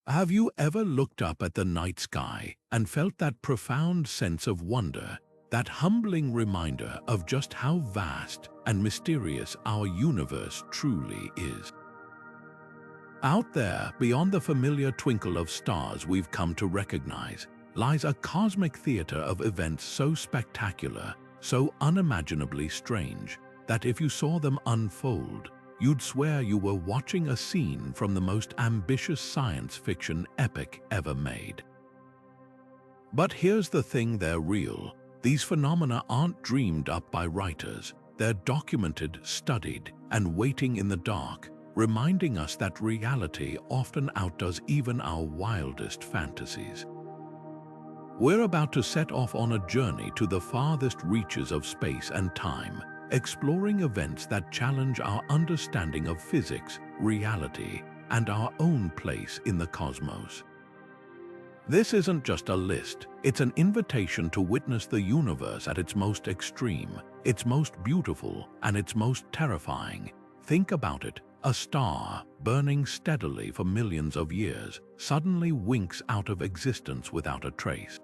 Have you ever looked up at the night sky and felt that profound sense of wonder, that humbling reminder of just how vast and mysterious our universe truly is? Out there, beyond the familiar twinkle of stars we've come to recognize, lies a cosmic theater of events so spectacular, so unimaginably strange, that if you saw them unfold, you'd swear you were watching a scene from the most ambitious science fiction epic ever made. But here's the thing, they're real. These phenomena aren't dreamed up by writers. They're documented, studied, and waiting in the dark, reminding us that reality often outdoes even our wildest fantasies. We're about to set off on a journey to the farthest reaches of space and time, exploring events that challenge our understanding of physics, reality, and our own place in the cosmos. This isn't just a list, it's an invitation to witness the universe at its most extreme, its most beautiful, and its most terrifying. Think about it. A star, burning steadily for millions of years, suddenly winks out of existence without a trace.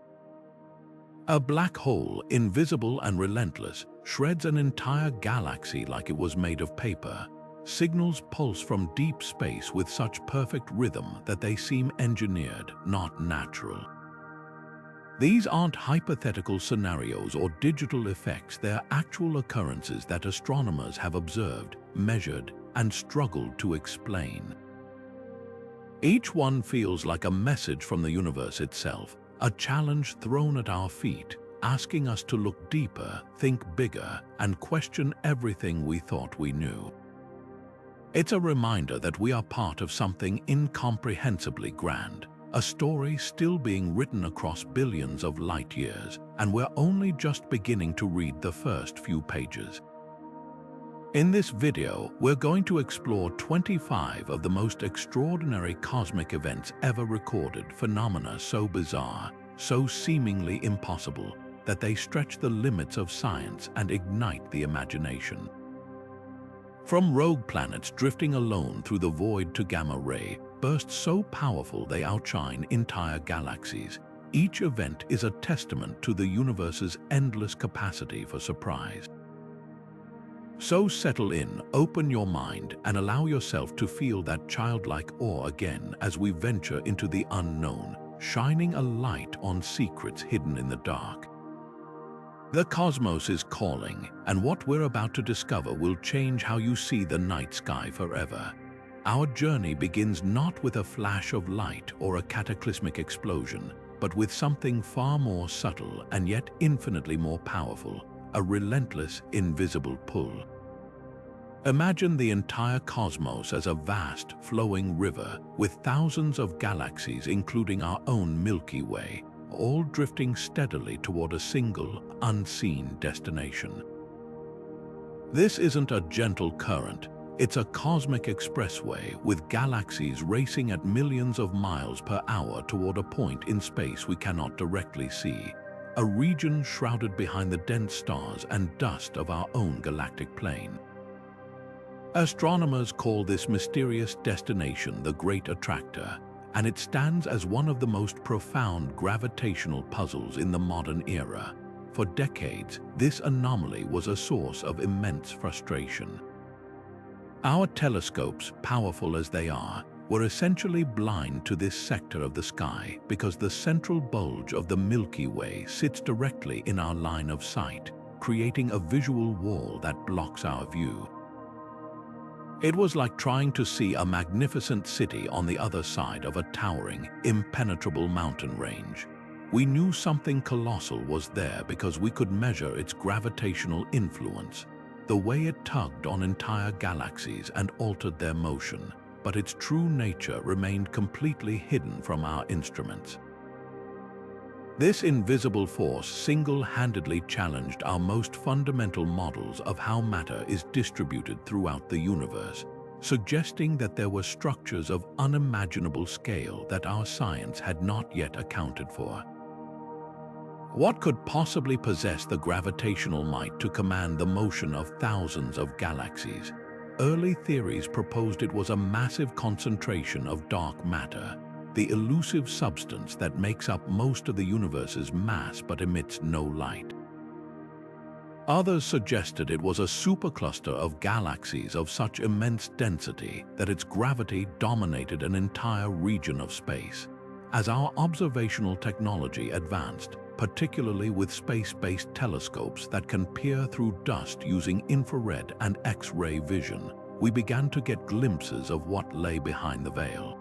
A black hole, invisible and relentless, shreds an entire galaxy like it was made of paper. Signals pulse from deep space with such perfect rhythm that they seem engineered, not natural. These aren't hypothetical scenarios or digital effects, they're actual occurrences that astronomers have observed, measured, and struggled to explain. Each one feels like a message from the universe itself, a challenge thrown at our feet, asking us to look deeper, think bigger, and question everything we thought we knew. It's a reminder that we are part of something incomprehensibly grand, a story still being written across billions of light years, and we're only just beginning to read the first few pages. In this video, we're going to explore 25 of the most extraordinary cosmic events ever recorded, phenomena so bizarre, so seemingly impossible, that they stretch the limits of science and ignite the imagination. From rogue planets drifting alone through the void to gamma-ray bursts so powerful they outshine entire galaxies, each event is a testament to the universe's endless capacity for surprise. So settle in, open your mind, and allow yourself to feel that childlike awe again as we venture into the unknown, shining a light on secrets hidden in the dark. The cosmos is calling, and what we're about to discover will change how you see the night sky forever. Our journey begins not with a flash of light or a cataclysmic explosion, but with something far more subtle and yet infinitely more powerful, a relentless, invisible pull. Imagine the entire cosmos as a vast, flowing river with thousands of galaxies, including our own Milky Way, all drifting steadily toward a single, unseen destination. This isn't a gentle current, it's a cosmic expressway with galaxies racing at millions of miles per hour toward a point in space we cannot directly see, a region shrouded behind the dense stars and dust of our own galactic plane. Astronomers call this mysterious destination the Great Attractor, and it stands as one of the most profound gravitational puzzles in the modern era. For decades, this anomaly was a source of immense frustration. Our telescopes, powerful as they are, were essentially blind to this sector of the sky because the central bulge of the Milky Way sits directly in our line of sight, creating a visual wall that blocks our view. It was like trying to see a magnificent city on the other side of a towering, impenetrable mountain range. We knew something colossal was there because we could measure its gravitational influence, the way it tugged on entire galaxies and altered their motion, but its true nature remained completely hidden from our instruments. This invisible force single-handedly challenged our most fundamental models of how matter is distributed throughout the universe, suggesting that there were structures of unimaginable scale that our science had not yet accounted for. What could possibly possess the gravitational might to command the motion of thousands of galaxies? Early theories proposed it was a massive concentration of dark matter, the elusive substance that makes up most of the universe's mass but emits no light. Others suggested it was a supercluster of galaxies of such immense density that its gravity dominated an entire region of space. As our observational technology advanced, particularly with space-based telescopes that can peer through dust using infrared and X-ray vision, we began to get glimpses of what lay behind the veil.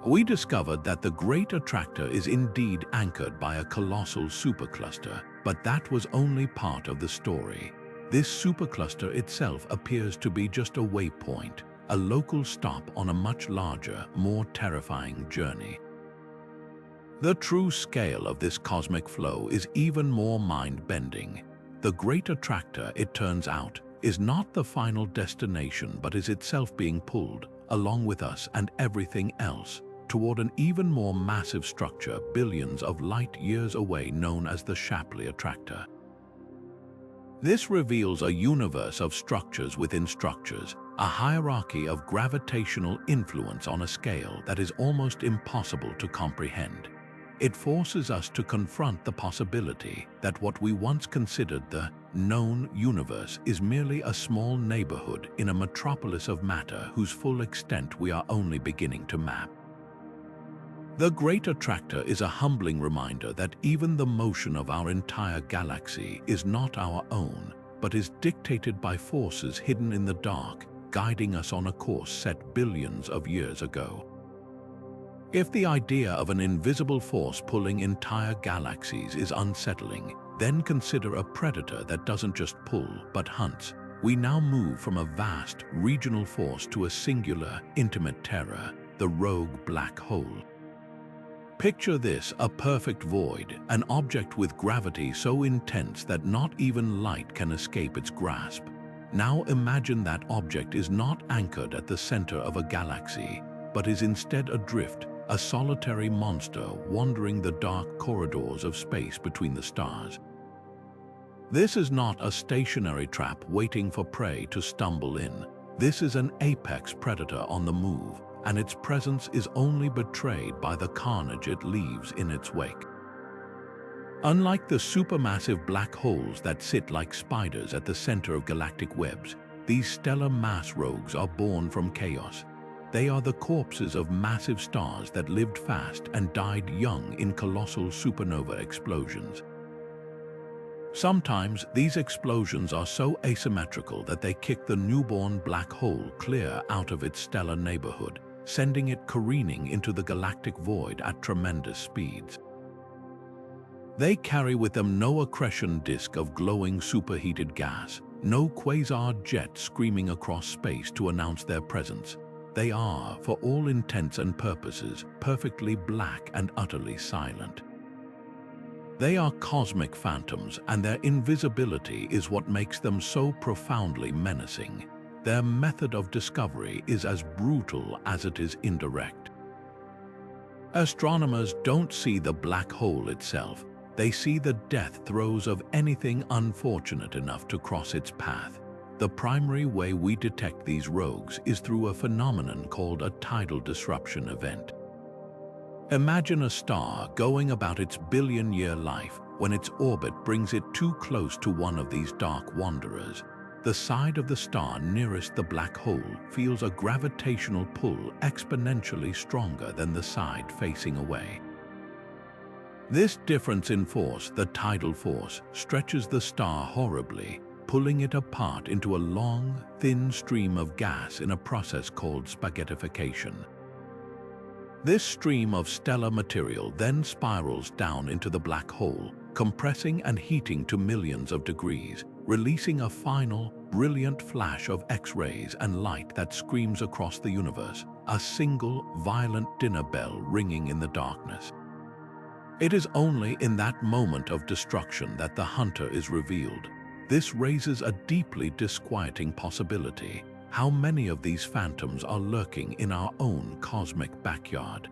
We discovered that the Great Attractor is indeed anchored by a colossal supercluster, but that was only part of the story. This supercluster itself appears to be just a waypoint, a local stop on a much larger, more terrifying journey. The true scale of this cosmic flow is even more mind-bending. The Great Attractor, it turns out, is not the final destination but is itself being pulled, along with us and everything else, toward an even more massive structure billions of light-years away known as the Shapley Attractor. This reveals a universe of structures within structures, a hierarchy of gravitational influence on a scale that is almost impossible to comprehend. It forces us to confront the possibility that what we once considered the known universe is merely a small neighborhood in a metropolis of matter whose full extent we are only beginning to map. The Great Attractor is a humbling reminder that even the motion of our entire galaxy is not our own, but is dictated by forces hidden in the dark, guiding us on a course set billions of years ago. If the idea of an invisible force pulling entire galaxies is unsettling, then consider a predator that doesn't just pull but hunts. We now move from a vast, regional force to a singular, intimate terror, the rogue black hole. Picture this, a perfect void, an object with gravity so intense that not even light can escape its grasp. Now imagine that object is not anchored at the center of a galaxy, but is instead adrift, a solitary monster wandering the dark corridors of space between the stars. This is not a stationary trap waiting for prey to stumble in. This is an apex predator on the move, and its presence is only betrayed by the carnage it leaves in its wake. Unlike the supermassive black holes that sit like spiders at the center of galactic webs, these stellar mass rogues are born from chaos. They are the corpses of massive stars that lived fast and died young in colossal supernova explosions. Sometimes these explosions are so asymmetrical that they kick the newborn black hole clear out of its stellar neighborhood, sending it careening into the galactic void at tremendous speeds. They carry with them no accretion disk of glowing superheated gas, no quasar jet screaming across space to announce their presence. They are, for all intents and purposes, perfectly black and utterly silent. They are cosmic phantoms, and their invisibility is what makes them so profoundly menacing. Their method of discovery is as brutal as it is indirect. Astronomers don't see the black hole itself. They see the death throes of anything unfortunate enough to cross its path. The primary way we detect these rogues is through a phenomenon called a tidal disruption event. Imagine a star going about its billion-year life when its orbit brings it too close to one of these dark wanderers. The side of the star nearest the black hole feels a gravitational pull exponentially stronger than the side facing away. This difference in force, the tidal force, stretches the star horribly, pulling it apart into a long, thin stream of gas in a process called spaghettification. This stream of stellar material then spirals down into the black hole, compressing and heating to millions of degrees, releasing a final, brilliant flash of X-rays and light that screams across the universe, a single, violent dinner bell ringing in the darkness. It is only in that moment of destruction that the hunter is revealed. This raises a deeply disquieting possibility. How many of these phantoms are lurking in our own cosmic backyard?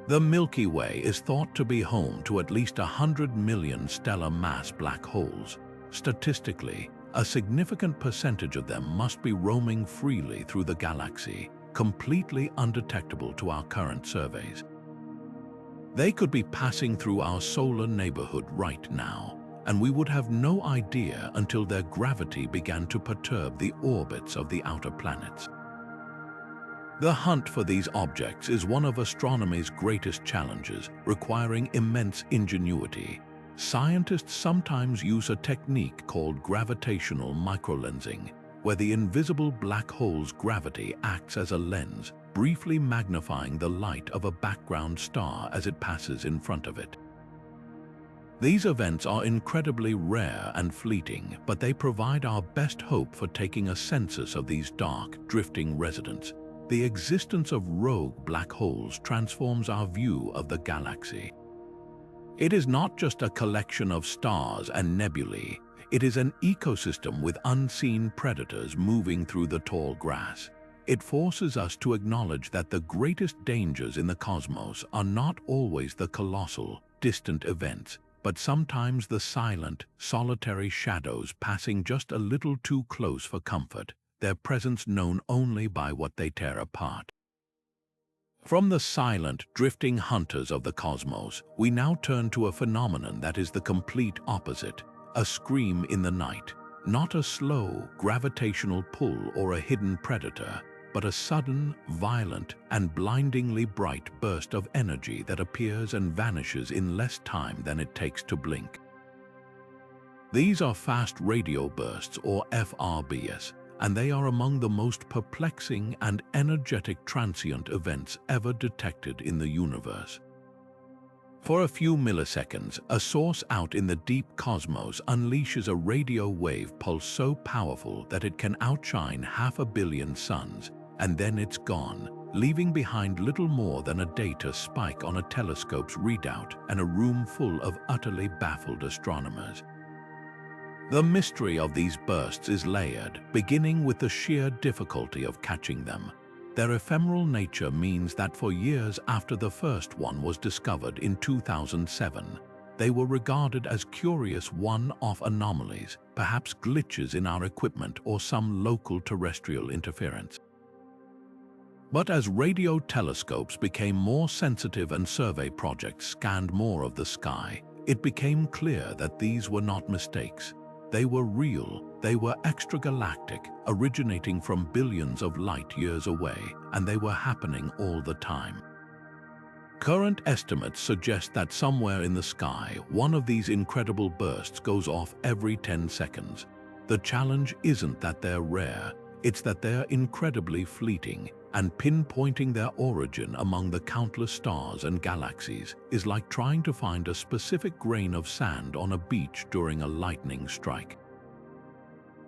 The Milky Way is thought to be home to at least 100 million stellar mass black holes. Statistically, a significant percentage of them must be roaming freely through the galaxy, completely undetectable to our current surveys. They could be passing through our solar neighborhood right now, and we would have no idea until their gravity began to perturb the orbits of the outer planets. The hunt for these objects is one of astronomy's greatest challenges, requiring immense ingenuity. Scientists sometimes use a technique called gravitational microlensing, where the invisible black hole's gravity acts as a lens, briefly magnifying the light of a background star as it passes in front of it. These events are incredibly rare and fleeting, but they provide our best hope for taking a census of these dark, drifting residents. The existence of rogue black holes transforms our view of the galaxy. It is not just a collection of stars and nebulae, it is an ecosystem with unseen predators moving through the tall grass. It forces us to acknowledge that the greatest dangers in the cosmos are not always the colossal, distant events, but sometimes the silent, solitary shadows passing just a little too close for comfort, their presence known only by what they tear apart. From the silent, drifting hunters of the cosmos, we now turn to a phenomenon that is the complete opposite, a scream in the night, not a slow, gravitational pull or a hidden predator, but a sudden, violent, and blindingly bright burst of energy that appears and vanishes in less time than it takes to blink. These are fast radio bursts, or FRBs, and they are among the most perplexing and energetic transient events ever detected in the universe. For a few milliseconds, a source out in the deep cosmos unleashes a radio wave pulse so powerful that it can outshine 500 million suns, and then it's gone, leaving behind little more than a data spike on a telescope's readout and a room full of utterly baffled astronomers. The mystery of these bursts is layered, beginning with the sheer difficulty of catching them. Their ephemeral nature means that for years after the first one was discovered in 2007, they were regarded as curious one-off anomalies, perhaps glitches in our equipment or some local terrestrial interference. But as radio telescopes became more sensitive and survey projects scanned more of the sky, it became clear that these were not mistakes. They were real, they were extragalactic, originating from billions of light years away, and they were happening all the time. Current estimates suggest that somewhere in the sky, one of these incredible bursts goes off every 10 seconds. The challenge isn't that they're rare, it's that they're incredibly fleeting, and pinpointing their origin among the countless stars and galaxies is like trying to find a specific grain of sand on a beach during a lightning strike.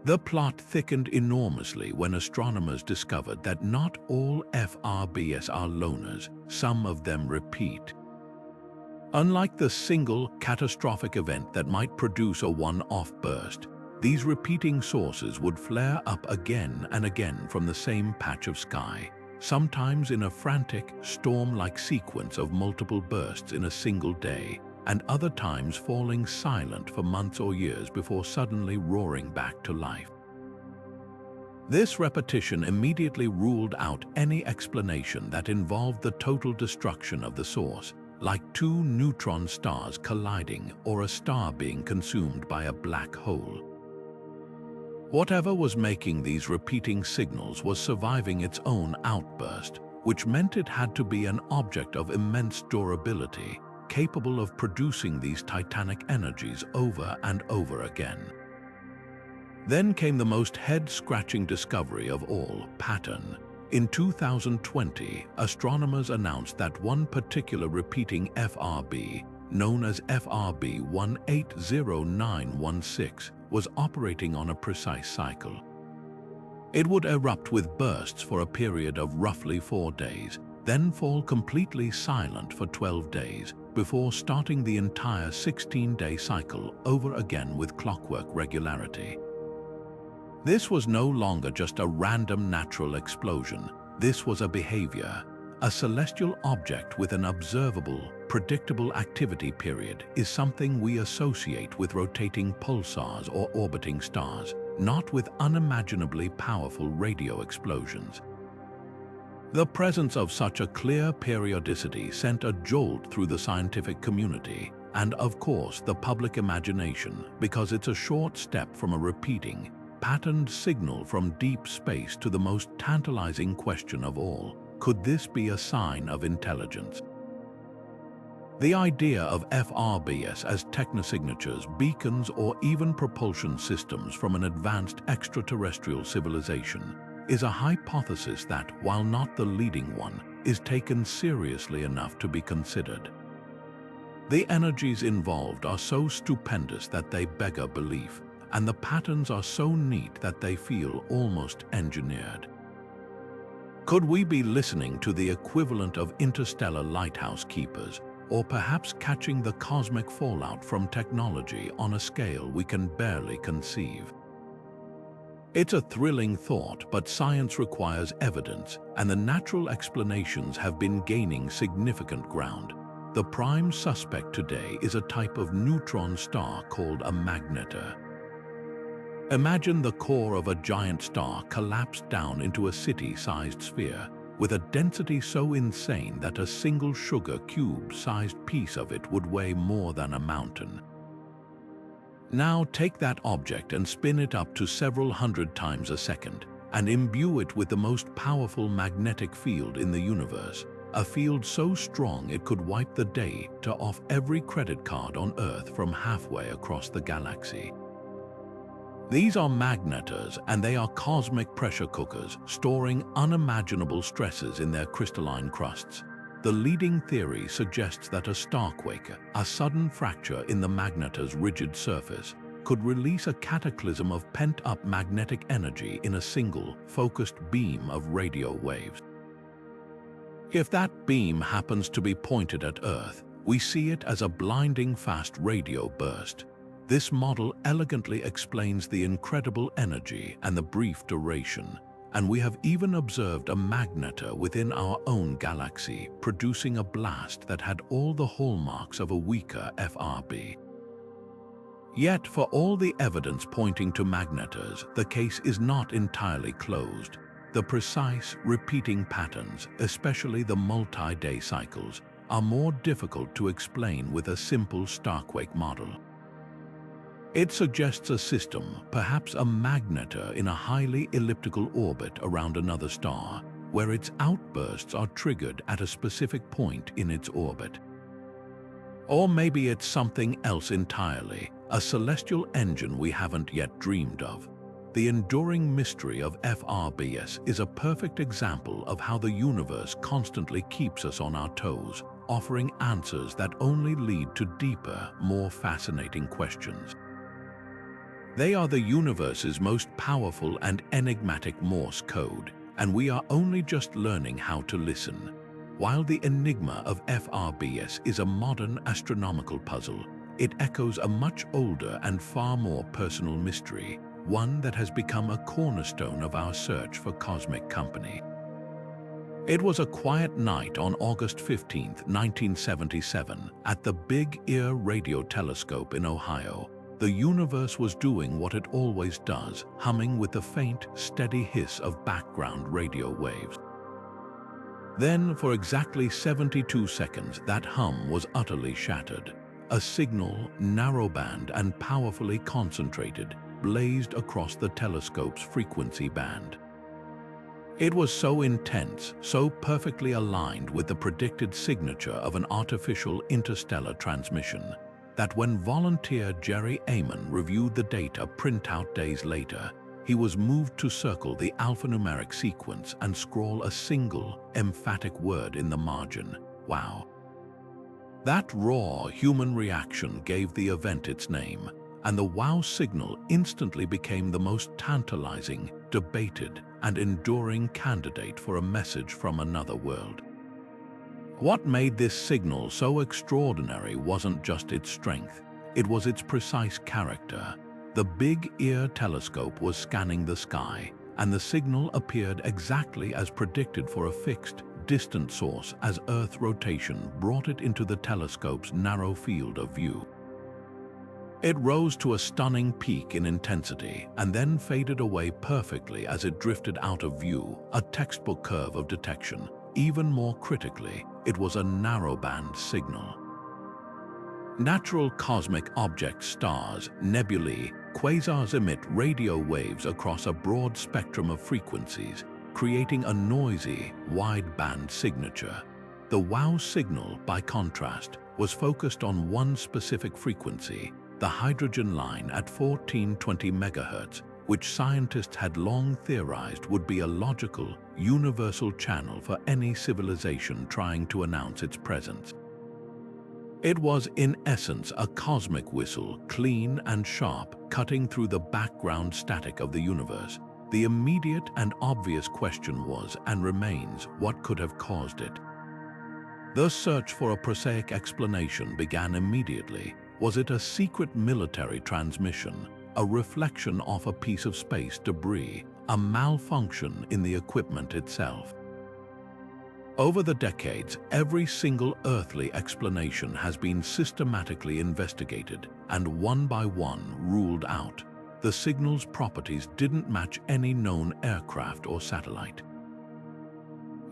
The plot thickened enormously when astronomers discovered that not all FRBs are loners, some of them repeat. Unlike the single, catastrophic event that might produce a one-off burst, these repeating sources would flare up again and again from the same patch of sky, sometimes in a frantic, storm-like sequence of multiple bursts in a single day, and other times falling silent for months or years before suddenly roaring back to life. This repetition immediately ruled out any explanation that involved the total destruction of the source, like two neutron stars colliding or a star being consumed by a black hole. Whatever was making these repeating signals was surviving its own outburst, which meant it had to be an object of immense durability, capable of producing these titanic energies over and over again. Then came the most head-scratching discovery of all, pattern. In 2020, astronomers announced that one particular repeating FRB, known as FRB 180916, was operating on a precise cycle. It would erupt with bursts for a period of roughly 4 days, then fall completely silent for 12 days, before starting the entire 16-day cycle over again with clockwork regularity. This was no longer just a random natural explosion. This was a behavior. A celestial object with an observable, predictable activity period is something we associate with rotating pulsars or orbiting stars, not with unimaginably powerful radio explosions. The presence of such a clear periodicity sent a jolt through the scientific community and, of course, the public imagination, because it's a short step from a repeating, patterned signal from deep space to the most tantalizing question of all: could this be a sign of intelligence? The idea of FRBs as technosignatures, beacons, or even propulsion systems from an advanced extraterrestrial civilization is a hypothesis that, while not the leading one, is taken seriously enough to be considered. The energies involved are so stupendous that they beggar belief, and the patterns are so neat that they feel almost engineered. Could we be listening to the equivalent of interstellar lighthouse keepers, or perhaps catching the cosmic fallout from technology on a scale we can barely conceive? It's a thrilling thought, but science requires evidence, and the natural explanations have been gaining significant ground. The prime suspect today is a type of neutron star called a magnetar. Imagine the core of a giant star collapsed down into a city-sized sphere, with a density so insane that a single sugar cube-sized piece of it would weigh more than a mountain. Now take that object and spin it up to several hundred times a second, and imbue it with the most powerful magnetic field in the universe, a field so strong it could wipe the data off every credit card on Earth from halfway across the galaxy. These are magnetars, and they are cosmic pressure cookers, storing unimaginable stresses in their crystalline crusts. The leading theory suggests that a starquake, a sudden fracture in the magnetar's rigid surface, could release a cataclysm of pent-up magnetic energy in a single, focused beam of radio waves. If that beam happens to be pointed at Earth, we see it as a blinding fast radio burst. This model elegantly explains the incredible energy and the brief duration, and we have even observed a magnetar within our own galaxy producing a blast that had all the hallmarks of a weaker FRB. Yet, for all the evidence pointing to magnetars, the case is not entirely closed. The precise, repeating patterns, especially the multi-day cycles, are more difficult to explain with a simple starquake model. It suggests a system, perhaps a magnetar in a highly elliptical orbit around another star, where its outbursts are triggered at a specific point in its orbit. Or maybe it's something else entirely, a celestial engine we haven't yet dreamed of. The enduring mystery of FRBs is a perfect example of how the universe constantly keeps us on our toes, offering answers that only lead to deeper, more fascinating questions. They are the universe's most powerful and enigmatic Morse code, and we are only just learning how to listen. While the enigma of FRBs is a modern astronomical puzzle, it echoes a much older and far more personal mystery, one that has become a cornerstone of our search for cosmic company. It was a quiet night on August 15, 1977, at the Big Ear Radio Telescope in Ohio. The universe was doing what it always does, humming with the faint, steady hiss of background radio waves. Then, for exactly 72 seconds, that hum was utterly shattered. A signal, narrowband and powerfully concentrated, blazed across the telescope's frequency band. It was so intense, so perfectly aligned with the predicted signature of an artificial interstellar transmission, that when volunteer Jerry Amon reviewed the data printout days later, he was moved to circle the alphanumeric sequence and scrawl a single, emphatic word in the margin: wow. That raw human reaction gave the event its name, and the wow signal instantly became the most tantalizing, debated, and enduring candidate for a message from another world. What made this signal so extraordinary wasn't just its strength, it was its precise character. The Big Ear telescope was scanning the sky, and the signal appeared exactly as predicted for a fixed, distant source as Earth rotation brought it into the telescope's narrow field of view. It rose to a stunning peak in intensity and then faded away perfectly as it drifted out of view, a textbook curve of detection. Even more critically, it was a narrowband signal. Natural cosmic objects, stars, nebulae, quasars emit radio waves across a broad spectrum of frequencies, creating a noisy, wide-band signature. The WOW signal, by contrast, was focused on one specific frequency, the hydrogen line at 1420 MHz, which scientists had long theorized would be a logical, universal channel for any civilization trying to announce its presence. It was, in essence, a cosmic whistle, clean and sharp, cutting through the background static of the universe. The immediate and obvious question was, and remains, what could have caused it? The search for a prosaic explanation began immediately. Was it a secret military transmission, a reflection off a piece of space debris, a malfunction in the equipment itself? Over the decades, every single earthly explanation has been systematically investigated and one by one ruled out. The signal's properties didn't match any known aircraft or satellite.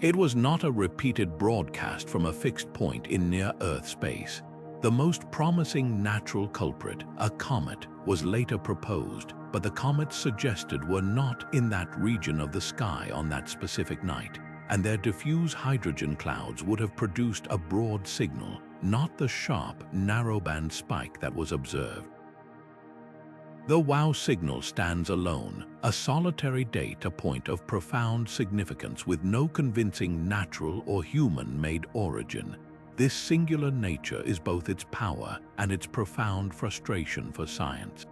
It was not a repeated broadcast from a fixed point in near-Earth space. The most promising natural culprit, a comet, was later proposed, but the comets suggested were not in that region of the sky on that specific night, and their diffuse hydrogen clouds would have produced a broad signal, not the sharp, narrowband spike that was observed. The WOW signal stands alone, a solitary data point of profound significance with no convincing natural or human-made origin. This singular nature is both its power and its profound frustration for science.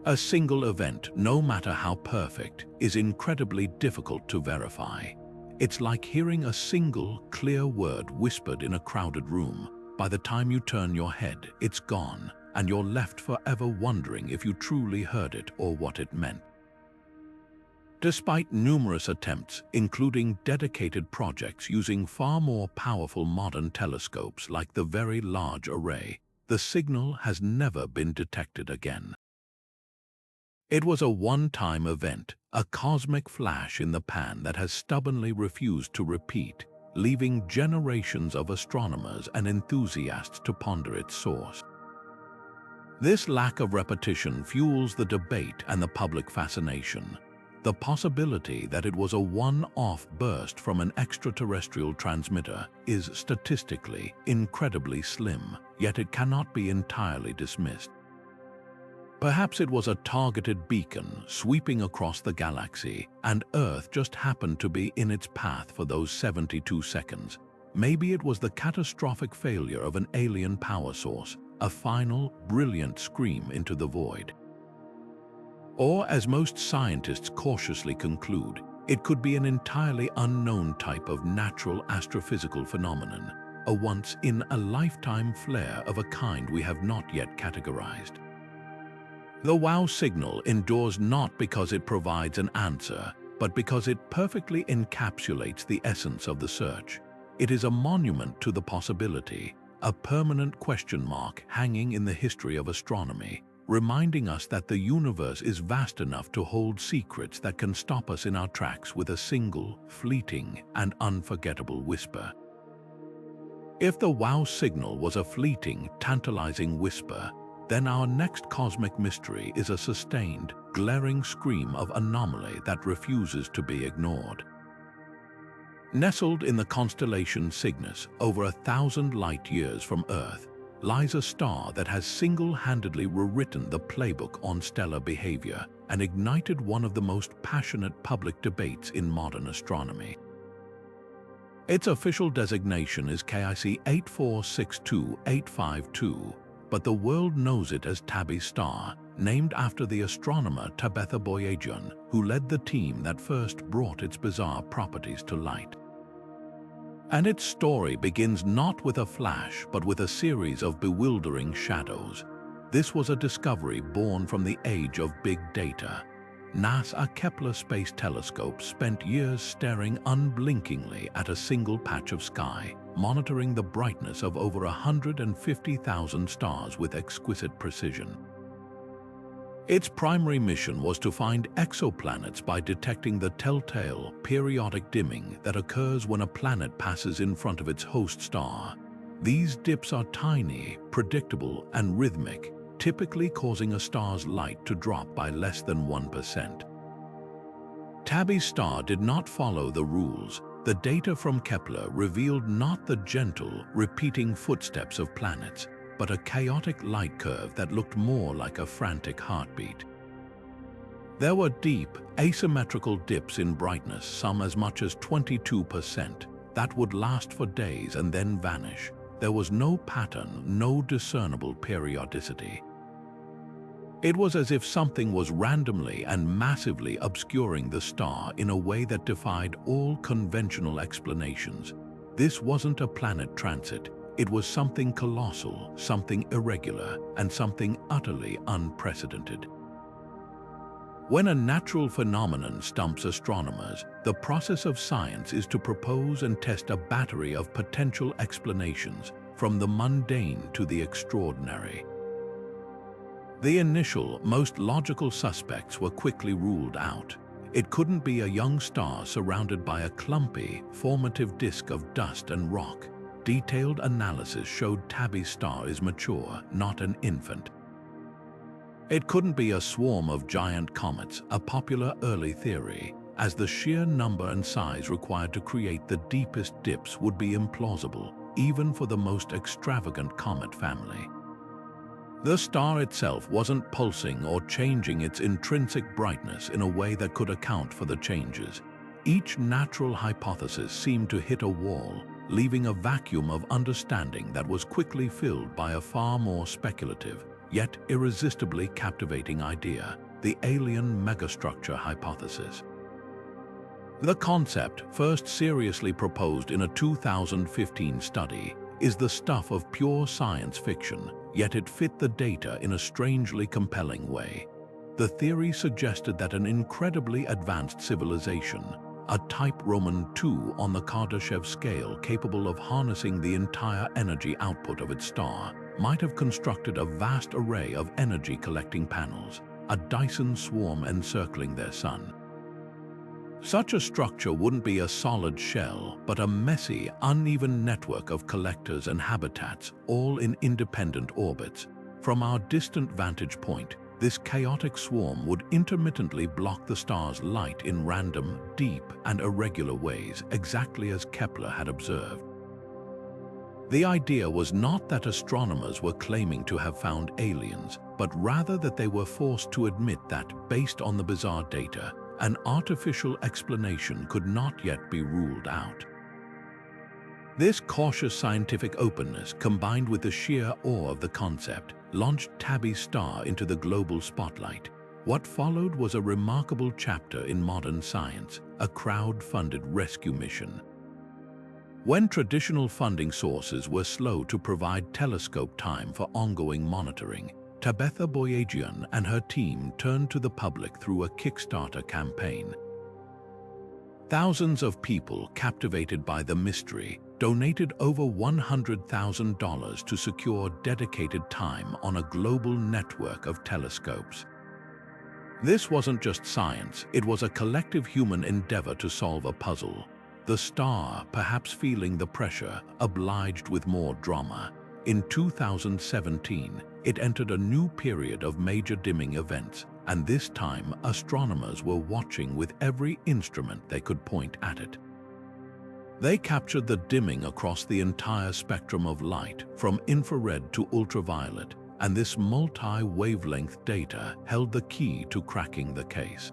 A single event, no matter how perfect, is incredibly difficult to verify. It's like hearing a single, clear word whispered in a crowded room. By the time you turn your head, it's gone, and you're left forever wondering if you truly heard it or what it meant. Despite numerous attempts, including dedicated projects using far more powerful modern telescopes like the Very Large Array, the signal has never been detected again. It was a one-time event, a cosmic flash in the pan that has stubbornly refused to repeat, leaving generations of astronomers and enthusiasts to ponder its source. This lack of repetition fuels the debate and the public fascination. The possibility that it was a one-off burst from an extraterrestrial transmitter is statistically incredibly slim, yet it cannot be entirely dismissed. Perhaps it was a targeted beacon sweeping across the galaxy, and Earth just happened to be in its path for those 72 seconds. Maybe it was the catastrophic failure of an alien power source, a final, brilliant scream into the void. Or, as most scientists cautiously conclude, it could be an entirely unknown type of natural astrophysical phenomenon, a once-in-a-lifetime flare of a kind we have not yet categorized. The WOW signal endures not because it provides an answer, but because it perfectly encapsulates the essence of the search. It is a monument to the possibility, a permanent question mark hanging in the history of astronomy, reminding us that the universe is vast enough to hold secrets that can stop us in our tracks with a single, fleeting, and unforgettable whisper. If the WOW signal was a fleeting, tantalizing whisper, then our next cosmic mystery is a sustained, glaring scream of anomaly that refuses to be ignored. Nestled in the constellation Cygnus, over 1,000 light-years from Earth, lies a star that has single-handedly rewritten the playbook on stellar behavior and ignited one of the most passionate public debates in modern astronomy. Its official designation is KIC 8462852, but the world knows it as Tabby Star, named after the astronomer Tabitha Boyajian, who led the team that first brought its bizarre properties to light. And its story begins not with a flash, but with a series of bewildering shadows. This was a discovery born from the age of big data. NASA Kepler Space Telescope spent years staring unblinkingly at a single patch of sky, monitoring the brightness of over 150,000 stars with exquisite precision. Its primary mission was to find exoplanets by detecting the telltale periodic dimming that occurs when a planet passes in front of its host star. These dips are tiny, predictable, and rhythmic, typically causing a star's light to drop by less than 1%. Tabby Star did not follow the rules. The data from Kepler revealed not the gentle, repeating footsteps of planets, but a chaotic light curve that looked more like a frantic heartbeat. There were deep, asymmetrical dips in brightness, some as much as 22%, that would last for days and then vanish. There was no pattern, no discernible periodicity. It was as if something was randomly and massively obscuring the star in a way that defied all conventional explanations. This wasn't a planet transit. It was something colossal, something irregular, and something utterly unprecedented. When a natural phenomenon stumps astronomers, the process of science is to propose and test a battery of potential explanations, from the mundane to the extraordinary. The initial, most logical suspects were quickly ruled out. It couldn't be a young star surrounded by a clumpy, formative disk of dust and rock. Detailed analysis showed Tabby Star is mature, not an infant. It couldn't be a swarm of giant comets, a popular early theory, as the sheer number and size required to create the deepest dips would be implausible, even for the most extravagant comet family. The star itself wasn't pulsing or changing its intrinsic brightness in a way that could account for the changes. Each natural hypothesis seemed to hit a wall, leaving a vacuum of understanding that was quickly filled by a far more speculative, yet irresistibly captivating idea: the alien megastructure hypothesis. The concept, first seriously proposed in a 2015 study, is the stuff of pure science fiction, yet it fit the data in a strangely compelling way. The theory suggested that an incredibly advanced civilization, a type Roman II on the Kardashev scale capable of harnessing the entire energy output of its star, might have constructed a vast array of energy-collecting panels, a Dyson swarm encircling their sun. Such a structure wouldn't be a solid shell, but a messy, uneven network of collectors and habitats, all in independent orbits. From our distant vantage point, this chaotic swarm would intermittently block the star's light in random, deep, and irregular ways, exactly as Kepler had observed. The idea was not that astronomers were claiming to have found aliens, but rather that they were forced to admit that, based on the bizarre data, an artificial explanation could not yet be ruled out. This cautious scientific openness, combined with the sheer awe of the concept, launched Tabby Star into the global spotlight. What followed was a remarkable chapter in modern science, a crowd-funded rescue mission. When traditional funding sources were slow to provide telescope time for ongoing monitoring, Tabitha Boyajian and her team turned to the public through a Kickstarter campaign. Thousands of people, captivated by the mystery, donated over $100,000 to secure dedicated time on a global network of telescopes. This wasn't just science, it was a collective human endeavor to solve a puzzle. The star, perhaps feeling the pressure, obliged with more drama. In 2017, it entered a new period of major dimming events, and this time astronomers were watching with every instrument they could point at it. They captured the dimming across the entire spectrum of light, from infrared to ultraviolet, and this multi-wavelength data held the key to cracking the case.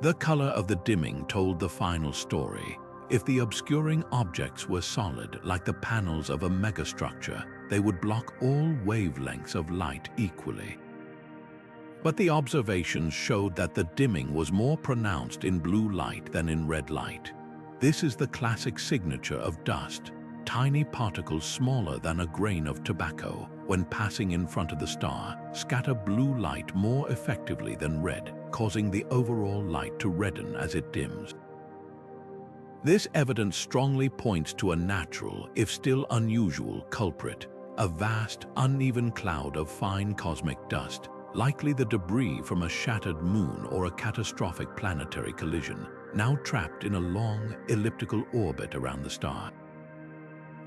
The color of the dimming told the final story. If the obscuring objects were solid, like the panels of a megastructure, they would block all wavelengths of light equally. But the observations showed that the dimming was more pronounced in blue light than in red light. This is the classic signature of dust. Tiny particles smaller than a grain of tobacco, when passing in front of the star, scatter blue light more effectively than red, causing the overall light to redden as it dims. This evidence strongly points to a natural, if still unusual, culprit, a vast, uneven cloud of fine cosmic dust, likely the debris from a shattered moon or a catastrophic planetary collision, now trapped in a long, elliptical orbit around the star.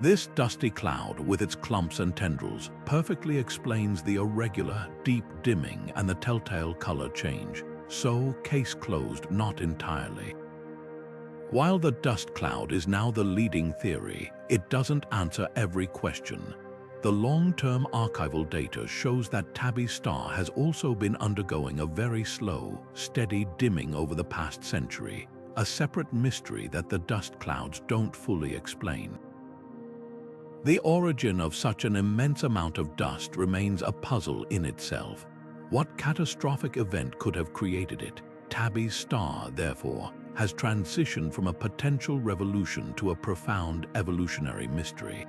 This dusty cloud, with its clumps and tendrils, perfectly explains the irregular, deep dimming and the telltale color change, so case closed not entirely. While the dust cloud is now the leading theory, it doesn't answer every question. The long-term archival data shows that Tabby Star has also been undergoing a very slow, steady dimming over the past century, a separate mystery that the dust clouds don't fully explain. The origin of such an immense amount of dust remains a puzzle in itself. What catastrophic event could have created it? Tabby's star, therefore, has transitioned from a potential revolution to a profound evolutionary mystery.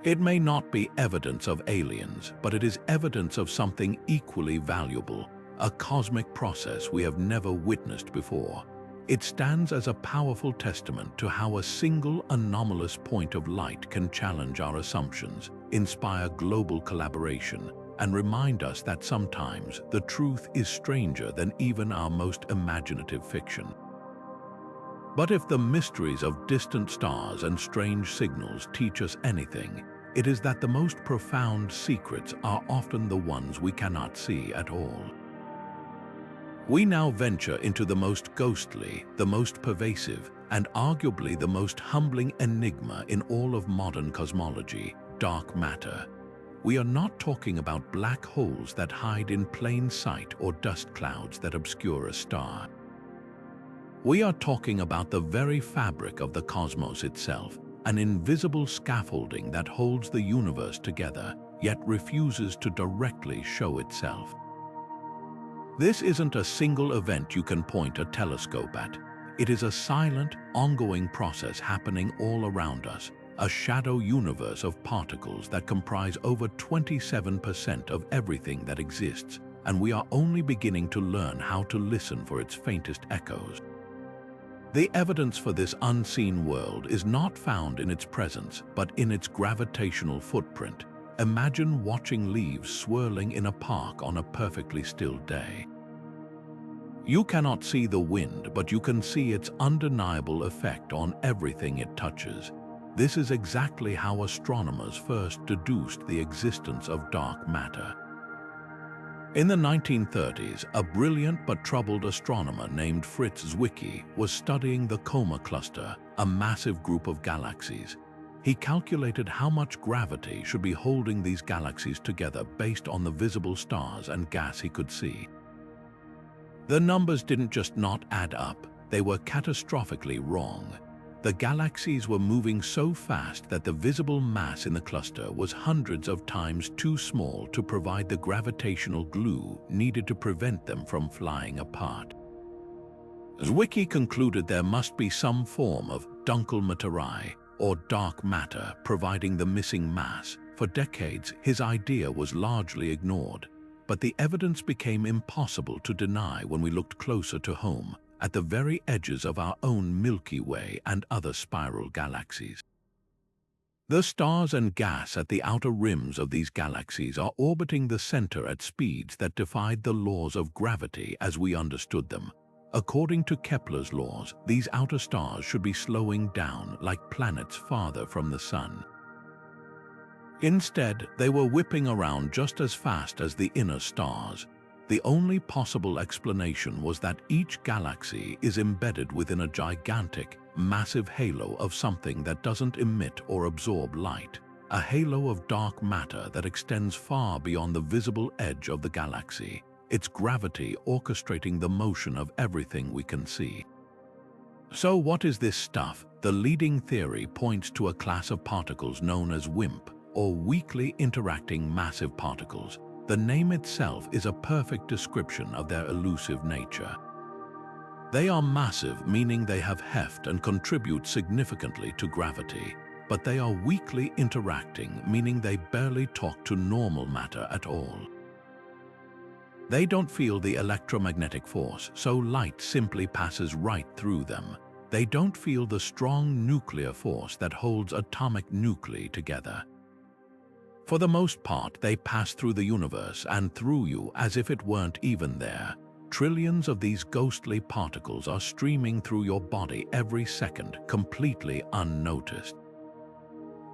It may not be evidence of aliens, but it is evidence of something equally valuable, a cosmic process we have never witnessed before. It stands as a powerful testament to how a single anomalous point of light can challenge our assumptions, inspire global collaboration, and remind us that sometimes the truth is stranger than even our most imaginative fiction. But if the mysteries of distant stars and strange signals teach us anything, it is that the most profound secrets are often the ones we cannot see at all. We now venture into the most ghostly, the most pervasive, and arguably the most humbling enigma in all of modern cosmology: dark matter. We are not talking about black holes that hide in plain sight or dust clouds that obscure a star. We are talking about the very fabric of the cosmos itself, an invisible scaffolding that holds the universe together, yet refuses to directly show itself. This isn't a single event you can point a telescope at. It is a silent, ongoing process happening all around us, a shadow universe of particles that comprise over 27% of everything that exists, and we are only beginning to learn how to listen for its faintest echoes. The evidence for this unseen world is not found in its presence, but in its gravitational footprint. Imagine watching leaves swirling in a park on a perfectly still day. You cannot see the wind, but you can see its undeniable effect on everything it touches. This is exactly how astronomers first deduced the existence of dark matter. In the 1930s, a brilliant but troubled astronomer named Fritz Zwicky was studying the Coma Cluster, a massive group of galaxies. He calculated how much gravity should be holding these galaxies together based on the visible stars and gas he could see. The numbers didn't just not add up, they were catastrophically wrong. The galaxies were moving so fast that the visible mass in the cluster was hundreds of times too small to provide the gravitational glue needed to prevent them from flying apart. Zwicky concluded there must be some form of dunkel materie, or dark matter, providing the missing mass. For decades, his idea was largely ignored, but the evidence became impossible to deny when we looked closer to home, at the very edges of our own Milky Way and other spiral galaxies. The stars and gas at the outer rims of these galaxies are orbiting the center at speeds that defied the laws of gravity as we understood them. According to Kepler's laws, these outer stars should be slowing down like planets farther from the sun. Instead, they were whipping around just as fast as the inner stars. The only possible explanation was that each galaxy is embedded within a gigantic, massive halo of something that doesn't emit or absorb light, a halo of dark matter that extends far beyond the visible edge of the galaxy, its gravity orchestrating the motion of everything we can see. So what is this stuff? The leading theory points to a class of particles known as WIMP, or weakly interacting massive particles. The name itself is a perfect description of their elusive nature. They are massive, meaning they have heft and contribute significantly to gravity, but they are weakly interacting, meaning they barely talk to normal matter at all. They don't feel the electromagnetic force, so light simply passes right through them. They don't feel the strong nuclear force that holds atomic nuclei together. For the most part, they pass through the universe and through you as if it weren't even there. Trillions of these ghostly particles are streaming through your body every second, completely unnoticed.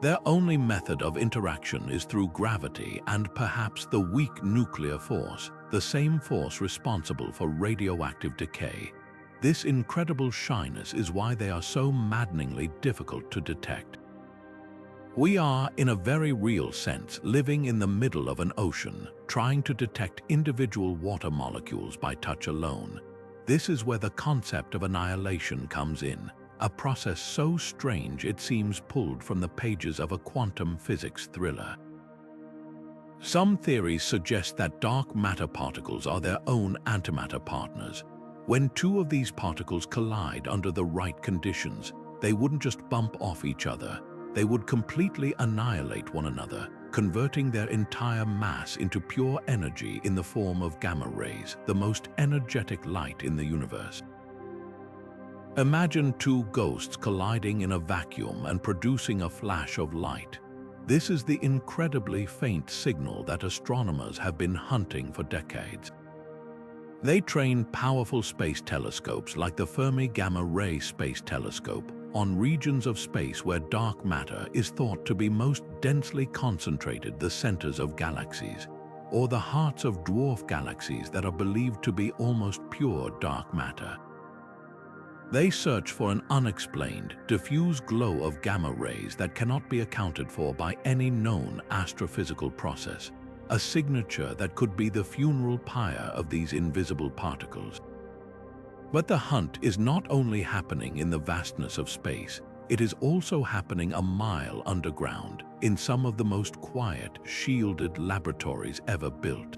Their only method of interaction is through gravity and perhaps the weak nuclear force, the same force responsible for radioactive decay. This incredible shyness is why they are so maddeningly difficult to detect. We are, in a very real sense, living in the middle of an ocean, trying to detect individual water molecules by touch alone. This is where the concept of annihilation comes in, a process so strange it seems pulled from the pages of a quantum physics thriller. Some theories suggest that dark matter particles are their own antimatter partners. When two of these particles collide under the right conditions, they wouldn't just bump off each other. They would completely annihilate one another, converting their entire mass into pure energy in the form of gamma rays, the most energetic light in the universe. Imagine two ghosts colliding in a vacuum and producing a flash of light. This is the incredibly faint signal that astronomers have been hunting for decades. They train powerful space telescopes like the Fermi Gamma Ray Space Telescope on regions of space where dark matter is thought to be most densely concentrated, the centers of galaxies, or the hearts of dwarf galaxies that are believed to be almost pure dark matter. They search for an unexplained, diffuse glow of gamma rays that cannot be accounted for by any known astrophysical process, a signature that could be the funeral pyre of these invisible particles. But the hunt is not only happening in the vastness of space, it is also happening a mile underground, in some of the most quiet, shielded laboratories ever built.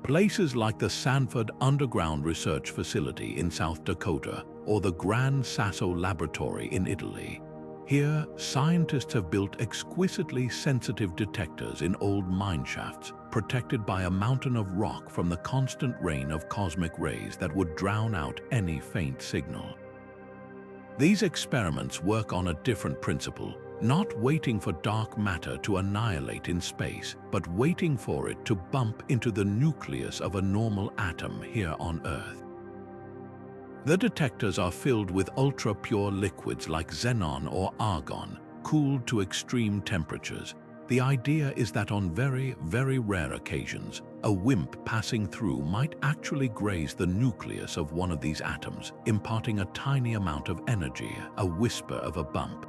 Places like the Sanford Underground Research Facility in South Dakota or the Gran Sasso Laboratory in Italy. Here, scientists have built exquisitely sensitive detectors in old mine shafts, protected by a mountain of rock from the constant rain of cosmic rays that would drown out any faint signal. These experiments work on a different principle, not waiting for dark matter to annihilate in space, but waiting for it to bump into the nucleus of a normal atom here on Earth. The detectors are filled with ultra-pure liquids like xenon or argon, cooled to extreme temperatures. The idea is that on very, very rare occasions, a WIMP passing through might actually graze the nucleus of one of these atoms, imparting a tiny amount of energy, a whisper of a bump.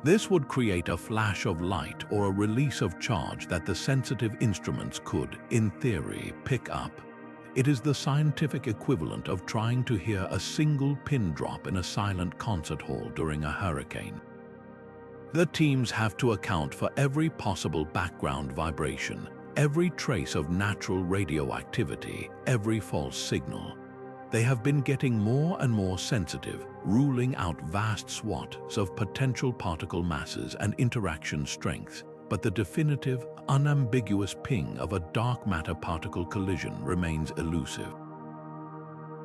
This would create a flash of light or a release of charge that the sensitive instruments could, in theory, pick up. It is the scientific equivalent of trying to hear a single pin drop in a silent concert hall during a hurricane. The teams have to account for every possible background vibration, every trace of natural radioactivity, every false signal. They have been getting more and more sensitive, ruling out vast swaths of potential particle masses and interaction strengths, but the definitive, unambiguous ping of a dark matter particle collision remains elusive.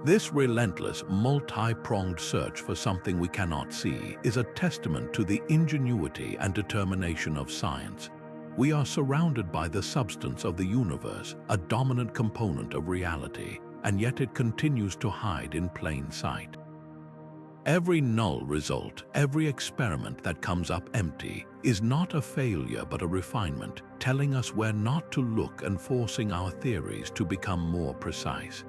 This relentless, multi-pronged search for something we cannot see is a testament to the ingenuity and determination of science. We are surrounded by the substance of the universe, a dominant component of reality, and yet it continues to hide in plain sight. Every null result, every experiment that comes up empty, is not a failure but a refinement, telling us where not to look and forcing our theories to become more precise.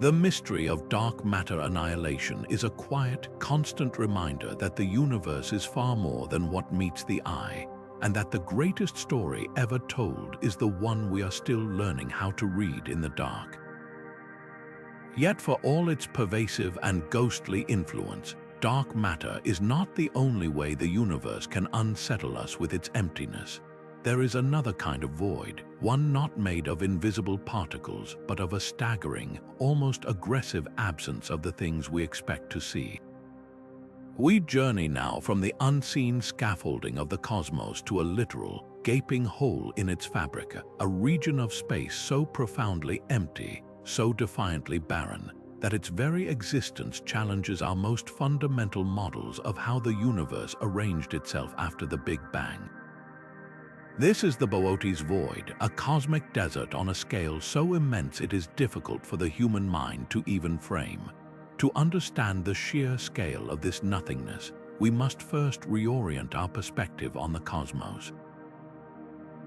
The mystery of dark matter annihilation is a quiet, constant reminder that the universe is far more than what meets the eye, and that the greatest story ever told is the one we are still learning how to read in the dark. Yet for all its pervasive and ghostly influence, dark matter is not the only way the universe can unsettle us with its emptiness. There is another kind of void, one not made of invisible particles, but of a staggering, almost aggressive absence of the things we expect to see. We journey now from the unseen scaffolding of the cosmos to a literal, gaping hole in its fabric, a region of space so profoundly empty, so defiantly barren, that its very existence challenges our most fundamental models of how the universe arranged itself after the Big Bang. This is the Boötes Void, a cosmic desert on a scale so immense it is difficult for the human mind to even frame. To understand the sheer scale of this nothingness, we must first reorient our perspective on the cosmos.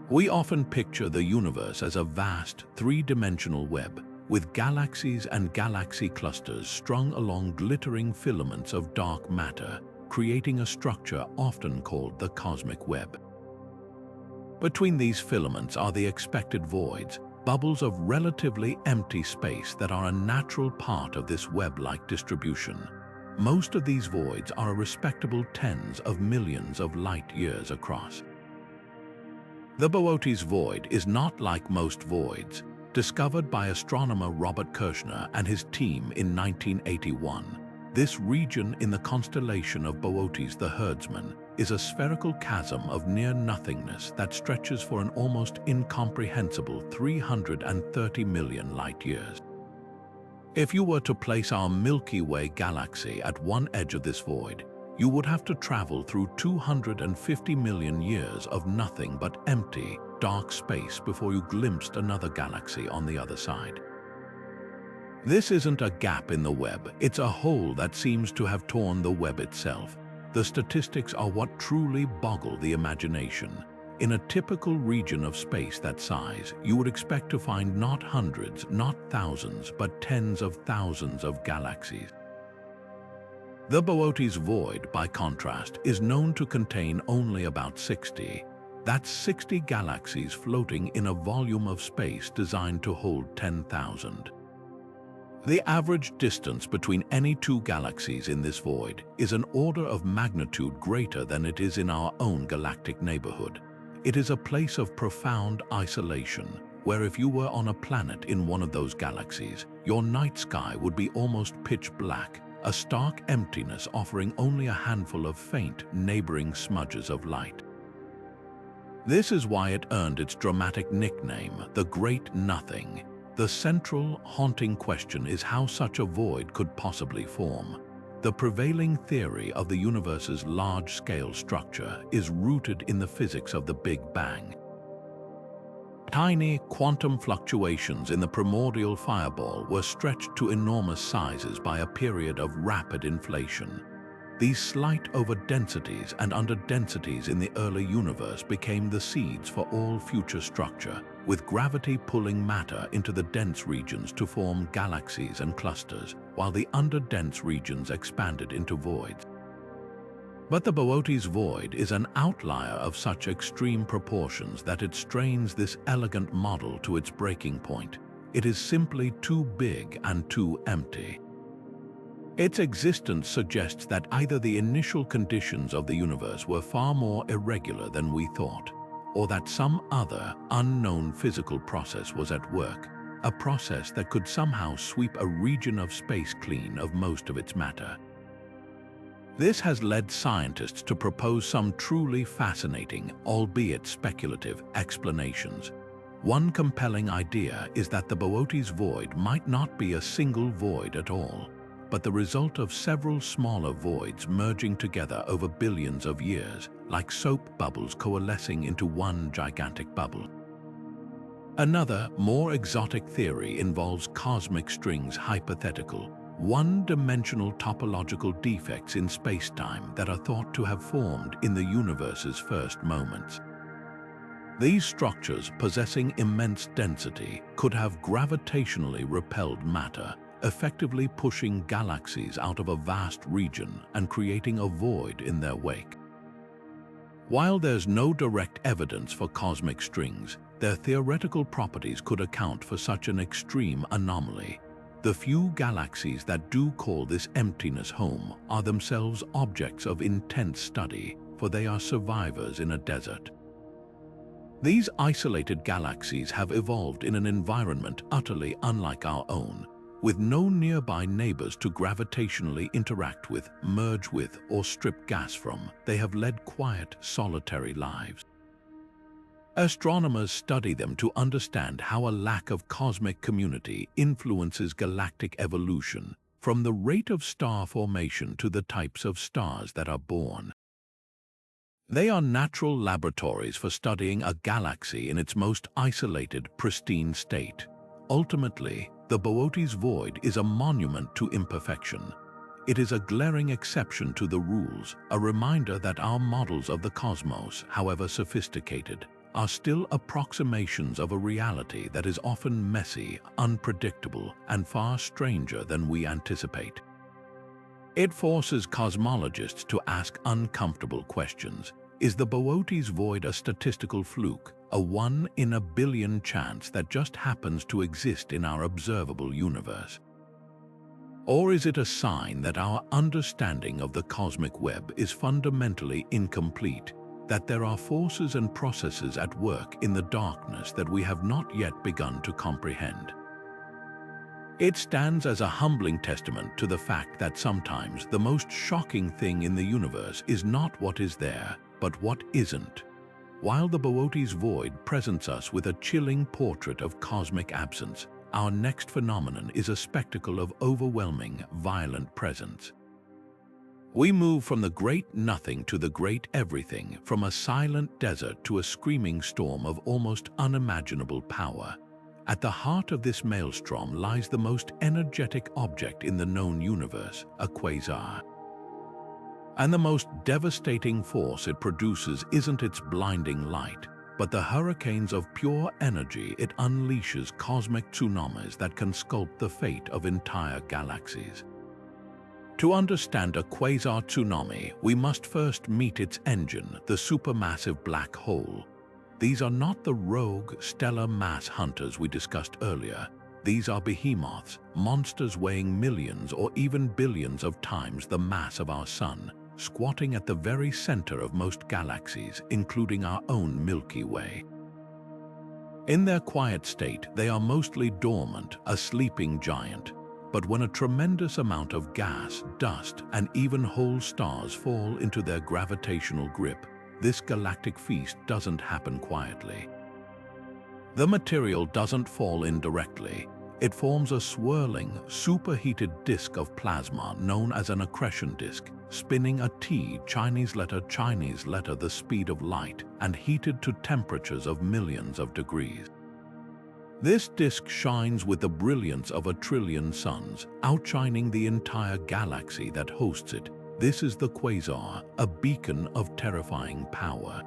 We often picture the universe as a vast, three-dimensional web, with galaxies and galaxy clusters strung along glittering filaments of dark matter, creating a structure often called the cosmic web. Between these filaments are the expected voids, bubbles of relatively empty space that are a natural part of this web-like distribution. Most of these voids are a respectable tens of millions of light-years across. The Boötes Void is not like most voids. Discovered by astronomer Robert Kirshner and his team in 1981, this region in the constellation of Boötes the Herdsman is a spherical chasm of near-nothingness that stretches for an almost incomprehensible 330 million light-years. If you were to place our Milky Way galaxy at one edge of this void, you would have to travel through 250 million years of nothing but empty, dark space before you glimpsed another galaxy on the other side. This isn't a gap in the web, it's a hole that seems to have torn the web itself. The statistics are what truly boggle the imagination. In a typical region of space that size, you would expect to find not hundreds, not thousands, but tens of thousands of galaxies. The Boötes Void, by contrast, is known to contain only about 60. That's 60 galaxies floating in a volume of space designed to hold 10,000. The average distance between any two galaxies in this void is an order of magnitude greater than it is in our own galactic neighborhood. It is a place of profound isolation, where if you were on a planet in one of those galaxies, your night sky would be almost pitch black, a stark emptiness offering only a handful of faint, neighboring smudges of light. This is why it earned its dramatic nickname, the Great Nothing. The central, haunting question is how such a void could possibly form. The prevailing theory of the universe's large-scale structure is rooted in the physics of the Big Bang. Tiny quantum fluctuations in the primordial fireball were stretched to enormous sizes by a period of rapid inflation. These slight overdensities and underdensities in the early universe became the seeds for all future structure, with gravity pulling matter into the dense regions to form galaxies and clusters, while the underdense regions expanded into voids. But the Boötes Void is an outlier of such extreme proportions that it strains this elegant model to its breaking point. It is simply too big and too empty. Its existence suggests that either the initial conditions of the universe were far more irregular than we thought, or that some other, unknown physical process was at work, a process that could somehow sweep a region of space clean of most of its matter. This has led scientists to propose some truly fascinating, albeit speculative, explanations. One compelling idea is that the Boötes Void might not be a single void at all, but the result of several smaller voids merging together over billions of years, like soap bubbles coalescing into one gigantic bubble. Another, more exotic theory involves cosmic strings hypothetical, one-dimensional topological defects in space-time that are thought to have formed in the universe's first moments. These structures, possessing immense density, could have gravitationally repelled matter, effectively pushing galaxies out of a vast region and creating a void in their wake. While there's no direct evidence for cosmic strings, their theoretical properties could account for such an extreme anomaly. The few galaxies that do call this emptiness home are themselves objects of intense study, for they are survivors in a desert. These isolated galaxies have evolved in an environment utterly unlike our own, with no nearby neighbors to gravitationally interact with, merge with, or strip gas from. They have led quiet, solitary lives. Astronomers study them to understand how a lack of cosmic community influences galactic evolution, from the rate of star formation to the types of stars that are born. They are natural laboratories for studying a galaxy in its most isolated, pristine state. Ultimately, the Boötes Void is a monument to imperfection. It is a glaring exception to the rules, a reminder that our models of the cosmos, however sophisticated, are still approximations of a reality that is often messy, unpredictable, and far stranger than we anticipate. It forces cosmologists to ask uncomfortable questions. Is the Boötes Void a statistical fluke, a 1 in a billion chance that just happens to exist in our observable universe? Or is it a sign that our understanding of the cosmic web is fundamentally incomplete, that there are forces and processes at work in the darkness that we have not yet begun to comprehend? It stands as a humbling testament to the fact that sometimes the most shocking thing in the universe is not what is there, but what isn't. While the Boötes Void presents us with a chilling portrait of cosmic absence, our next phenomenon is a spectacle of overwhelming, violent presence. We move from the great nothing to the great everything, from a silent desert to a screaming storm of almost unimaginable power. At the heart of this maelstrom lies the most energetic object in the known universe, a quasar. And the most devastating force it produces isn't its blinding light, but the hurricanes of pure energy it unleashes, cosmic tsunamis that can sculpt the fate of entire galaxies. To understand a quasar tsunami, we must first meet its engine, the supermassive black hole. These are not the rogue, stellar mass hunters we discussed earlier. These are behemoths, monsters weighing millions or even billions of times the mass of our Sun, squatting at the very center of most galaxies, including our own Milky Way. In their quiet state, they are mostly dormant, a sleeping giant. But when a tremendous amount of gas, dust, and even whole stars fall into their gravitational grip, this galactic feast doesn't happen quietly. The material doesn't fall in directly. It forms a swirling, superheated disk of plasma known as an accretion disk, spinning a Chinese letter the speed of light, and heated to temperatures of millions of degrees. This disk shines with the brilliance of 1 trillion suns, outshining the entire galaxy that hosts it. This is the quasar, a beacon of terrifying power.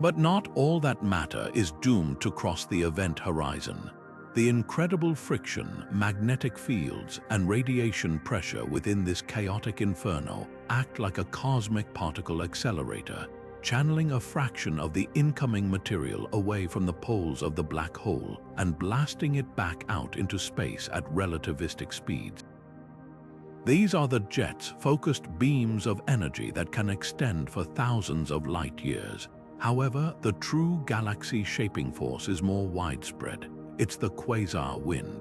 But not all that matter is doomed to cross the event horizon. The incredible friction, magnetic fields, and radiation pressure within this chaotic inferno act like a cosmic particle accelerator, channeling a fraction of the incoming material away from the poles of the black hole and blasting it back out into space at relativistic speeds. These are the jets, focused beams of energy that can extend for thousands of light years. However, the true galaxy shaping force is more widespread. It's the quasar wind.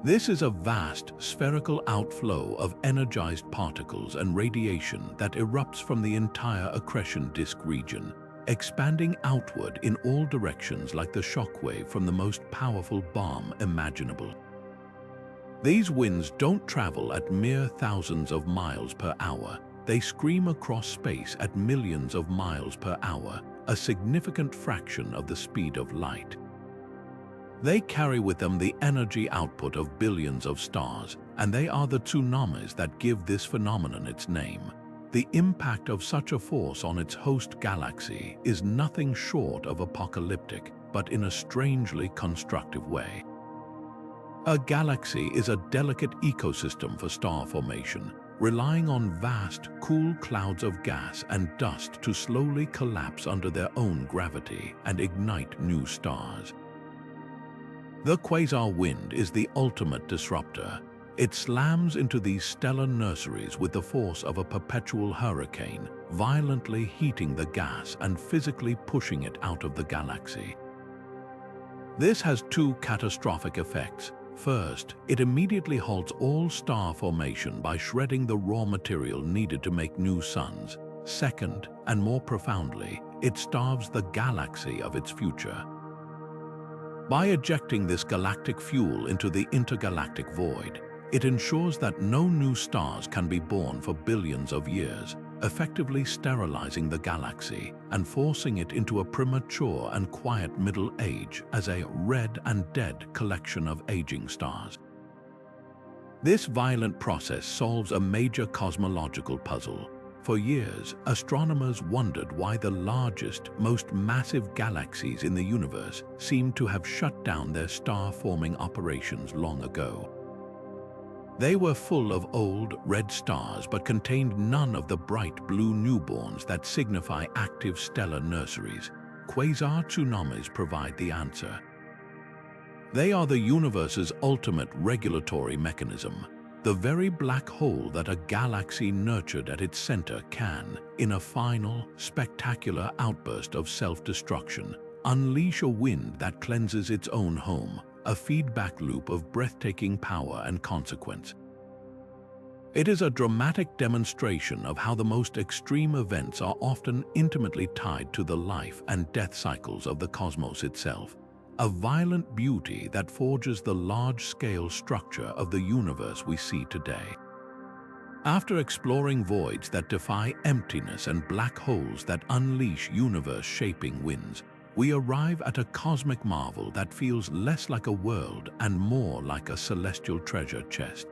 This is a vast, spherical outflow of energized particles and radiation that erupts from the entire accretion disk region, expanding outward in all directions like the shockwave from the most powerful bomb imaginable. These winds don't travel at mere thousands of miles per hour. They scream across space at millions of miles per hour, a significant fraction of the speed of light. They carry with them the energy output of billions of stars, and they are the tsunamis that give this phenomenon its name. The impact of such a force on its host galaxy is nothing short of apocalyptic, but in a strangely constructive way. A galaxy is a delicate ecosystem for star formation, relying on vast, cool clouds of gas and dust to slowly collapse under their own gravity and ignite new stars. The quasar wind is the ultimate disruptor. It slams into these stellar nurseries with the force of a perpetual hurricane, violently heating the gas and physically pushing it out of the galaxy. This has two catastrophic effects. First, it immediately halts all star formation by shredding the raw material needed to make new suns. Second, and more profoundly, it starves the galaxy of its future. By ejecting this galactic fuel into the intergalactic void, it ensures that no new stars can be born for billions of years, effectively sterilizing the galaxy and forcing it into a premature and quiet middle age as a red and dead collection of aging stars. This violent process solves a major cosmological puzzle. For years, astronomers wondered why the largest, most massive galaxies in the universe seemed to have shut down their star-forming operations long ago. They were full of old, red stars but contained none of the bright blue newborns that signify active stellar nurseries. Quasar Tsunamis provide the answer. They are the universe's ultimate regulatory mechanism, the very black hole that a galaxy nurtured at its center can, in a final, spectacular outburst of self-destruction, unleash a wind that cleanses its own home, a feedback loop of breathtaking power and consequence. It is a dramatic demonstration of how the most extreme events are often intimately tied to the life and death cycles of the cosmos itself, a violent beauty that forges the large-scale structure of the universe we see today. After exploring voids that defy emptiness and black holes that unleash universe-shaping winds, we arrive at a cosmic marvel that feels less like a world and more like a celestial treasure chest.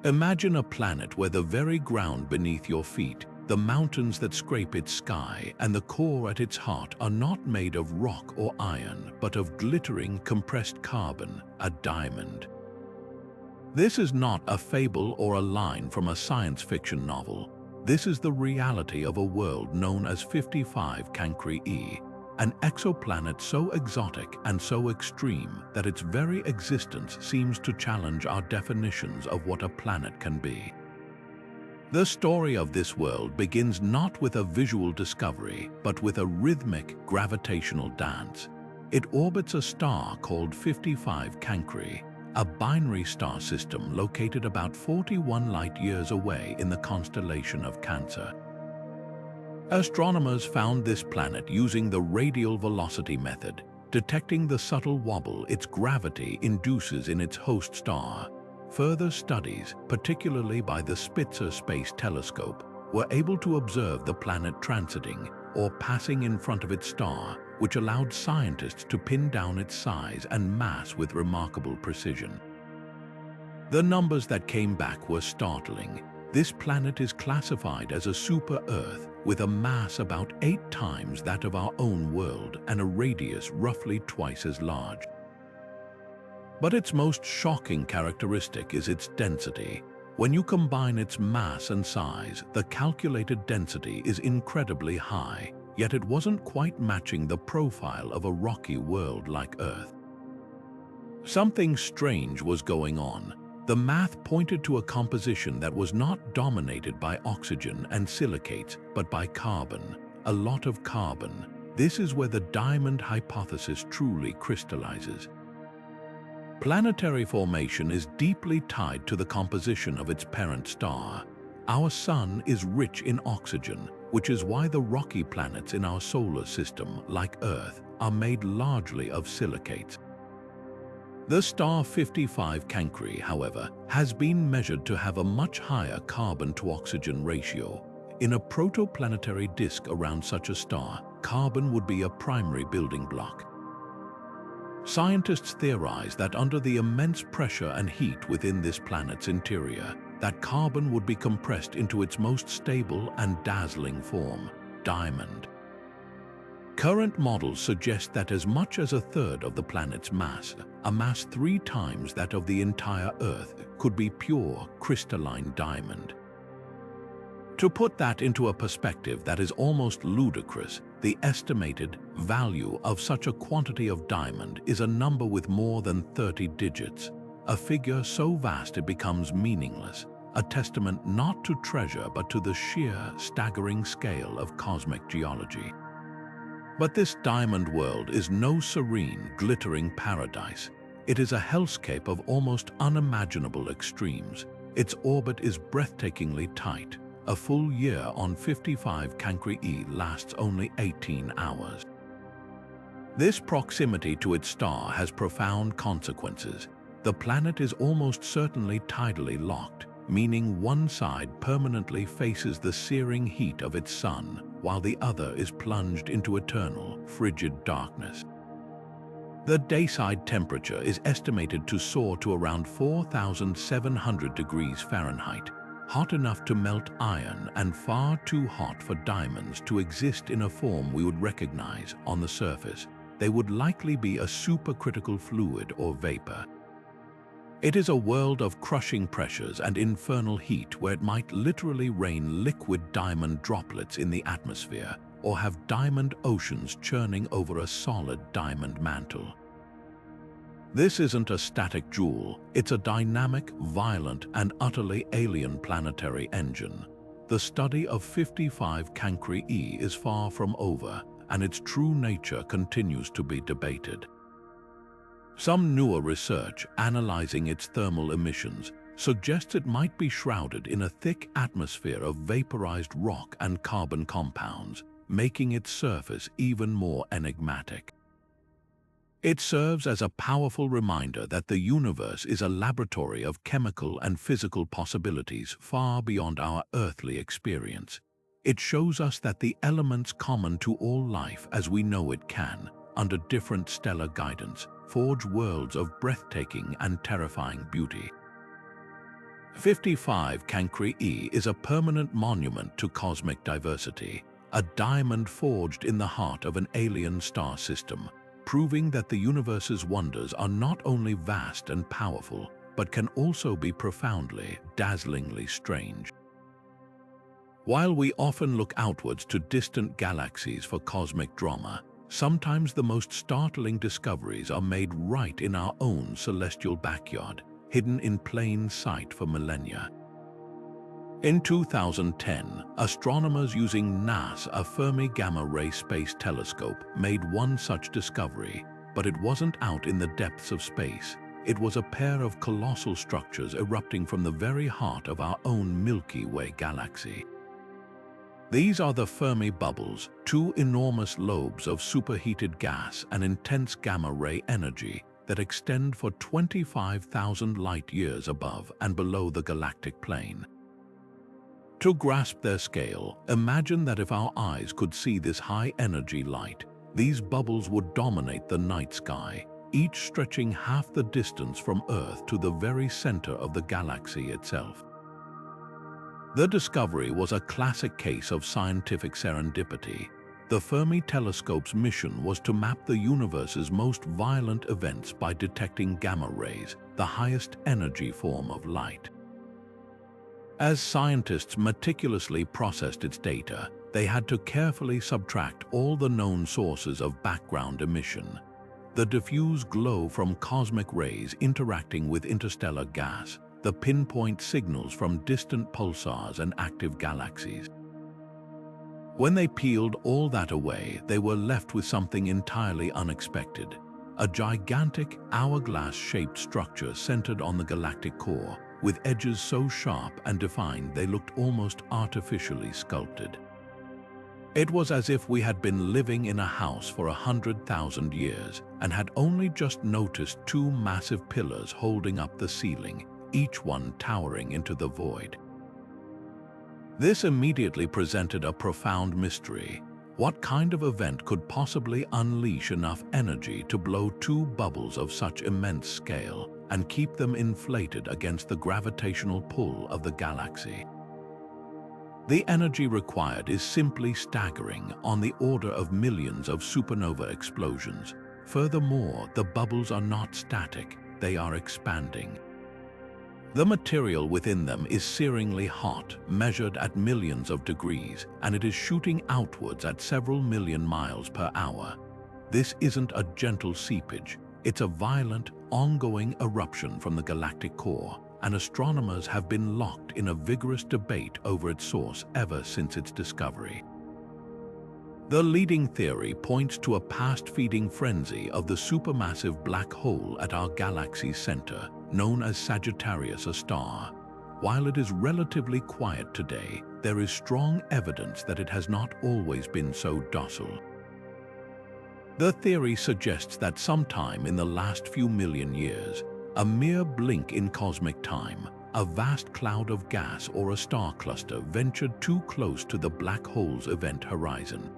Imagine a planet where the very ground beneath your feet, the mountains that scrape its sky, and the core at its heart are not made of rock or iron, but of glittering, compressed carbon, a diamond. This is not a fable or a line from a science fiction novel. This is the reality of a world known as 55 Cancri E, an exoplanet so exotic and so extreme that its very existence seems to challenge our definitions of what a planet can be. The story of this world begins not with a visual discovery, but with a rhythmic, gravitational dance. It orbits a star called 55 Cancri, a binary star system located about 41 light-years away in the constellation of Cancer. Astronomers found this planet using the radial velocity method, detecting the subtle wobble its gravity induces in its host star. Further studies, particularly by the Spitzer Space Telescope, were able to observe the planet transiting or passing in front of its star, which allowed scientists to pin down its size and mass with remarkable precision. The numbers that came back were startling. This planet is classified as a super-Earth with a mass about 8 times that of our own world and a radius roughly twice as large. But its most shocking characteristic is its density. When you combine its mass and size, the calculated density is incredibly high, yet it wasn't quite matching the profile of a rocky world like Earth. Something strange was going on. The math pointed to a composition that was not dominated by oxygen and silicates, but by carbon, a lot of carbon. This is where the diamond hypothesis truly crystallizes. Planetary formation is deeply tied to the composition of its parent star. Our Sun is rich in oxygen, which is why the rocky planets in our solar system, like Earth, are made largely of silicates. The star 55 Cancri, however, has been measured to have a much higher carbon-to-oxygen ratio. In a protoplanetary disk around such a star, carbon would be a primary building block. Scientists theorize that under the immense pressure and heat within this planet's interior, that carbon would be compressed into its most stable and dazzling form, diamond. Current models suggest that as much as a third of the planet's mass, a mass 3 times that of the entire Earth, could be pure, crystalline diamond. To put that into a perspective that is almost ludicrous, the estimated value of such a quantity of diamond is a number with more than 30 digits, a figure so vast it becomes meaningless, a testament not to treasure but to the sheer, staggering scale of cosmic geology. But this diamond world is no serene, glittering paradise. It is a hellscape of almost unimaginable extremes. Its orbit is breathtakingly tight, A full year on 55 Cancri E lasts only 18 hours. This proximity to its star has profound consequences. The planet is almost certainly tidally locked, meaning one side permanently faces the searing heat of its sun, while the other is plunged into eternal, frigid darkness. The dayside temperature is estimated to soar to around 4,700 degrees Fahrenheit, hot enough to melt iron and far too hot for diamonds to exist in a form we would recognize on the surface. They would likely be a supercritical fluid or vapor. It is a world of crushing pressures and infernal heat where it might literally rain liquid diamond droplets in the atmosphere or have diamond oceans churning over a solid diamond mantle. This isn't a static jewel, it's a dynamic, violent, and utterly alien planetary engine. The study of 55 Cancri E is far from over, and its true nature continues to be debated. Some newer research analyzing its thermal emissions suggests it might be shrouded in a thick atmosphere of vaporized rock and carbon compounds, making its surface even more enigmatic. It serves as a powerful reminder that the universe is a laboratory of chemical and physical possibilities far beyond our earthly experience. It shows us that the elements common to all life as we know it can, under different stellar guidance, forge worlds of breathtaking and terrifying beauty. 55 Cancri E is a permanent monument to cosmic diversity, a diamond forged in the heart of an alien star system, proving that the universe's wonders are not only vast and powerful, but can also be profoundly, dazzlingly strange. While we often look outwards to distant galaxies for cosmic drama, sometimes the most startling discoveries are made right in our own celestial backyard, hidden in plain sight for millennia. In 2010, astronomers using NASA's Fermi Gamma Ray Space Telescope made one such discovery, but it wasn't out in the depths of space. It was a pair of colossal structures erupting from the very heart of our own Milky Way galaxy. These are the Fermi Bubbles, two enormous lobes of superheated gas and intense gamma-ray energy that extend for 25,000 light-years above and below the galactic plane. To grasp their scale, imagine that if our eyes could see this high-energy light, these bubbles would dominate the night sky, each stretching half the distance from Earth to the very center of the galaxy itself. The discovery was a classic case of scientific serendipity. The Fermi telescope's mission was to map the universe's most violent events by detecting gamma rays, the highest energy form of light. As scientists meticulously processed its data, they had to carefully subtract all the known sources of background emission. The diffuse glow from cosmic rays interacting with interstellar gas, the pinpoint signals from distant pulsars and active galaxies. When they peeled all that away, they were left with something entirely unexpected. A gigantic, hourglass-shaped structure centered on the galactic core, with edges so sharp and defined they looked almost artificially sculpted. It was as if we had been living in a house for 100,000 years and had only just noticed two massive pillars holding up the ceiling, each one towering into the void. This immediately presented a profound mystery. What kind of event could possibly unleash enough energy to blow two bubbles of such immense scale and keep them inflated against the gravitational pull of the galaxy? The energy required is simply staggering, on the order of millions of supernova explosions. Furthermore, the bubbles are not static, they are expanding. The material within them is searingly hot, measured at millions of degrees, and it is shooting outwards at several million miles per hour. This isn't a gentle seepage, it's a violent, ongoing eruption from the galactic core, and astronomers have been locked in a vigorous debate over its source ever since its discovery. The leading theory points to a past-feeding frenzy of the supermassive black hole at our galaxy's center, known as Sagittarius A star. while it is relatively quiet today, there is strong evidence that it has not always been so docile. The theory suggests that sometime in the last few million years, a mere blink in cosmic time, a vast cloud of gas or a star cluster ventured too close to the black hole's event horizon.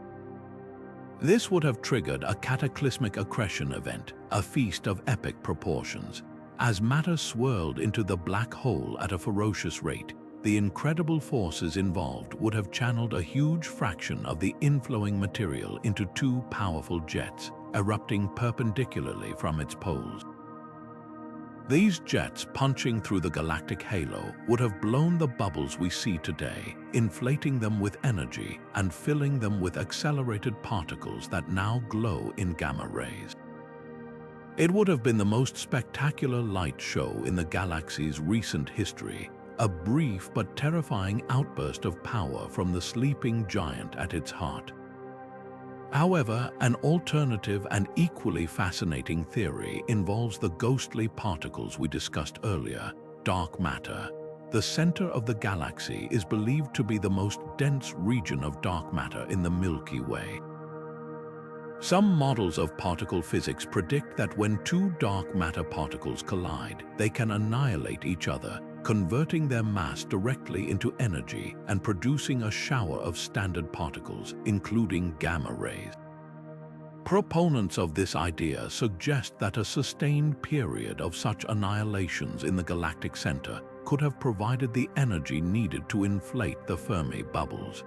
This would have triggered a cataclysmic accretion event, a feast of epic proportions. As matter swirled into the black hole at a ferocious rate, the incredible forces involved would have channeled a huge fraction of the inflowing material into two powerful jets, erupting perpendicularly from its poles. These jets, punching through the galactic halo, would have blown the bubbles we see today, inflating them with energy and filling them with accelerated particles that now glow in gamma rays. It would have been the most spectacular light show in the galaxy's recent history, a brief but terrifying outburst of power from the sleeping giant at its heart. However, an alternative and equally fascinating theory involves the ghostly particles we discussed earlier, dark matter. The center of the galaxy is believed to be the most dense region of dark matter in the Milky Way. Some models of particle physics predict that when two dark matter particles collide, they can annihilate each other, converting their mass directly into energy and producing a shower of standard particles, including gamma rays. Proponents of this idea suggest that a sustained period of such annihilations in the galactic center could have provided the energy needed to inflate the Fermi bubbles.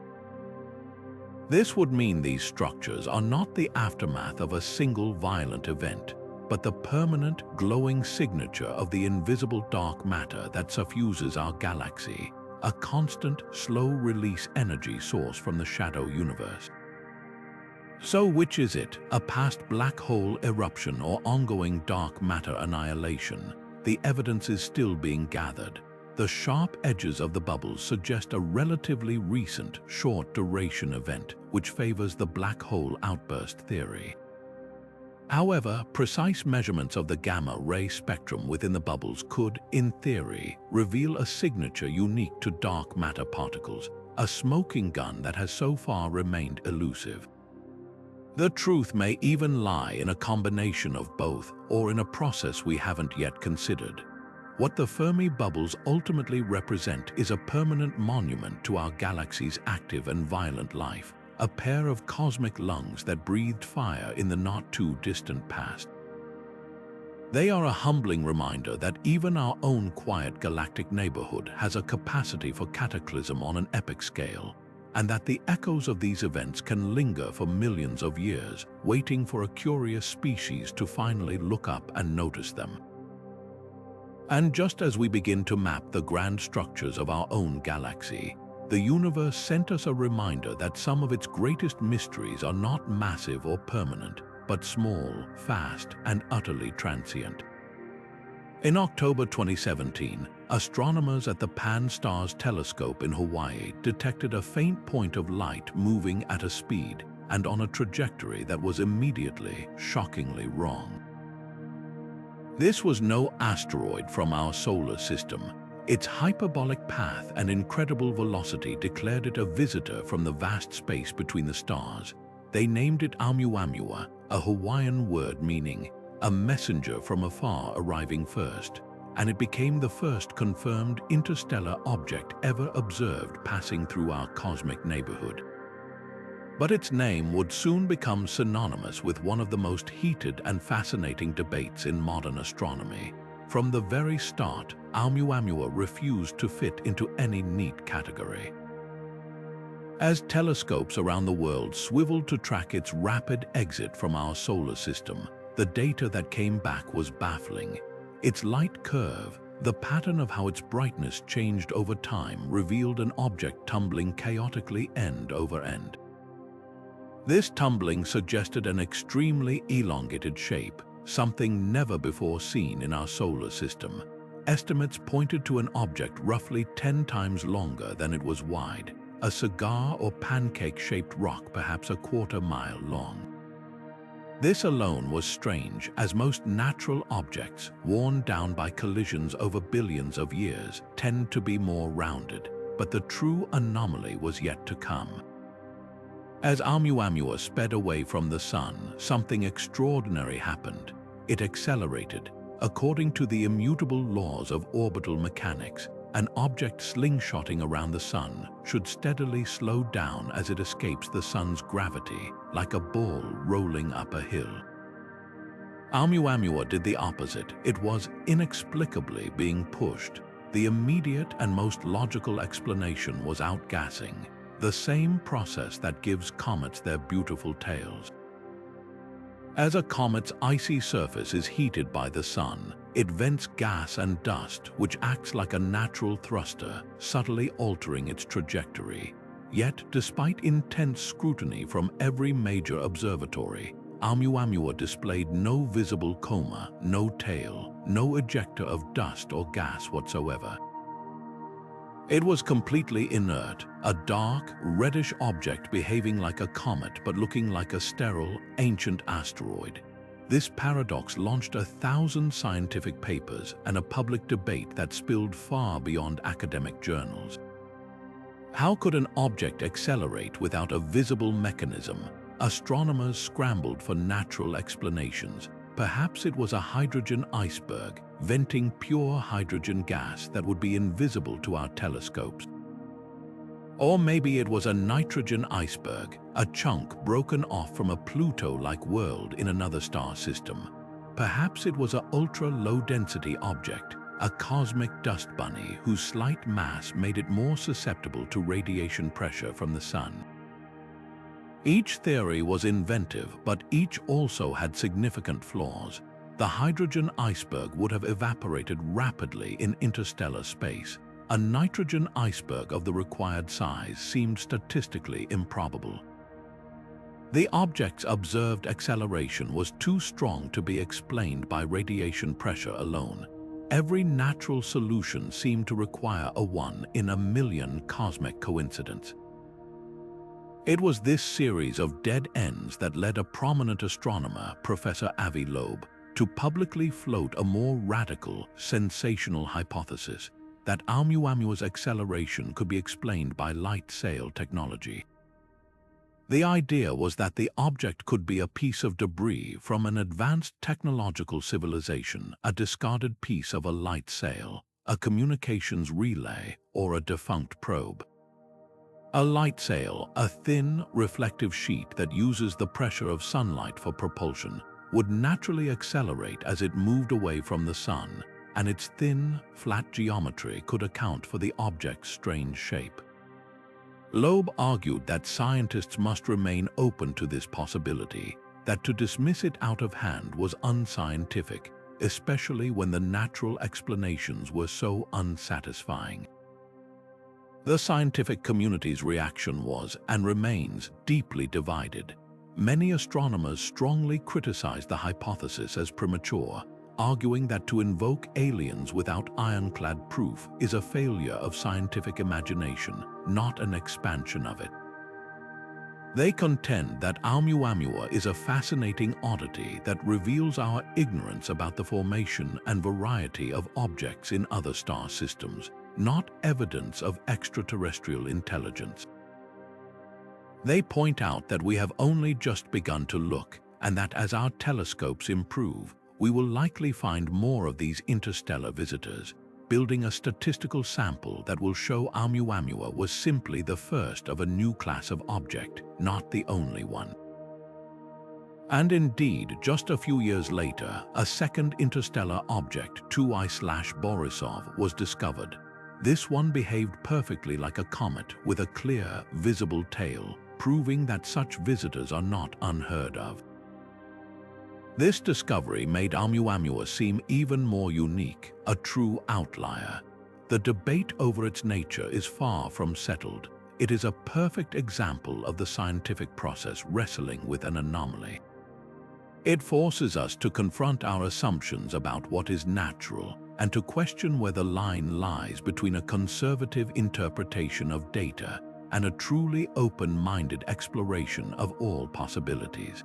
This would mean these structures are not the aftermath of a single violent event, but the permanent, glowing signature of the invisible dark matter that suffuses our galaxy, a constant, slow-release energy source from the shadow universe. So which is it, a past black hole eruption or ongoing dark matter annihilation? The evidence is still being gathered. The sharp edges of the bubbles suggest a relatively recent, short-duration event, which favors the black hole outburst theory. However, precise measurements of the gamma-ray spectrum within the bubbles could, in theory, reveal a signature unique to dark matter particles, a smoking gun that has so far remained elusive. The truth may even lie in a combination of both, or in a process we haven't yet considered. What the Fermi bubbles ultimately represent is a permanent monument to our galaxy's active and violent life, a pair of cosmic lungs that breathed fire in the not-too-distant past. They are a humbling reminder that even our own quiet galactic neighborhood has a capacity for cataclysm on an epic scale, and that the echoes of these events can linger for millions of years, waiting for a curious species to finally look up and notice them. And just as we begin to map the grand structures of our own galaxy, the universe sent us a reminder that some of its greatest mysteries are not massive or permanent, but small, fast, and utterly transient. In October 2017, astronomers at the Pan-STARRS telescope in Hawaii detected a faint point of light moving at a speed and on a trajectory that was immediately, shockingly wrong. This was no asteroid from our solar system. Its hyperbolic path and incredible velocity declared it a visitor from the vast space between the stars. They named it Oumuamua, a Hawaiian word meaning a messenger from afar arriving first, and it became the first confirmed interstellar object ever observed passing through our cosmic neighborhood. But its name would soon become synonymous with one of the most heated and fascinating debates in modern astronomy. From the very start, Oumuamua refused to fit into any neat category. As telescopes around the world swiveled to track its rapid exit from our solar system, the data that came back was baffling. Its light curve, the pattern of how its brightness changed over time, revealed an object tumbling chaotically end over end. This tumbling suggested an extremely elongated shape, something never before seen in our solar system. Estimates pointed to an object roughly 10 times longer than it was wide, a cigar or pancake-shaped rock perhaps a quarter-mile long. This alone was strange, as most natural objects, worn down by collisions over billions of years, tend to be more rounded, but the true anomaly was yet to come. As Oumuamua sped away from the Sun, something extraordinary happened. It accelerated. According to the immutable laws of orbital mechanics, an object slingshotting around the Sun should steadily slow down as it escapes the Sun's gravity, like a ball rolling up a hill. Oumuamua did the opposite. It was inexplicably being pushed. The immediate and most logical explanation was outgassing, the same process that gives comets their beautiful tails. As a comet's icy surface is heated by the Sun, it vents gas and dust, which acts like a natural thruster, subtly altering its trajectory. Yet, despite intense scrutiny from every major observatory, Oumuamua displayed no visible coma, no tail, no ejector of dust or gas whatsoever. It was completely inert, a dark, reddish object behaving like a comet but looking like a sterile, ancient asteroid. This paradox launched 1,000 scientific papers and a public debate that spilled far beyond academic journals. How could an object accelerate without a visible mechanism? Astronomers scrambled for natural explanations. Perhaps it was a hydrogen iceberg, venting pure hydrogen gas that would be invisible to our telescopes. Or maybe it was a nitrogen iceberg, a chunk broken off from a Pluto-like world in another star system. Perhaps it was an ultra-low-density object, a cosmic dust bunny whose slight mass made it more susceptible to radiation pressure from the Sun. Each theory was inventive, but each also had significant flaws. The hydrogen iceberg would have evaporated rapidly in interstellar space. A nitrogen iceberg of the required size seemed statistically improbable. The object's observed acceleration was too strong to be explained by radiation pressure alone. Every natural solution seemed to require a 1 in a million cosmic coincidence. It was this series of dead ends that led a prominent astronomer, Professor Avi Loeb, to publicly float a more radical, sensational hypothesis that Oumuamua's acceleration could be explained by light sail technology. The idea was that the object could be a piece of debris from an advanced technological civilization, a discarded piece of a light sail, a communications relay, or a defunct probe. A light sail, a thin, reflective sheet that uses the pressure of sunlight for propulsion, would naturally accelerate as it moved away from the Sun, and its thin, flat geometry could account for the object's strange shape. Loeb argued that scientists must remain open to this possibility, that to dismiss it out of hand was unscientific, especially when the natural explanations were so unsatisfying. The scientific community's reaction was, and remains, deeply divided. Many astronomers strongly criticized the hypothesis as premature, arguing that to invoke aliens without ironclad proof is a failure of scientific imagination, not an expansion of it. They contend that Oumuamua is a fascinating oddity that reveals our ignorance about the formation and variety of objects in other star systems, not evidence of extraterrestrial intelligence. They point out that we have only just begun to look, and that as our telescopes improve, we will likely find more of these interstellar visitors, building a statistical sample that will show Oumuamua was simply the first of a new class of object, not the only one. And indeed, just a few years later, a second interstellar object, 2I/Borisov, was discovered. This one behaved perfectly like a comet with a clear, visible tail, proving that such visitors are not unheard of. This discovery made Oumuamua seem even more unique, a true outlier. The debate over its nature is far from settled. It is a perfect example of the scientific process wrestling with an anomaly. It forces us to confront our assumptions about what is natural and to question where the line lies between a conservative interpretation of data and a truly open-minded exploration of all possibilities.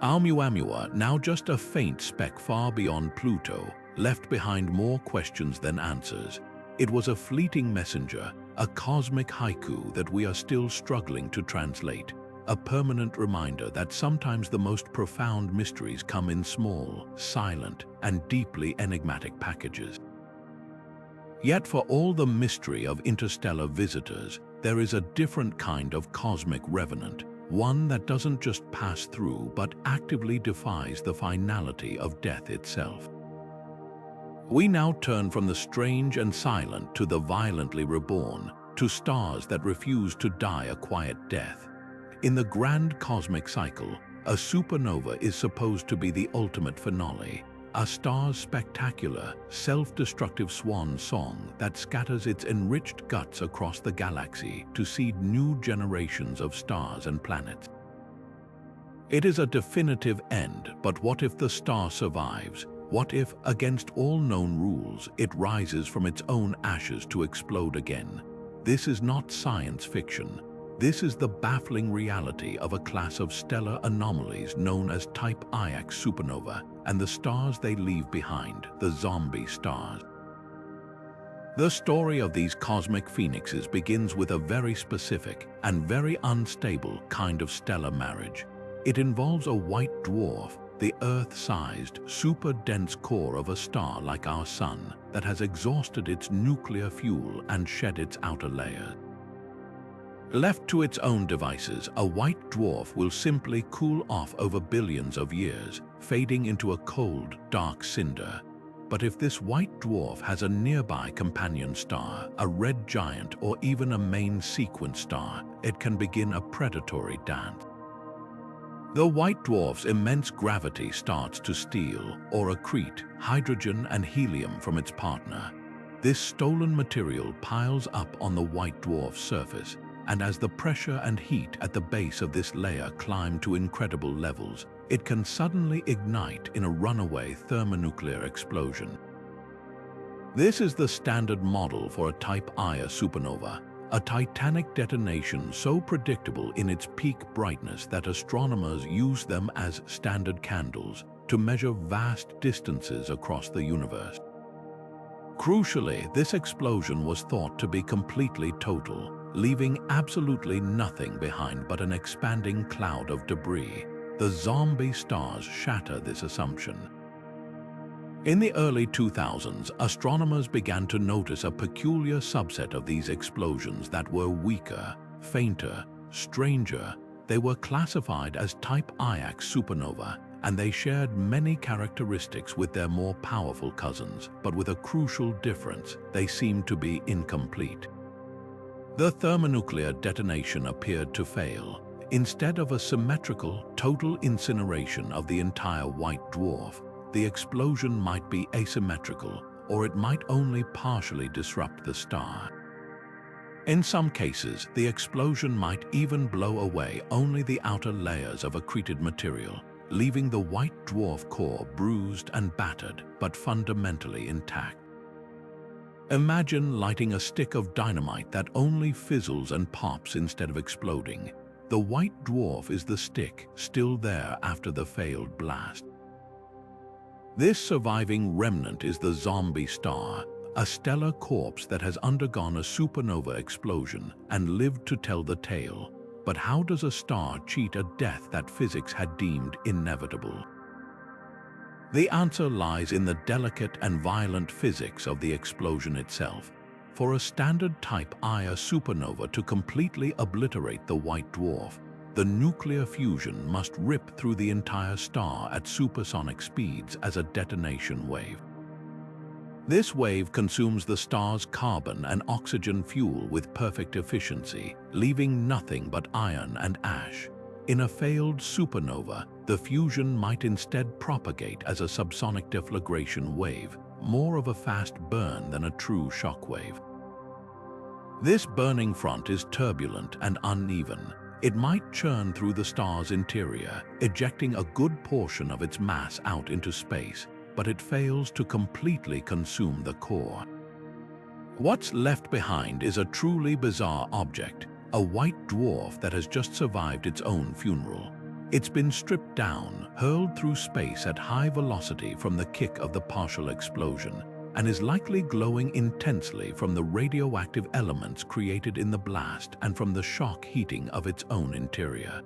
Oumuamua, now just a faint speck far beyond Pluto, left behind more questions than answers. It was a fleeting messenger, a cosmic haiku that we are still struggling to translate, a permanent reminder that sometimes the most profound mysteries come in small, silent, and deeply enigmatic packages. Yet for all the mystery of interstellar visitors, there is a different kind of cosmic revenant, one that doesn't just pass through but actively defies the finality of death itself. We now turn from the strange and silent to the violently reborn, to stars that refuse to die a quiet death. In the grand cosmic cycle, a supernova is supposed to be the ultimate finale, a star's spectacular, self-destructive swan song that scatters its enriched guts across the galaxy to seed new generations of stars and planets. It is a definitive end, but what if the star survives? What if, against all known rules, it rises from its own ashes to explode again? This is not science fiction. This is the baffling reality of a class of stellar anomalies known as Type Ix supernova, and the stars they leave behind, the zombie stars. The story of these cosmic phoenixes begins with a very specific and very unstable kind of stellar marriage. It involves a white dwarf, the Earth-sized, super-dense core of a star like our Sun that has exhausted its nuclear fuel and shed its outer layers. Left to its own devices, a white dwarf will simply cool off over billions of years, fading into a cold, dark cinder. But if this white dwarf has a nearby companion star, a red giant, or even a main sequence star, it can begin a predatory dance. The white dwarf's immense gravity starts to steal or accrete hydrogen and helium from its partner. This stolen material piles up on the white dwarf's surface, and as the pressure and heat at the base of this layer climb to incredible levels, it can suddenly ignite in a runaway thermonuclear explosion. This is the standard model for a Type Ia supernova, a titanic detonation so predictable in its peak brightness that astronomers use them as standard candles to measure vast distances across the universe. Crucially, this explosion was thought to be completely total, leaving absolutely nothing behind but an expanding cloud of debris. The zombie stars shatter this assumption. In the early 2000s, astronomers began to notice a peculiar subset of these explosions that were weaker, fainter, stranger. They were classified as Type Ix supernova, and they shared many characteristics with their more powerful cousins, but with a crucial difference: they seemed to be incomplete. The thermonuclear detonation appeared to fail. Instead of a symmetrical, total incineration of the entire white dwarf, the explosion might be asymmetrical, or it might only partially disrupt the star. In some cases, the explosion might even blow away only the outer layers of accreted material, leaving the white dwarf core bruised and battered, but fundamentally intact. Imagine lighting a stick of dynamite that only fizzles and pops instead of exploding. The white dwarf is the stick, still there after the failed blast. This surviving remnant is the zombie star, a stellar corpse that has undergone a supernova explosion and lived to tell the tale. But how does a star cheat a death that physics had deemed inevitable? The answer lies in the delicate and violent physics of the explosion itself. For a standard Type Ia supernova to completely obliterate the white dwarf, the nuclear fusion must rip through the entire star at supersonic speeds as a detonation wave. This wave consumes the star's carbon and oxygen fuel with perfect efficiency, leaving nothing but iron and ash. In a failed supernova, the fusion might instead propagate as a subsonic deflagration wave, more of a fast burn than a true shockwave. This burning front is turbulent and uneven. It might churn through the star's interior, ejecting a good portion of its mass out into space, but it fails to completely consume the core. What's left behind is a truly bizarre object, a white dwarf that has just survived its own funeral. It's been stripped down, hurled through space at high velocity from the kick of the partial explosion, and is likely glowing intensely from the radioactive elements created in the blast and from the shock heating of its own interior.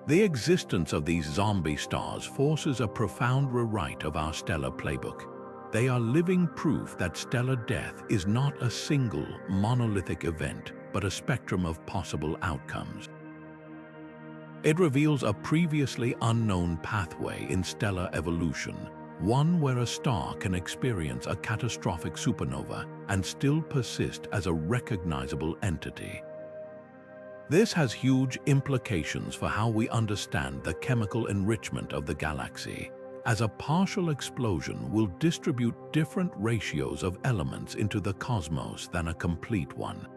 The existence of these zombie stars forces a profound rewrite of our stellar playbook. They are living proof that stellar death is not a single, monolithic event, but a spectrum of possible outcomes. It reveals a previously unknown pathway in stellar evolution, one where a star can experience a catastrophic supernova and still persist as a recognizable entity. This has huge implications for how we understand the chemical enrichment of the galaxy, as a partial explosion will distribute different ratios of elements into the cosmos than a complete one.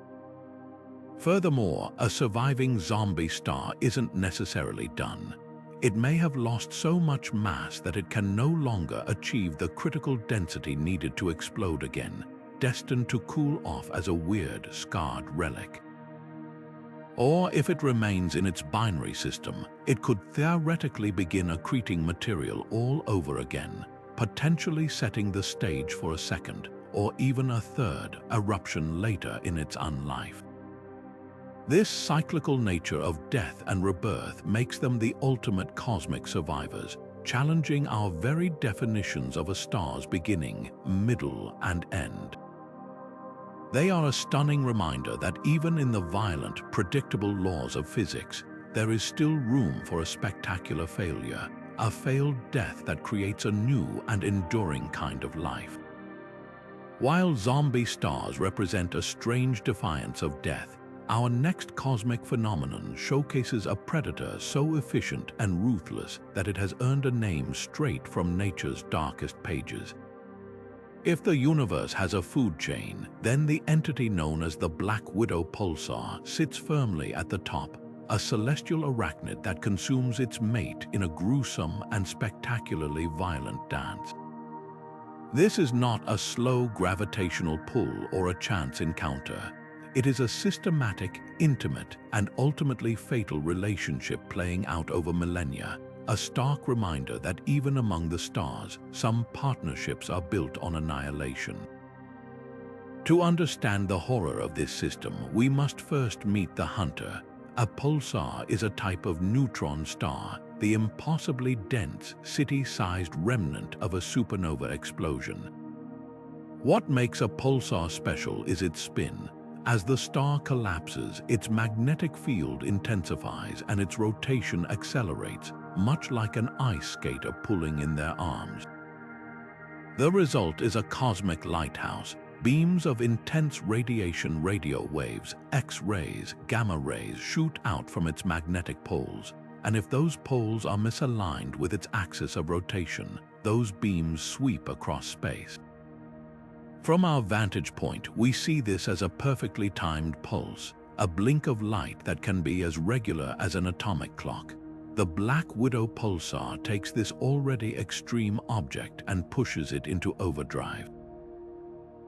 Furthermore, a surviving zombie star isn't necessarily done. It may have lost so much mass that it can no longer achieve the critical density needed to explode again, destined to cool off as a weird, scarred relic. Or if it remains in its binary system, it could theoretically begin accreting material all over again, potentially setting the stage for a second, or even a third, eruption later in its unlife. This cyclical nature of death and rebirth makes them the ultimate cosmic survivors, challenging our very definitions of a star's beginning, middle, and end. They are a stunning reminder that even in the violent, predictable laws of physics, there is still room for a spectacular failure, a failed death that creates a new and enduring kind of life. While zombie stars represent a strange defiance of death, our next cosmic phenomenon showcases a predator so efficient and ruthless that it has earned a name straight from nature's darkest pages. If the universe has a food chain, then the entity known as the Black Widow Pulsar sits firmly at the top, a celestial arachnid that consumes its mate in a gruesome and spectacularly violent dance. This is not a slow gravitational pull or a chance encounter. It is a systematic, intimate, and ultimately fatal relationship playing out over millennia, a stark reminder that even among the stars, some partnerships are built on annihilation. To understand the horror of this system, we must first meet the hunter. A pulsar is a type of neutron star, the impossibly dense, city-sized remnant of a supernova explosion. What makes a pulsar special is its spin. As the star collapses, its magnetic field intensifies and its rotation accelerates, much like an ice skater pulling in their arms. The result is a cosmic lighthouse. Beams of intense radiation radio waves, X-rays, gamma rays shoot out from its magnetic poles, and if those poles are misaligned with its axis of rotation, those beams sweep across space. From our vantage point, we see this as a perfectly timed pulse, a blink of light that can be as regular as an atomic clock. The Black Widow Pulsar takes this already extreme object and pushes it into overdrive.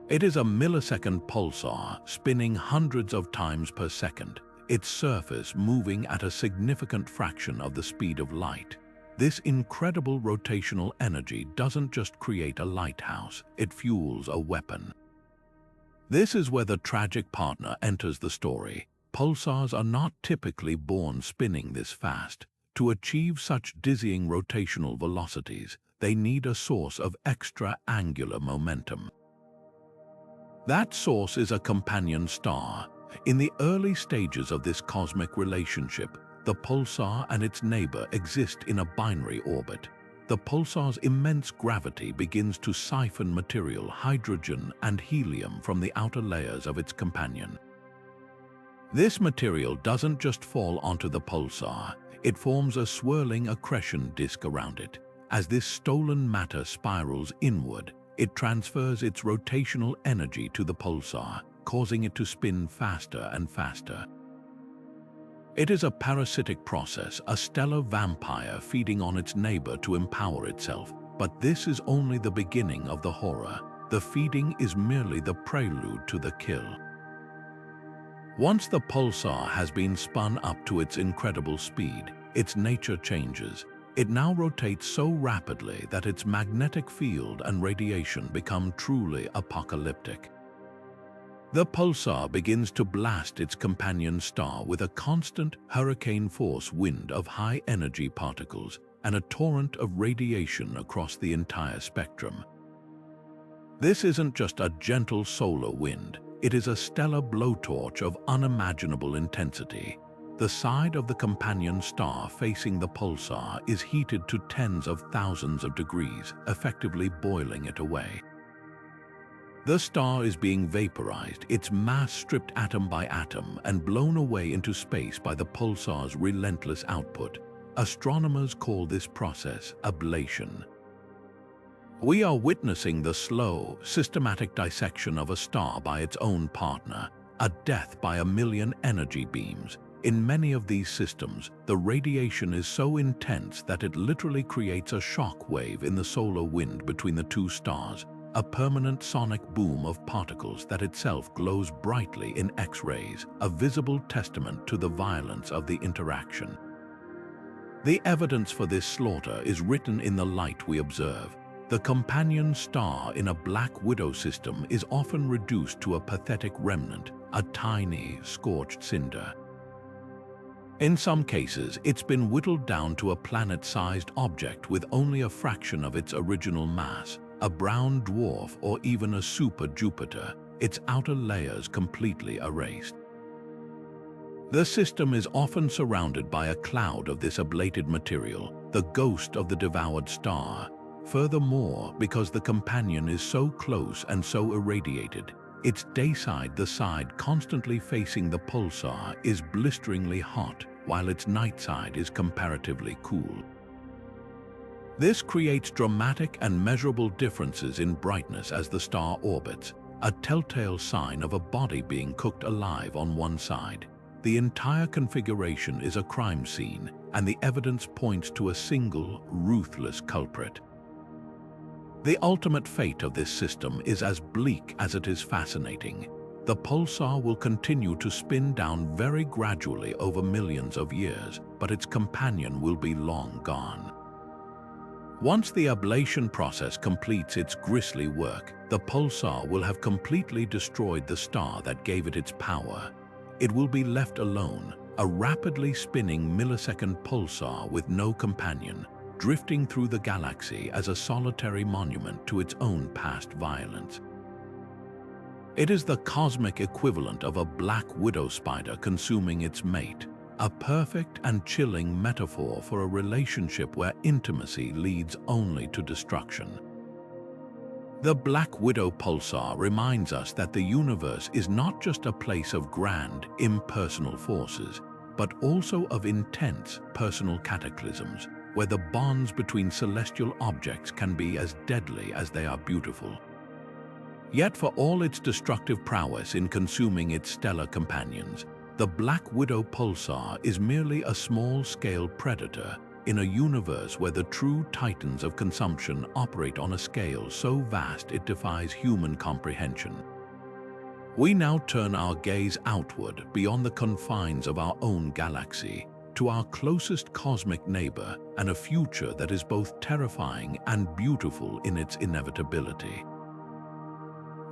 It is a millisecond pulsar, spinning hundreds of times per second, its surface moving at a significant fraction of the speed of light. This incredible rotational energy doesn't just create a lighthouse, it fuels a weapon. This is where the tragic partner enters the story. Pulsars are not typically born spinning this fast. To achieve such dizzying rotational velocities, they need a source of extra angular momentum. That source is a companion star. In the early stages of this cosmic relationship, the pulsar and its neighbor exist in a binary orbit. The pulsar's immense gravity begins to siphon material, hydrogen and helium from the outer layers of its companion. This material doesn't just fall onto the pulsar, it forms a swirling accretion disk around it. As this stolen matter spirals inward, it transfers its rotational energy to the pulsar, causing it to spin faster and faster. It is a parasitic process, a stellar vampire feeding on its neighbor to empower itself. But this is only the beginning of the horror. The feeding is merely the prelude to the kill. Once the pulsar has been spun up to its incredible speed, its nature changes. It now rotates so rapidly that its magnetic field and radiation become truly apocalyptic. The pulsar begins to blast its companion star with a constant hurricane-force wind of high-energy particles and a torrent of radiation across the entire spectrum. This isn't just a gentle solar wind, it is a stellar blowtorch of unimaginable intensity. The side of the companion star facing the pulsar is heated to tens of thousands of degrees, effectively boiling it away. The star is being vaporized, its mass stripped atom by atom and blown away into space by the pulsar's relentless output. Astronomers call this process ablation. We are witnessing the slow, systematic dissection of a star by its own partner, a death by a million energy beams. In many of these systems, the radiation is so intense that it literally creates a shock wave in the solar wind between the two stars, a permanent sonic boom of particles that itself glows brightly in X-rays, a visible testament to the violence of the interaction. The evidence for this slaughter is written in the light we observe. The companion star in a black widow system is often reduced to a pathetic remnant, a tiny, scorched cinder. In some cases, it's been whittled down to a planet-sized object with only a fraction of its original mass, a brown dwarf or even a super-Jupiter, its outer layers completely erased. The system is often surrounded by a cloud of this ablated material, the ghost of the devoured star. Furthermore, because the companion is so close and so irradiated, its dayside, the side constantly facing the pulsar, is blisteringly hot, while its night side is comparatively cool. This creates dramatic and measurable differences in brightness as the star orbits, a telltale sign of a body being cooked alive on one side. The entire configuration is a crime scene, and the evidence points to a single, ruthless culprit. The ultimate fate of this system is as bleak as it is fascinating. The pulsar will continue to spin down very gradually over millions of years, but its companion will be long gone. Once the ablation process completes its grisly work, the pulsar will have completely destroyed the star that gave it its power. It will be left alone, a rapidly spinning millisecond pulsar with no companion, drifting through the galaxy as a solitary monument to its own past violence. It is the cosmic equivalent of a black widow spider consuming its mate, a perfect and chilling metaphor for a relationship where intimacy leads only to destruction. The Black Widow pulsar reminds us that the universe is not just a place of grand, impersonal forces, but also of intense, personal cataclysms, where the bonds between celestial objects can be as deadly as they are beautiful. Yet for all its destructive prowess in consuming its stellar companions, the Black Widow pulsar is merely a small-scale predator in a universe where the true titans of consumption operate on a scale so vast it defies human comprehension. We now turn our gaze outward beyond the confines of our own galaxy, to our closest cosmic neighbor and a future that is both terrifying and beautiful in its inevitability.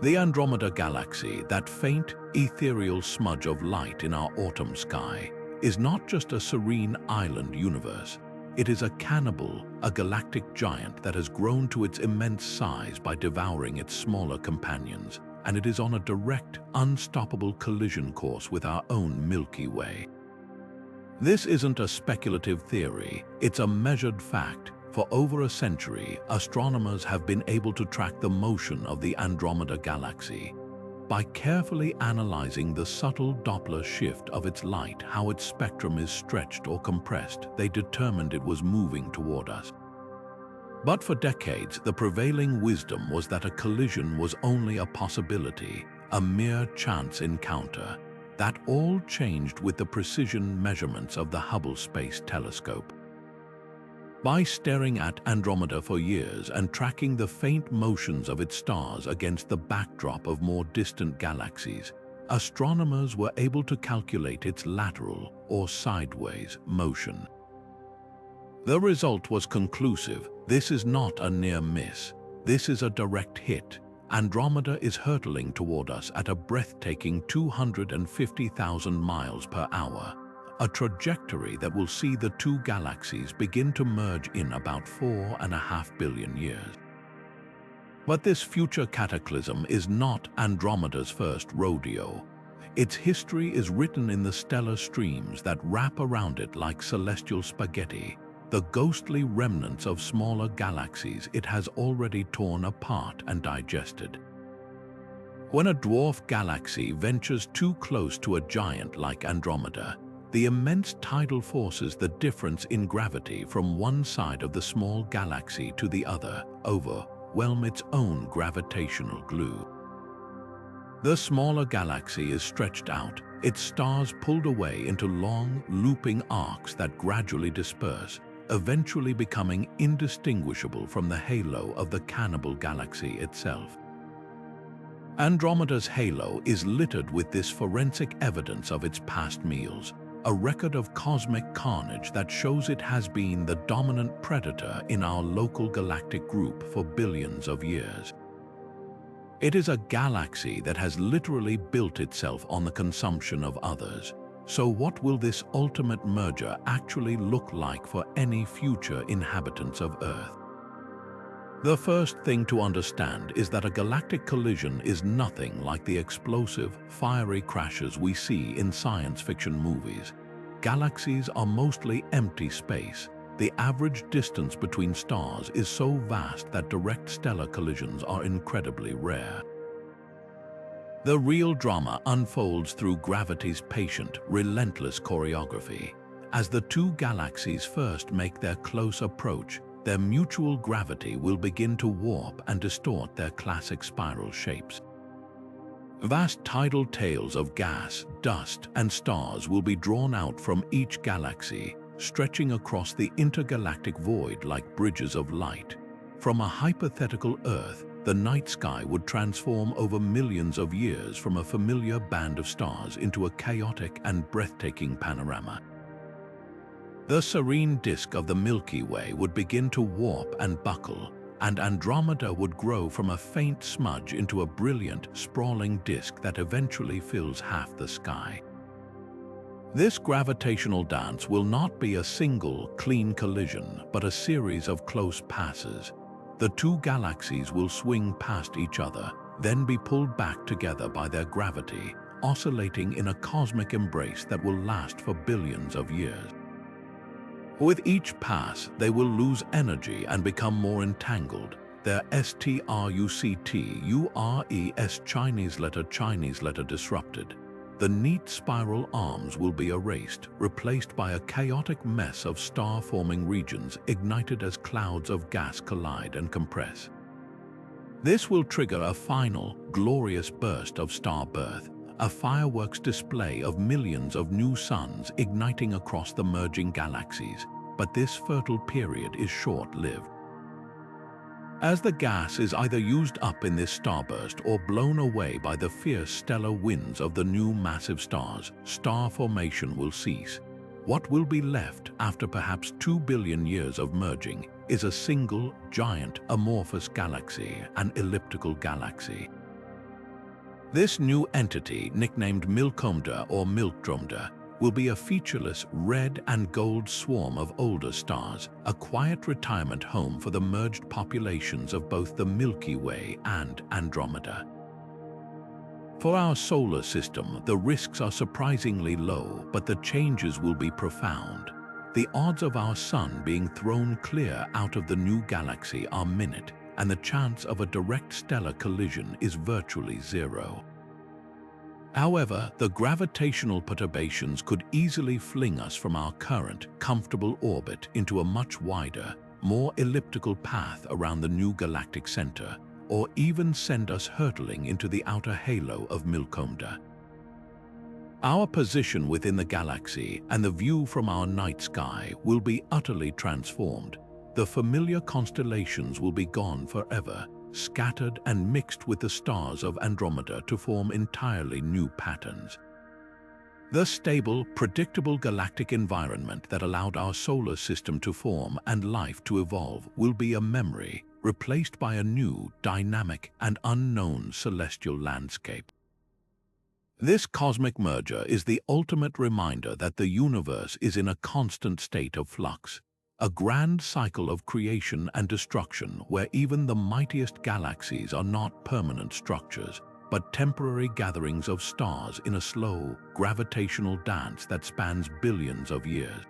The Andromeda Galaxy, that faint, ethereal smudge of light in our autumn sky, is not just a serene island universe. It is a cannibal, a galactic giant that has grown to its immense size by devouring its smaller companions, and it is on a direct, unstoppable collision course with our own Milky Way. This isn't a speculative theory, it's a measured fact. For over a century, astronomers have been able to track the motion of the Andromeda Galaxy. By carefully analyzing the subtle Doppler shift of its light, how its spectrum is stretched or compressed, they determined it was moving toward us. But for decades, the prevailing wisdom was that a collision was only a possibility, a mere chance encounter. That all changed with the precision measurements of the Hubble Space Telescope. By staring at Andromeda for years and tracking the faint motions of its stars against the backdrop of more distant galaxies, astronomers were able to calculate its lateral or sideways motion. The result was conclusive. This is not a near miss. This is a direct hit. Andromeda is hurtling toward us at a breathtaking 250,000 miles per hour, a trajectory that will see the two galaxies begin to merge in about 4.5 billion years. But this future cataclysm is not Andromeda's first rodeo. Its history is written in the stellar streams that wrap around it like celestial spaghetti, the ghostly remnants of smaller galaxies it has already torn apart and digested. When a dwarf galaxy ventures too close to a giant like Andromeda, the immense tidal forces the difference in gravity from one side of the small galaxy to the other overwhelm its own gravitational glue. The smaller galaxy is stretched out, its stars pulled away into long, looping arcs that gradually disperse, eventually becoming indistinguishable from the halo of the cannibal galaxy itself. Andromeda's halo is littered with this forensic evidence of its past meals, a record of cosmic carnage that shows it has been the dominant predator in our local galactic group for billions of years. It is a galaxy that has literally built itself on the consumption of others. So what will this ultimate merger actually look like for any future inhabitants of Earth? The first thing to understand is that a galactic collision is nothing like the explosive, fiery crashes we see in science fiction movies. Galaxies are mostly empty space. The average distance between stars is so vast that direct stellar collisions are incredibly rare. The real drama unfolds through gravity's patient, relentless choreography. As the two galaxies first make their close approach, their mutual gravity will begin to warp and distort their classic spiral shapes. Vast tidal tails of gas, dust, and stars will be drawn out from each galaxy, stretching across the intergalactic void like bridges of light. From a hypothetical Earth, the night sky would transform over millions of years from a familiar band of stars into a chaotic and breathtaking panorama. The serene disk of the Milky Way would begin to warp and buckle, and Andromeda would grow from a faint smudge into a brilliant, sprawling disk that eventually fills half the sky. This gravitational dance will not be a single, clean collision, but a series of close passes. The two galaxies will swing past each other, then be pulled back together by their gravity, oscillating in a cosmic embrace that will last for billions of years. With each pass, they will lose energy and become more entangled. Their structures Chinese letter disrupted. The neat spiral arms will be erased, replaced by a chaotic mess of star-forming regions ignited as clouds of gas collide and compress. This will trigger a final, glorious burst of star birth, a fireworks display of millions of new suns igniting across the merging galaxies. But this fertile period is short-lived. As the gas is either used up in this starburst or blown away by the fierce stellar winds of the new massive stars, star formation will cease. What will be left after perhaps 2 billion years of merging is a single, giant, amorphous galaxy, an elliptical galaxy. This new entity, nicknamed Milkomda or Milkdromda, will be a featureless red and gold swarm of older stars, a quiet retirement home for the merged populations of both the Milky Way and Andromeda. For our solar system, the risks are surprisingly low, but the changes will be profound. The odds of our sun being thrown clear out of the new galaxy are minute, and the chance of a direct stellar collision is virtually zero. However, the gravitational perturbations could easily fling us from our current, comfortable orbit into a much wider, more elliptical path around the new galactic center, or even send us hurtling into the outer halo of Milkomda. Our position within the galaxy and the view from our night sky will be utterly transformed. The familiar constellations will be gone forever, scattered and mixed with the stars of Andromeda to form entirely new patterns. The stable, predictable galactic environment that allowed our solar system to form and life to evolve will be a memory, replaced by a new, dynamic, and unknown celestial landscape. This cosmic merger is the ultimate reminder that the universe is in a constant state of flux, a grand cycle of creation and destruction where even the mightiest galaxies are not permanent structures, but temporary gatherings of stars in a slow, gravitational dance that spans billions of years.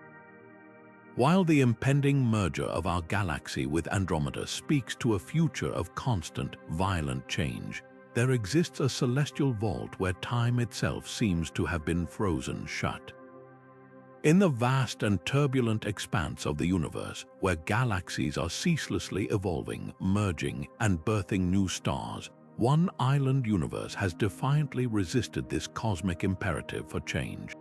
While the impending merger of our galaxy with Andromeda speaks to a future of constant, violent change, there exists a celestial vault where time itself seems to have been frozen shut. In the vast and turbulent expanse of the universe, where galaxies are ceaselessly evolving, merging, and birthing new stars, one island universe has defiantly resisted this cosmic imperative for change.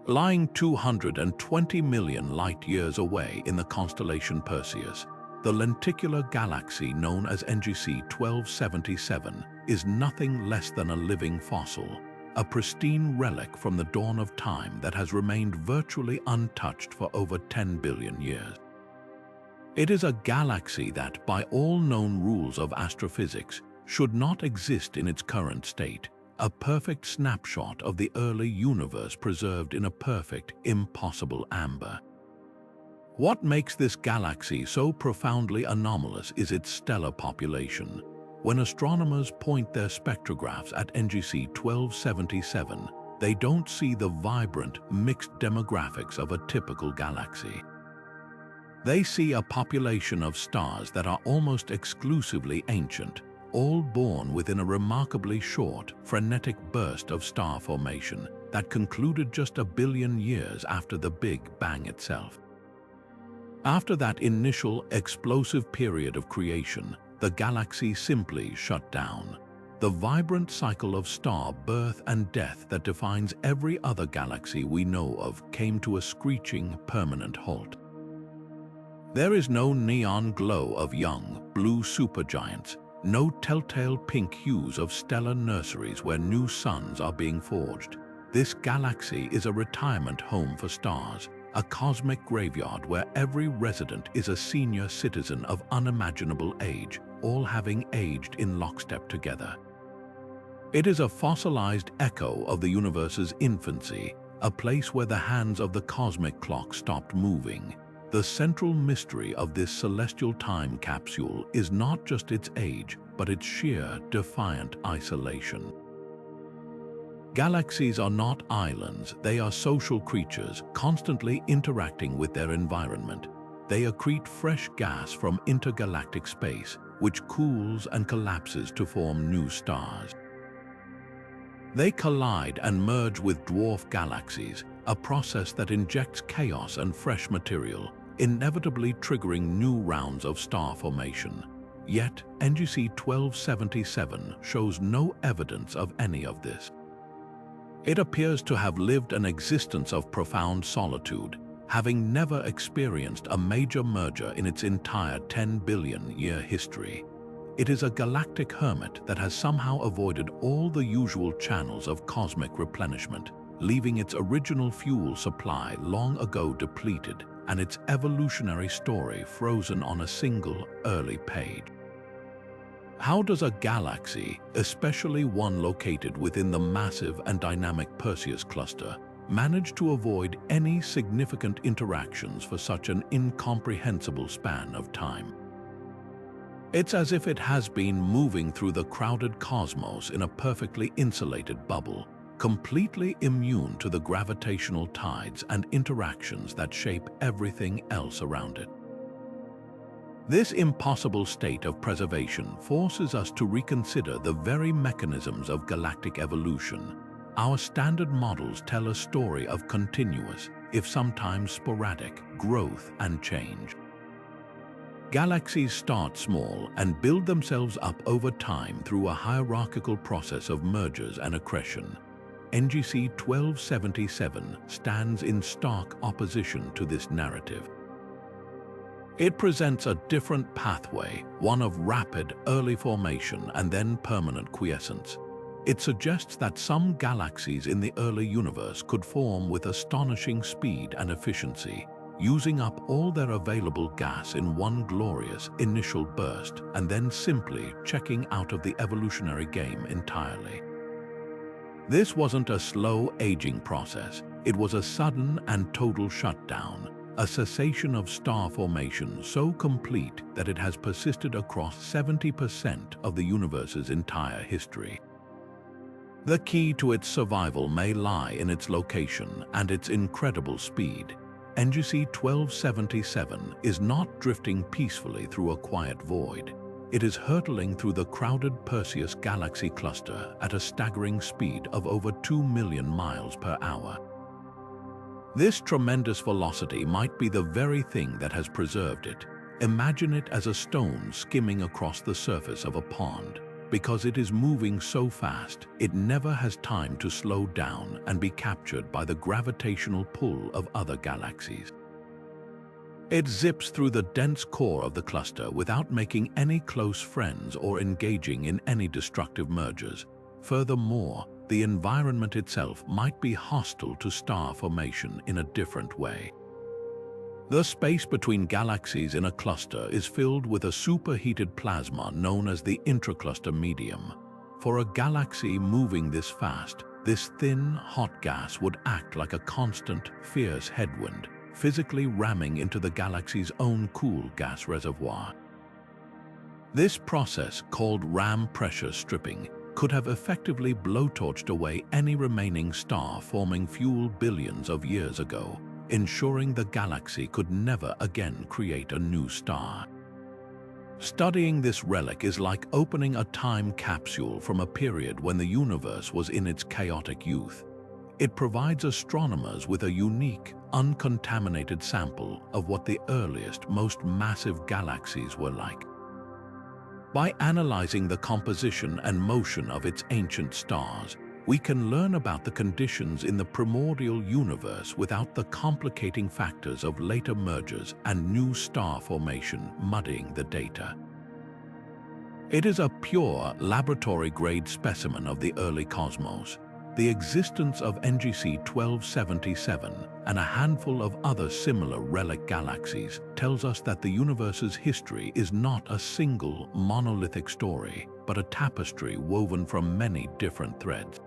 Lying 220 million light-years away in the constellation Perseus, the lenticular galaxy known as NGC 1277 is nothing less than a living fossil, a pristine relic from the dawn of time that has remained virtually untouched for over 10 billion years. It is a galaxy that, by all known rules of astrophysics, should not exist in its current state, a perfect snapshot of the early universe preserved in a perfect, impossible amber. What makes this galaxy so profoundly anomalous is its stellar population. When astronomers point their spectrographs at NGC 1277, they don't see the vibrant, mixed demographics of a typical galaxy. They see a population of stars that are almost exclusively ancient, all born within a remarkably short, frenetic burst of star formation that concluded just a billion years after the Big Bang itself. After that initial, explosive period of creation, the galaxy simply shut down. The vibrant cycle of star birth and death that defines every other galaxy we know of came to a screeching, permanent halt. There is no neon glow of young, blue supergiants, no telltale pink hues of stellar nurseries where new suns are being forged. This galaxy is a retirement home for stars, a cosmic graveyard where every resident is a senior citizen of unimaginable age, all having aged in lockstep together. It is a fossilized echo of the universe's infancy, a place where the hands of the cosmic clock stopped moving. The central mystery of this celestial time capsule is not just its age, but its sheer, defiant isolation. Galaxies are not islands, they are social creatures, constantly interacting with their environment. They accrete fresh gas from intergalactic space, which cools and collapses to form new stars. They collide and merge with dwarf galaxies, a process that injects chaos and fresh material, inevitably triggering new rounds of star formation. Yet, NGC 1277 shows no evidence of any of this. It appears to have lived an existence of profound solitude, having never experienced a major merger in its entire 10 billion-year history. It is a galactic hermit that has somehow avoided all the usual channels of cosmic replenishment, leaving its original fuel supply long ago depleted and its evolutionary story frozen on a single, early page. How does a galaxy, especially one located within the massive and dynamic Perseus cluster, manage to avoid any significant interactions for such an incomprehensible span of time? It's as if it has been moving through the crowded cosmos in a perfectly insulated bubble, completely immune to the gravitational tides and interactions that shape everything else around it. This impossible state of preservation forces us to reconsider the very mechanisms of galactic evolution. Our standard models tell a story of continuous, if sometimes sporadic, growth and change. Galaxies start small and build themselves up over time through a hierarchical process of mergers and accretion. NGC 1277 stands in stark opposition to this narrative. It presents a different pathway, one of rapid, early formation and then permanent quiescence. It suggests that some galaxies in the early universe could form with astonishing speed and efficiency, using up all their available gas in one glorious initial burst and then simply checking out of the evolutionary game entirely. This wasn't a slow aging process, it was a sudden and total shutdown, a cessation of star formation so complete that it has persisted across 70% of the universe's entire history. The key to its survival may lie in its location and its incredible speed. NGC 1277 is not drifting peacefully through a quiet void. It is hurtling through the crowded Perseus galaxy cluster at a staggering speed of over 2 million miles per hour. This tremendous velocity might be the very thing that has preserved it. Imagine it as a stone skimming across the surface of a pond. Because it is moving so fast, it never has time to slow down and be captured by the gravitational pull of other galaxies. It zips through the dense core of the cluster without making any close friends or engaging in any destructive mergers. Furthermore, the environment itself might be hostile to star formation in a different way. The space between galaxies in a cluster is filled with a superheated plasma known as the intracluster medium. For a galaxy moving this fast, this thin, hot gas would act like a constant, fierce headwind, physically ramming into the galaxy's own cool gas reservoir. This process, called ram pressure stripping, could have effectively blowtorched away any remaining star forming fuel billions of years ago, ensuring the galaxy could never again create a new star. Studying this relic is like opening a time capsule from a period when the universe was in its chaotic youth. It provides astronomers with a unique, uncontaminated sample of what the earliest, most massive galaxies were like. By analyzing the composition and motion of its ancient stars, we can learn about the conditions in the primordial universe without the complicating factors of later mergers and new star formation muddying the data. It is a pure, laboratory-grade specimen of the early cosmos. The existence of NGC 1277 and a handful of other similar relic galaxies tells us that the universe's history is not a single, monolithic story, but a tapestry woven from many different threads.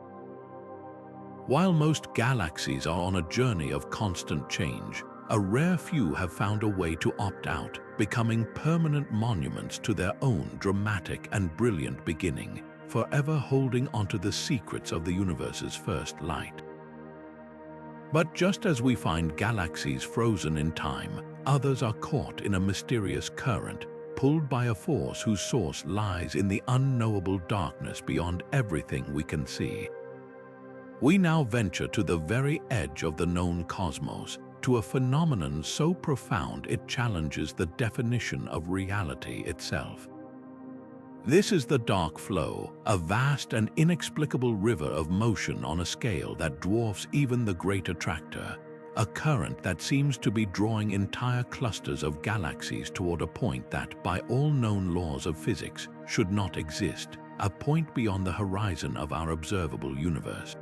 While most galaxies are on a journey of constant change, a rare few have found a way to opt out, becoming permanent monuments to their own dramatic and brilliant beginning, forever holding onto the secrets of the universe's first light. But just as we find galaxies frozen in time, others are caught in a mysterious current, pulled by a force whose source lies in the unknowable darkness beyond everything we can see. We now venture to the very edge of the known cosmos, to a phenomenon so profound it challenges the definition of reality itself. This is the dark flow, a vast and inexplicable river of motion on a scale that dwarfs even the Great Attractor, a current that seems to be drawing entire clusters of galaxies toward a point that, by all known laws of physics, should not exist, a point beyond the horizon of our observable universe.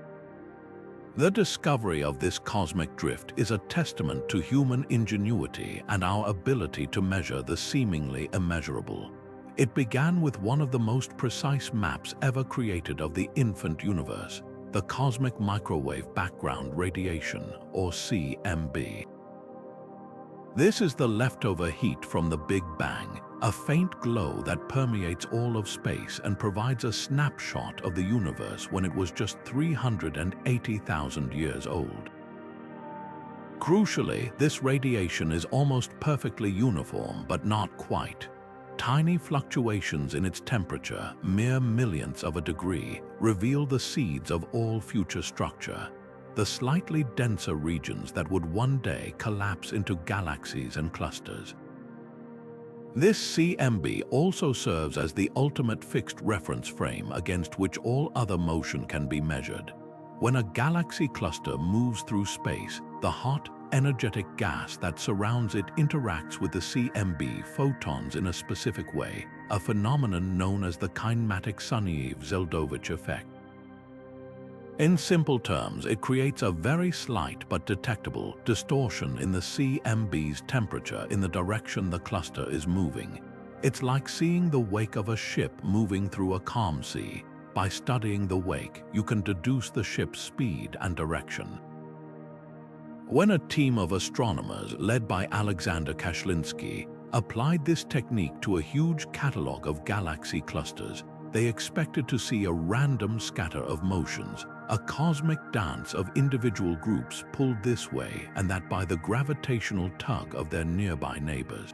The discovery of this cosmic drift is a testament to human ingenuity and our ability to measure the seemingly immeasurable. It began with one of the most precise maps ever created of the infant universe, the cosmic microwave background radiation, or CMB. This is the leftover heat from the Big Bang, a faint glow that permeates all of space and provides a snapshot of the universe when it was just 380,000 years old. Crucially, this radiation is almost perfectly uniform, but not quite. Tiny fluctuations in its temperature, mere millionths of a degree, reveal the seeds of all future structure, the slightly denser regions that would one day collapse into galaxies and clusters. This CMB also serves as the ultimate fixed reference frame against which all other motion can be measured. When a galaxy cluster moves through space, the hot, energetic gas that surrounds it interacts with the CMB photons in a specific way, a phenomenon known as the kinematic Sunyaev-Zeldovich effect. In simple terms, it creates a very slight but detectable distortion in the CMB's temperature in the direction the cluster is moving. It's like seeing the wake of a ship moving through a calm sea. By studying the wake, you can deduce the ship's speed and direction. When a team of astronomers led by Alexander Kashlinsky applied this technique to a huge catalogue of galaxy clusters, they expected to see a random scatter of motions, a cosmic dance of individual groups pulled this way and that by the gravitational tug of their nearby neighbors.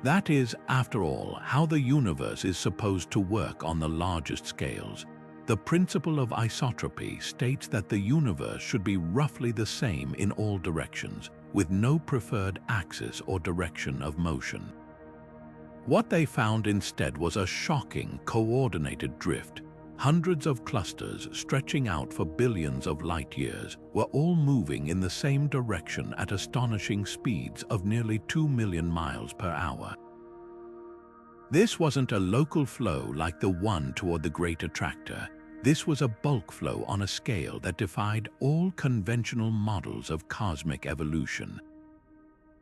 That is, after all, how the universe is supposed to work on the largest scales. The principle of isotropy states that the universe should be roughly the same in all directions, with no preferred axis or direction of motion. What they found instead was a shocking, coordinated drift. Hundreds of clusters, stretching out for billions of light-years, were all moving in the same direction at astonishing speeds of nearly 2 million miles per hour. This wasn't a local flow like the one toward the Great Attractor. This was a bulk flow on a scale that defied all conventional models of cosmic evolution.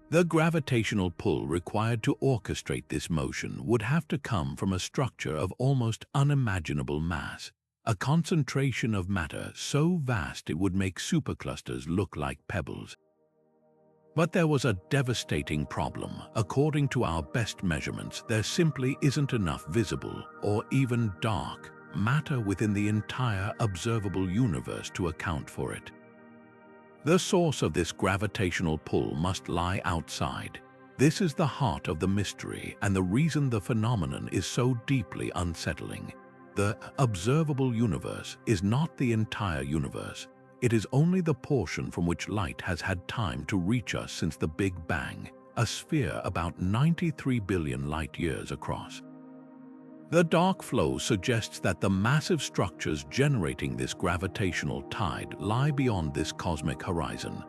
The gravitational pull required to orchestrate this motion would have to come from a structure of almost unimaginable mass, a concentration of matter so vast it would make superclusters look like pebbles. But there was a devastating problem. According to our best measurements, there simply isn't enough visible, or even dark, matter within the entire observable universe to account for it. The source of this gravitational pull must lie outside. This is the heart of the mystery and the reason the phenomenon is so deeply unsettling. The observable universe is not the entire universe. It is only the portion from which light has had time to reach us since the Big Bang, a sphere about 93 billion light-years across. The dark flow suggests that the massive structures generating this gravitational tide lie beyond this cosmic horizon.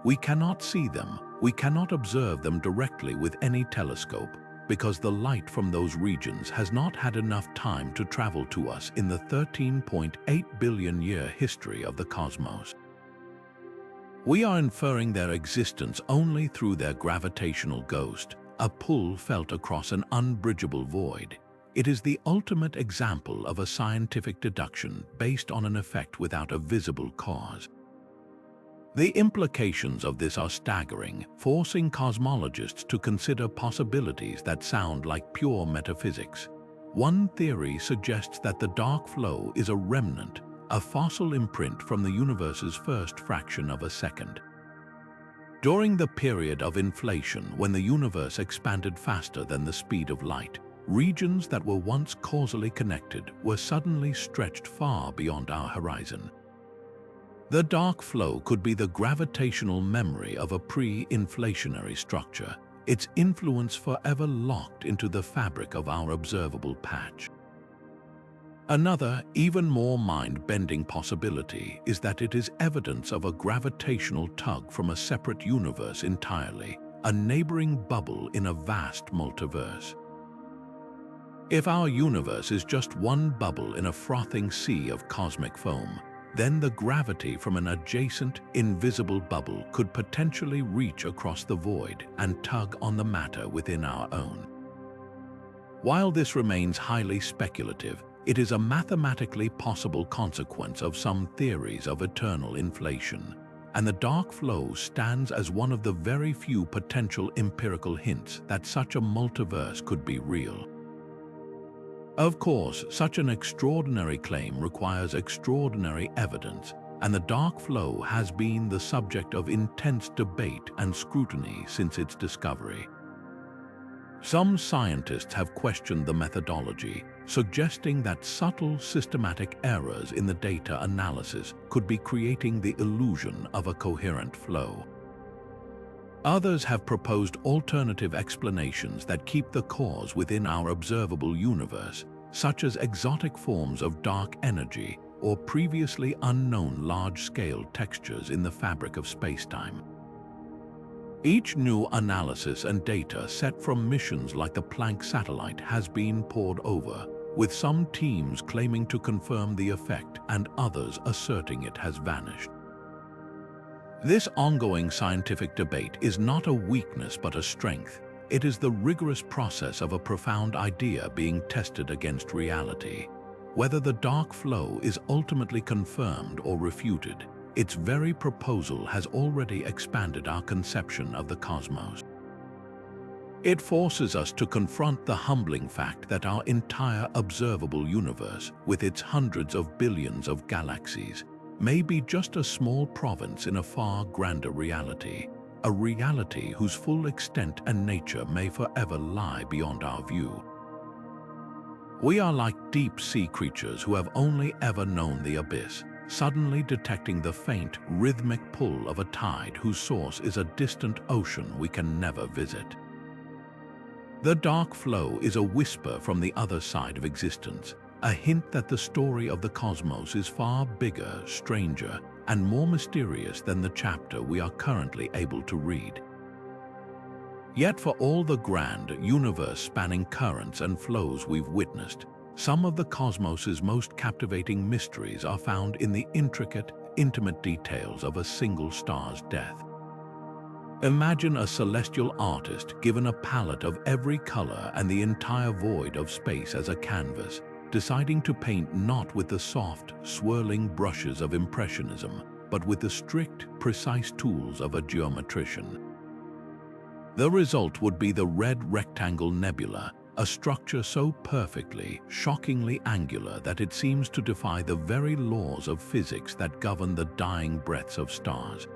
We cannot see them, we cannot observe them directly with any telescope, because the light from those regions has not had enough time to travel to us in the 13.8 billion year history of the cosmos. We are inferring their existence only through their gravitational ghost, a pull felt across an unbridgeable void. It is the ultimate example of a scientific deduction based on an effect without a visible cause. The implications of this are staggering, forcing cosmologists to consider possibilities that sound like pure metaphysics. One theory suggests that the dark flow is a remnant, a fossil imprint from the universe's first fraction of a second. During the period of inflation, when the universe expanded faster than the speed of light, regions that were once causally connected were suddenly stretched far beyond our horizon. The dark flow could be the gravitational memory of a pre-inflationary structure, its influence forever locked into the fabric of our observable patch. Another, even more mind-bending possibility is that it is evidence of a gravitational tug from a separate universe entirely, a neighboring bubble in a vast multiverse. If our universe is just one bubble in a frothing sea of cosmic foam, then the gravity from an adjacent, invisible bubble could potentially reach across the void and tug on the matter within our own. While this remains highly speculative, it is a mathematically possible consequence of some theories of eternal inflation, and the dark flow stands as one of the very few potential empirical hints that such a multiverse could be real. Of course, such an extraordinary claim requires extraordinary evidence, and the dark flow has been the subject of intense debate and scrutiny since its discovery. Some scientists have questioned the methodology, suggesting that subtle systematic errors in the data analysis could be creating the illusion of a coherent flow. Others have proposed alternative explanations that keep the cause within our observable universe, such as exotic forms of dark energy or previously unknown large-scale textures in the fabric of spacetime. Each new analysis and data set from missions like the Planck satellite has been pored over, with some teams claiming to confirm the effect and others asserting it has vanished. This ongoing scientific debate is not a weakness but a strength. It is the rigorous process of a profound idea being tested against reality. Whether the dark flow is ultimately confirmed or refuted, its very proposal has already expanded our conception of the cosmos. It forces us to confront the humbling fact that our entire observable universe, with its hundreds of billions of galaxies, may be just a small province in a far grander reality, a reality whose full extent and nature may forever lie beyond our view. We are like deep-sea creatures who have only ever known the abyss, suddenly detecting the faint, rhythmic pull of a tide whose source is a distant ocean we can never visit. The dark flow is a whisper from the other side of existence, a hint that the story of the cosmos is far bigger, stranger, and more mysterious than the chapter we are currently able to read. Yet for all the grand, universe-spanning currents and flows we've witnessed, some of the cosmos's most captivating mysteries are found in the intricate, intimate details of a single star's death. Imagine a celestial artist given a palette of every color and the entire void of space as a canvas, deciding to paint not with the soft, swirling brushes of Impressionism, but with the strict, precise tools of a geometrician. The result would be the Red Rectangle Nebula, a structure so perfectly, shockingly angular that it seems to defy the very laws of physics that govern the dying breaths of stars.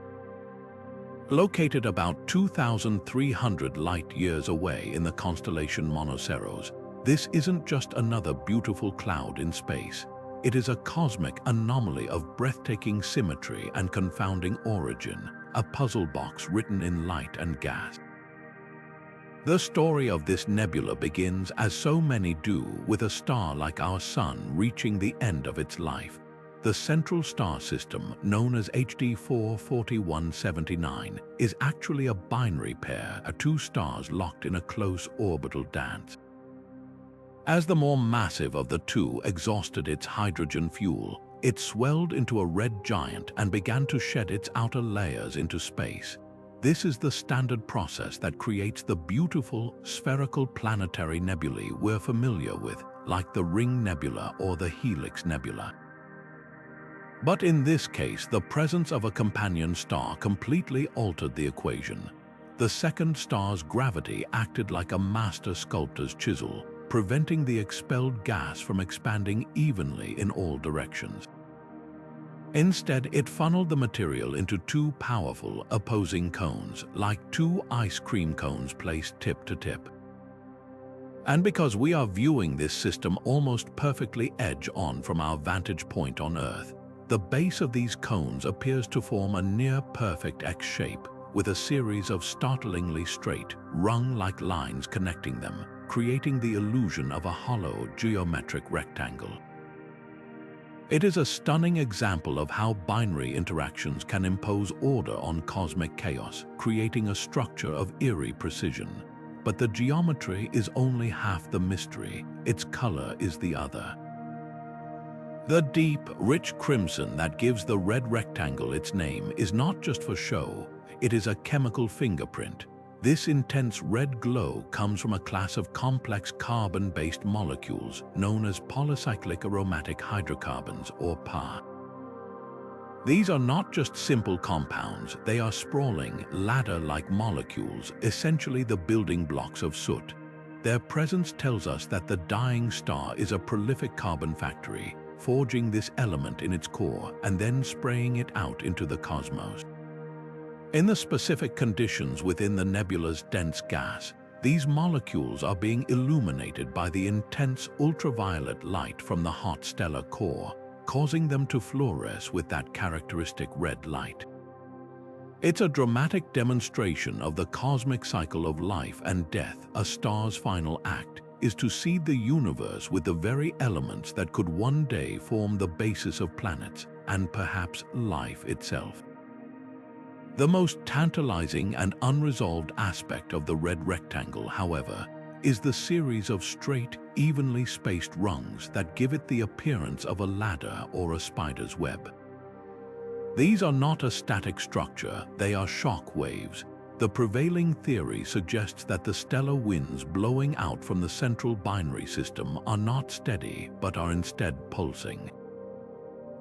Located about 2,300 light-years away in the constellation Monoceros, this isn't just another beautiful cloud in space. It is a cosmic anomaly of breathtaking symmetry and confounding origin, a puzzle box written in light and gas. The story of this nebula begins, as so many do, with a star like our Sun reaching the end of its life. The central star system, known as HD 44179, is actually a binary pair of two stars locked in a close orbital dance. As the more massive of the two exhausted its hydrogen fuel, it swelled into a red giant and began to shed its outer layers into space. This is the standard process that creates the beautiful, spherical planetary nebulae we're familiar with, like the Ring Nebula or the Helix Nebula. But in this case, the presence of a companion star completely altered the equation. The second star's gravity acted like a master sculptor's chisel, preventing the expelled gas from expanding evenly in all directions. Instead, it funneled the material into two powerful, opposing cones, like two ice cream cones placed tip to tip. And because we are viewing this system almost perfectly edge-on from our vantage point on Earth, the base of these cones appears to form a near-perfect X shape, with a series of startlingly straight, rung-like lines connecting them, creating the illusion of a hollow geometric rectangle. It is a stunning example of how binary interactions can impose order on cosmic chaos, creating a structure of eerie precision. But the geometry is only half the mystery, its color is the other. The deep, rich crimson that gives the red rectangle its name is not just for show, it is a chemical fingerprint. This intense red glow comes from a class of complex carbon-based molecules known as polycyclic aromatic hydrocarbons, or PAH. These are not just simple compounds, they are sprawling, ladder-like molecules, essentially the building blocks of soot. Their presence tells us that the dying star is a prolific carbon factory, forging this element in its core and then spraying it out into the cosmos. In the specific conditions within the nebula's dense gas, these molecules are being illuminated by the intense ultraviolet light from the hot stellar core, causing them to fluoresce with that characteristic red light. It's a dramatic demonstration of the cosmic cycle of life and death. A star's final act is to seed the universe with the very elements that could one day form the basis of planets and perhaps life itself. The most tantalizing and unresolved aspect of the red rectangle, however, is the series of straight, evenly spaced rungs that give it the appearance of a ladder or a spider's web. These are not a static structure, they are shock waves. The prevailing theory suggests that the stellar winds blowing out from the central binary system are not steady, but are instead pulsing.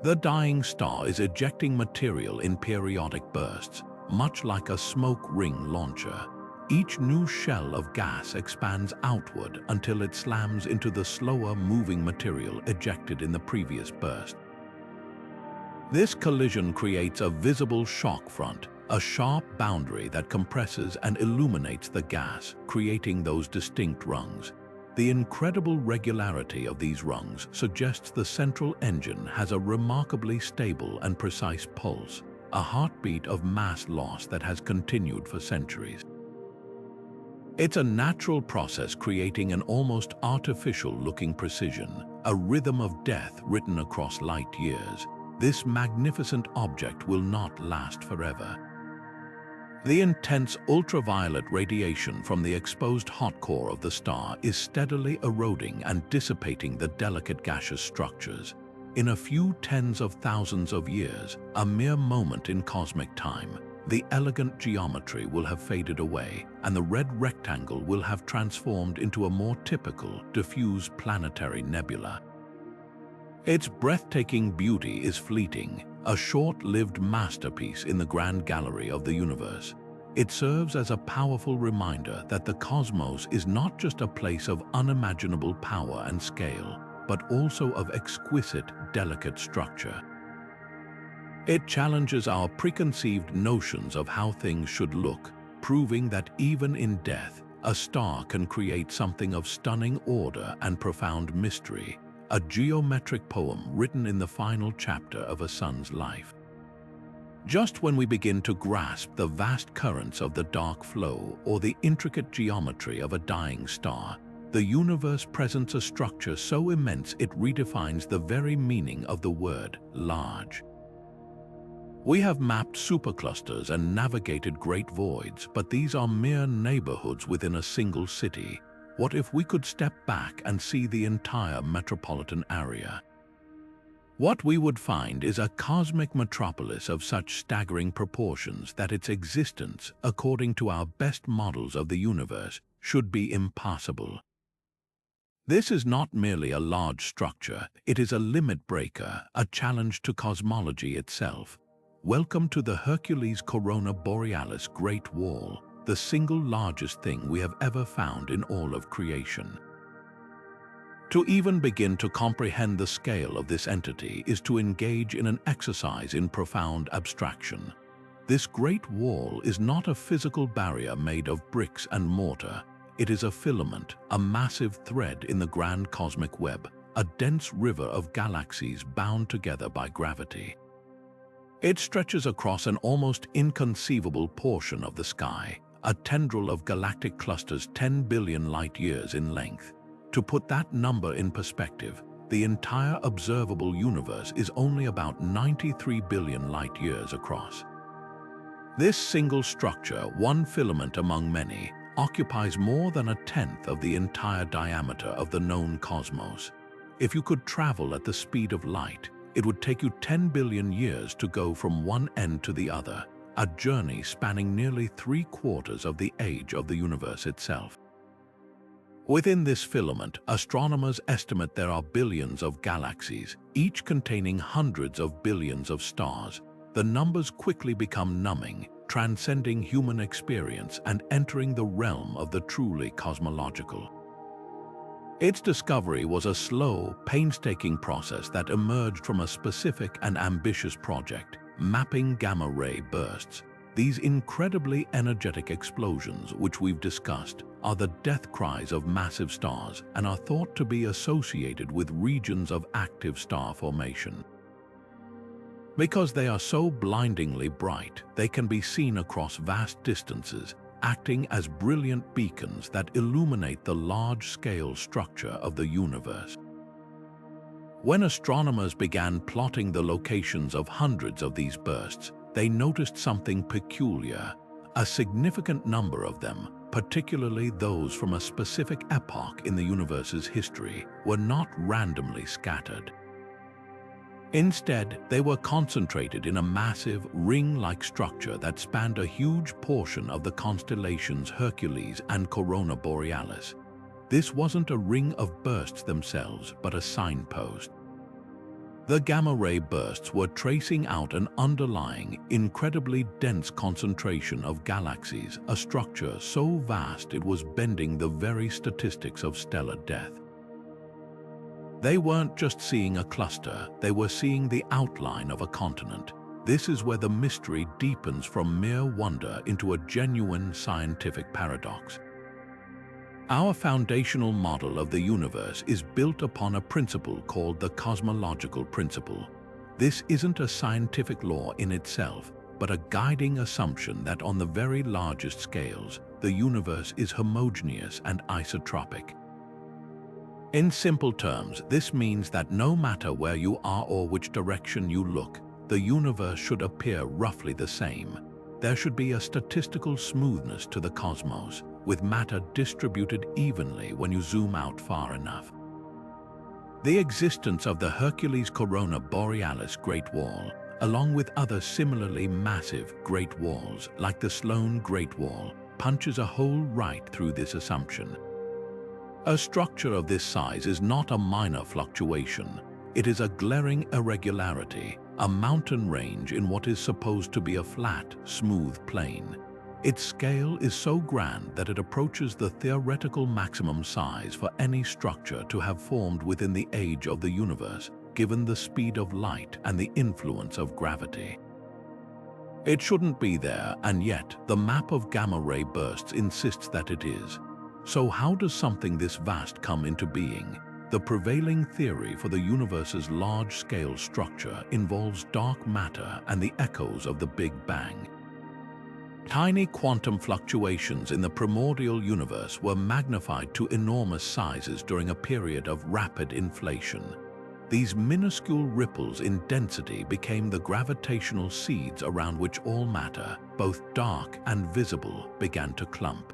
The dying star is ejecting material in periodic bursts, much like a smoke ring launcher. Each new shell of gas expands outward until it slams into the slower moving material ejected in the previous burst. This collision creates a visible shock front, a sharp boundary that compresses and illuminates the gas, creating those distinct rungs. The incredible regularity of these rungs suggests the central engine has a remarkably stable and precise pulse, a heartbeat of mass loss that has continued for centuries. It's a natural process creating an almost artificial-looking precision, a rhythm of death written across light years. This magnificent object will not last forever. The intense ultraviolet radiation from the exposed hot core of the star is steadily eroding and dissipating the delicate gaseous structures. In a few tens of thousands of years, a mere moment in cosmic time, the elegant geometry will have faded away, and the red rectangle will have transformed into a more typical, diffuse planetary nebula. Its breathtaking beauty is fleeting, a short-lived masterpiece in the grand gallery of the universe. It serves as a powerful reminder that the cosmos is not just a place of unimaginable power and scale, but also of exquisite, delicate structure. It challenges our preconceived notions of how things should look, proving that even in death, a star can create something of stunning order and profound mystery, a geometric poem written in the final chapter of a sun's life. Just when we begin to grasp the vast currents of the dark flow or the intricate geometry of a dying star, the universe presents a structure so immense it redefines the very meaning of the word large. We have mapped superclusters and navigated great voids, but these are mere neighborhoods within a single city. What if we could step back and see the entire metropolitan area? What we would find is a cosmic metropolis of such staggering proportions that its existence, according to our best models of the universe, should be impossible. This is not merely a large structure, it is a limit breaker, a challenge to cosmology itself. Welcome to the Hercules Corona Borealis Great Wall, the single largest thing we have ever found in all of creation. To even begin to comprehend the scale of this entity is to engage in an exercise in profound abstraction. This great wall is not a physical barrier made of bricks and mortar. It is a filament, a massive thread in the grand cosmic web, a dense river of galaxies bound together by gravity. It stretches across an almost inconceivable portion of the sky, a tendril of galactic clusters 10 billion light-years in length. To put that number in perspective, the entire observable universe is only about 93 billion light-years across. This single structure, one filament among many, occupies more than a tenth of the entire diameter of the known cosmos. If you could travel at the speed of light, it would take you 10 billion years to go from one end to the other, a journey spanning nearly 3/4 of the age of the universe itself. Within this filament, astronomers estimate there are billions of galaxies, each containing hundreds of billions of stars. The numbers quickly become numbing, transcending human experience and entering the realm of the truly cosmological. Its discovery was a slow, painstaking process that emerged from a specific and ambitious project, mapping gamma-ray bursts. These incredibly energetic explosions, which we've discussed, are the death cries of massive stars and are thought to be associated with regions of active star formation. Because they are so blindingly bright, they can be seen across vast distances, acting as brilliant beacons that illuminate the large-scale structure of the universe. When astronomers began plotting the locations of hundreds of these bursts, they noticed something peculiar. A significant number of them, particularly those from a specific epoch in the universe's history, were not randomly scattered. Instead, they were concentrated in a massive, ring-like structure that spanned a huge portion of the constellations Hercules and Corona Borealis. This wasn't a ring of bursts themselves, but a signpost. The gamma-ray bursts were tracing out an underlying, incredibly dense concentration of galaxies, a structure so vast it was bending the very statistics of stellar death. They weren't just seeing a cluster, they were seeing the outline of a continent. This is where the mystery deepens from mere wonder into a genuine scientific paradox. Our foundational model of the universe is built upon a principle called the cosmological principle. This isn't a scientific law in itself, but a guiding assumption that on the very largest scales, the universe is homogeneous and isotropic. In simple terms, this means that no matter where you are or which direction you look, the universe should appear roughly the same. There should be a statistical smoothness to the cosmos, with matter distributed evenly when you zoom out far enough. The existence of the Hercules Corona Borealis Great Wall, along with other similarly massive Great Walls, like the Sloan Great Wall, punches a hole right through this assumption. A structure of this size is not a minor fluctuation. It is a glaring irregularity, a mountain range in what is supposed to be a flat, smooth plain. Its scale is so grand that it approaches the theoretical maximum size for any structure to have formed within the age of the universe, given the speed of light and the influence of gravity. It shouldn't be there, and yet the map of gamma-ray bursts insists that it is. So how does something this vast come into being? The prevailing theory for the universe's large-scale structure involves dark matter and the echoes of the Big Bang. Tiny quantum fluctuations in the primordial universe were magnified to enormous sizes during a period of rapid inflation. These minuscule ripples in density became the gravitational seeds around which all matter, both dark and visible, began to clump.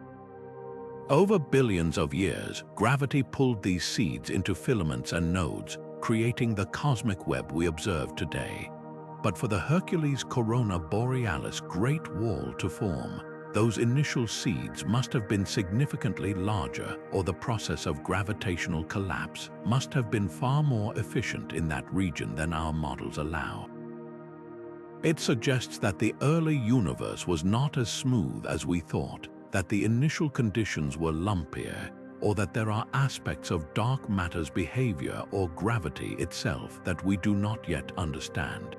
Over billions of years, gravity pulled these seeds into filaments and nodes, creating the cosmic web we observe today. But for the Hercules Corona Borealis Great Wall to form, those initial seeds must have been significantly larger, or the process of gravitational collapse must have been far more efficient in that region than our models allow. It suggests that the early universe was not as smooth as we thought, that the initial conditions were lumpier, or that there are aspects of dark matter's behavior or gravity itself that we do not yet understand.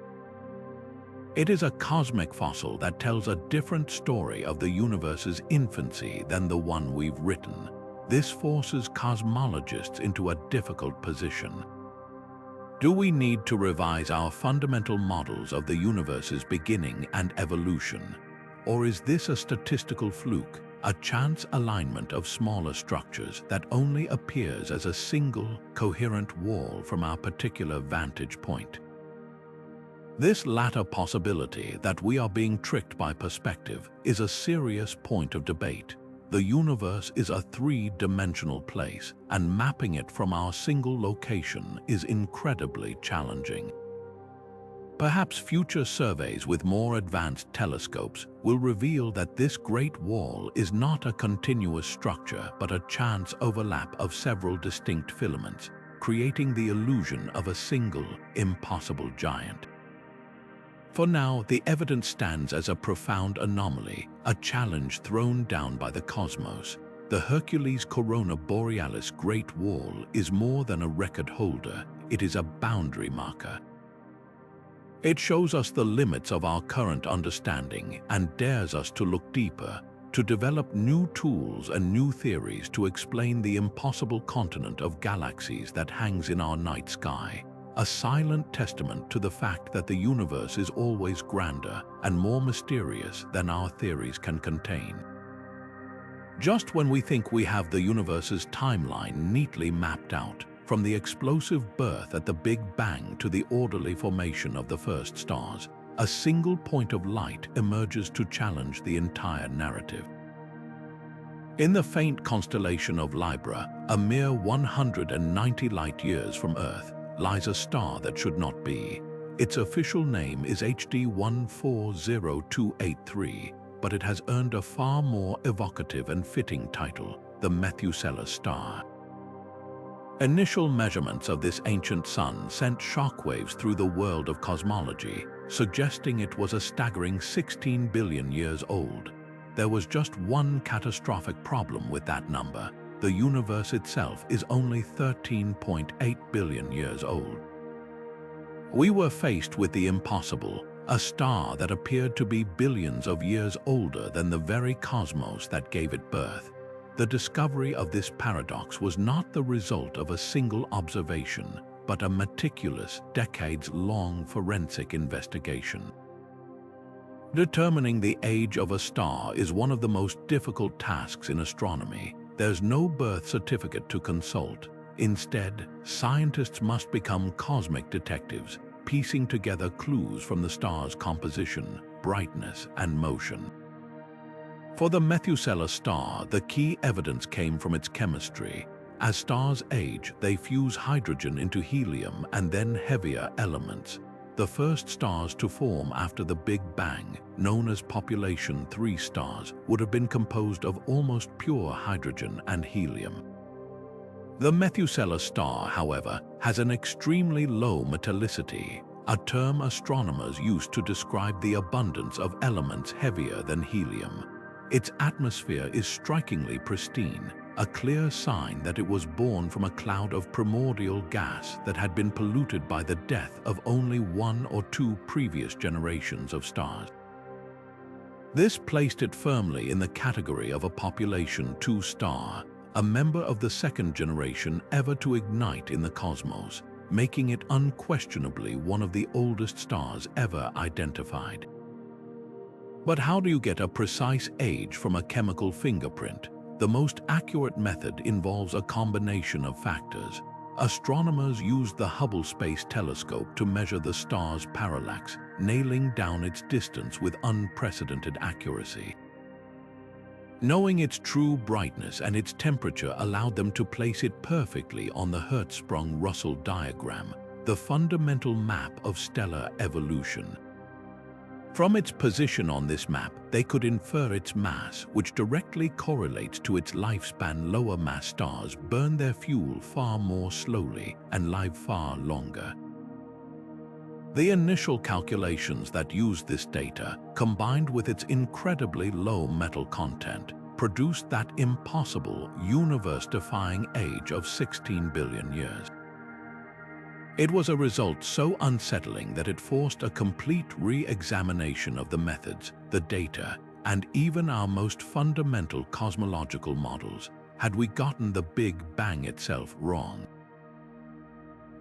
It is a cosmic fossil that tells a different story of the universe's infancy than the one we've written. This forces cosmologists into a difficult position. Do we need to revise our fundamental models of the universe's beginning and evolution? Or is this a statistical fluke, a chance alignment of smaller structures that only appears as a single, coherent wall from our particular vantage point? This latter possibility, that we are being tricked by perspective, is a serious point of debate. The universe is a three-dimensional place, and mapping it from our single location is incredibly challenging. Perhaps future surveys with more advanced telescopes will reveal that this Great Wall is not a continuous structure but a chance overlap of several distinct filaments, creating the illusion of a single, impossible giant. For now, the evidence stands as a profound anomaly, a challenge thrown down by the cosmos. The Hercules Corona Borealis Great Wall is more than a record holder, it is a boundary marker. It shows us the limits of our current understanding and dares us to look deeper, to develop new tools and new theories to explain the impossible continent of galaxies that hangs in our night sky, a silent testament to the fact that the universe is always grander and more mysterious than our theories can contain. Just when we think we have the universe's timeline neatly mapped out, from the explosive birth at the Big Bang to the orderly formation of the first stars, a single point of light emerges to challenge the entire narrative. In the faint constellation of Libra, a mere 190 light-years from Earth, lies a star that should not be. Its official name is HD 140283, but it has earned a far more evocative and fitting title, the Methuselah Star. Initial measurements of this ancient sun sent shockwaves through the world of cosmology, suggesting it was a staggering 16 billion years old. There was just one catastrophic problem with that number. The universe itself is only 13.8 billion years old. We were faced with the impossible, a star that appeared to be billions of years older than the very cosmos that gave it birth. The discovery of this paradox was not the result of a single observation, but a meticulous, decades-long forensic investigation. Determining the age of a star is one of the most difficult tasks in astronomy. There's no birth certificate to consult. Instead, scientists must become cosmic detectives, piecing together clues from the star's composition, brightness, and motion. For the Methuselah Star, the key evidence came from its chemistry. As stars age, they fuse hydrogen into helium and then heavier elements. The first stars to form after the Big Bang, known as Population 3 stars, would have been composed of almost pure hydrogen and helium. The Methuselah Star, however, has an extremely low metallicity, a term astronomers use to describe the abundance of elements heavier than helium. Its atmosphere is strikingly pristine, a clear sign that it was born from a cloud of primordial gas that had been polluted by the death of only one or two previous generations of stars. This placed it firmly in the category of a Population 2 star, a member of the second generation ever to ignite in the cosmos, making it unquestionably one of the oldest stars ever identified. But how do you get a precise age from a chemical fingerprint? The most accurate method involves a combination of factors. Astronomers used the Hubble Space Telescope to measure the star's parallax, nailing down its distance with unprecedented accuracy. Knowing its true brightness and its temperature allowed them to place it perfectly on the Hertzsprung-Russell diagram, the fundamental map of stellar evolution. From its position on this map, they could infer its mass, which directly correlates to its lifespan. Lower mass stars burn their fuel far more slowly and live far longer. The initial calculations that used this data, combined with its incredibly low metal content, produced that impossible, universe-defying age of 16 billion years. It was a result so unsettling that it forced a complete re-examination of the methods, the data, and even our most fundamental cosmological models, had we gotten the Big Bang itself wrong.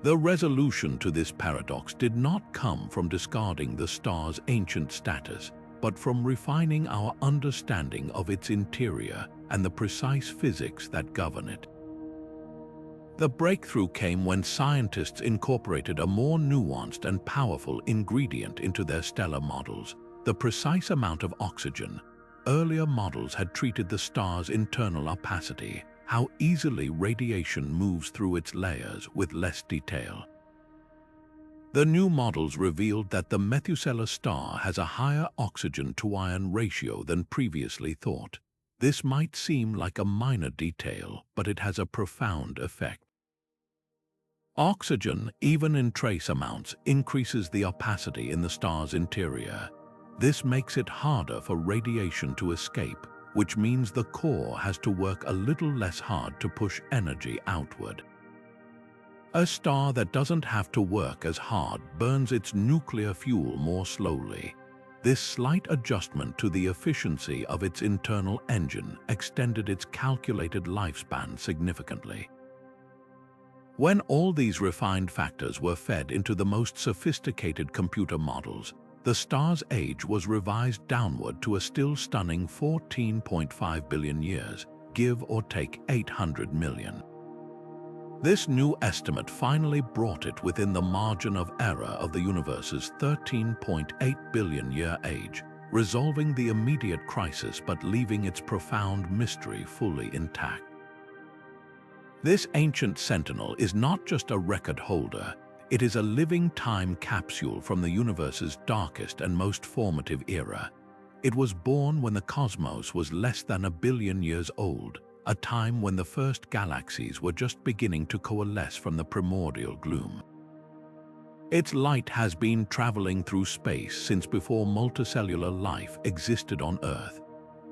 The resolution to this paradox did not come from discarding the star's ancient status, but from refining our understanding of its interior and the precise physics that govern it. The breakthrough came when scientists incorporated a more nuanced and powerful ingredient into their stellar models: the precise amount of oxygen. Earlier models had treated the star's internal opacity, how easily radiation moves through its layers, with less detail. The new models revealed that the Methuselah Star has a higher oxygen-to-iron ratio than previously thought. This might seem like a minor detail, but it has a profound effect. Oxygen, even in trace amounts, increases the opacity in the star's interior. This makes it harder for radiation to escape, which means the core has to work a little less hard to push energy outward. A star that doesn't have to work as hard burns its nuclear fuel more slowly. This slight adjustment to the efficiency of its internal engine extended its calculated lifespan significantly. When all these refined factors were fed into the most sophisticated computer models, the star's age was revised downward to a still stunning 14.5 billion years, give or take 800 million. This new estimate finally brought it within the margin of error of the universe's 13.8 billion year age, resolving the immediate crisis but leaving its profound mystery fully intact. This ancient sentinel is not just a record holder, it is a living time capsule from the universe's darkest and most formative era. It was born when the cosmos was less than 1 billion years old, a time when the first galaxies were just beginning to coalesce from the primordial gloom. Its light has been traveling through space since before multicellular life existed on Earth.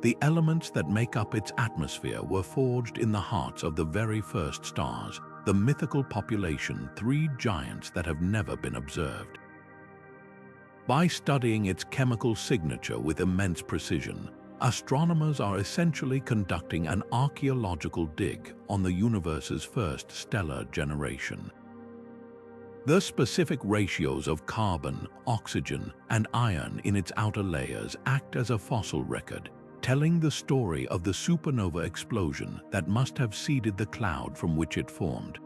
The elements that make up its atmosphere were forged in the hearts of the very first stars, the mythical population 3 giants that have never been observed. By studying its chemical signature with immense precision, astronomers are essentially conducting an archaeological dig on the universe's first stellar generation. The specific ratios of carbon, oxygen, and iron in its outer layers act as a fossil record, telling the story of the supernova explosion that must have seeded the cloud from which it formed.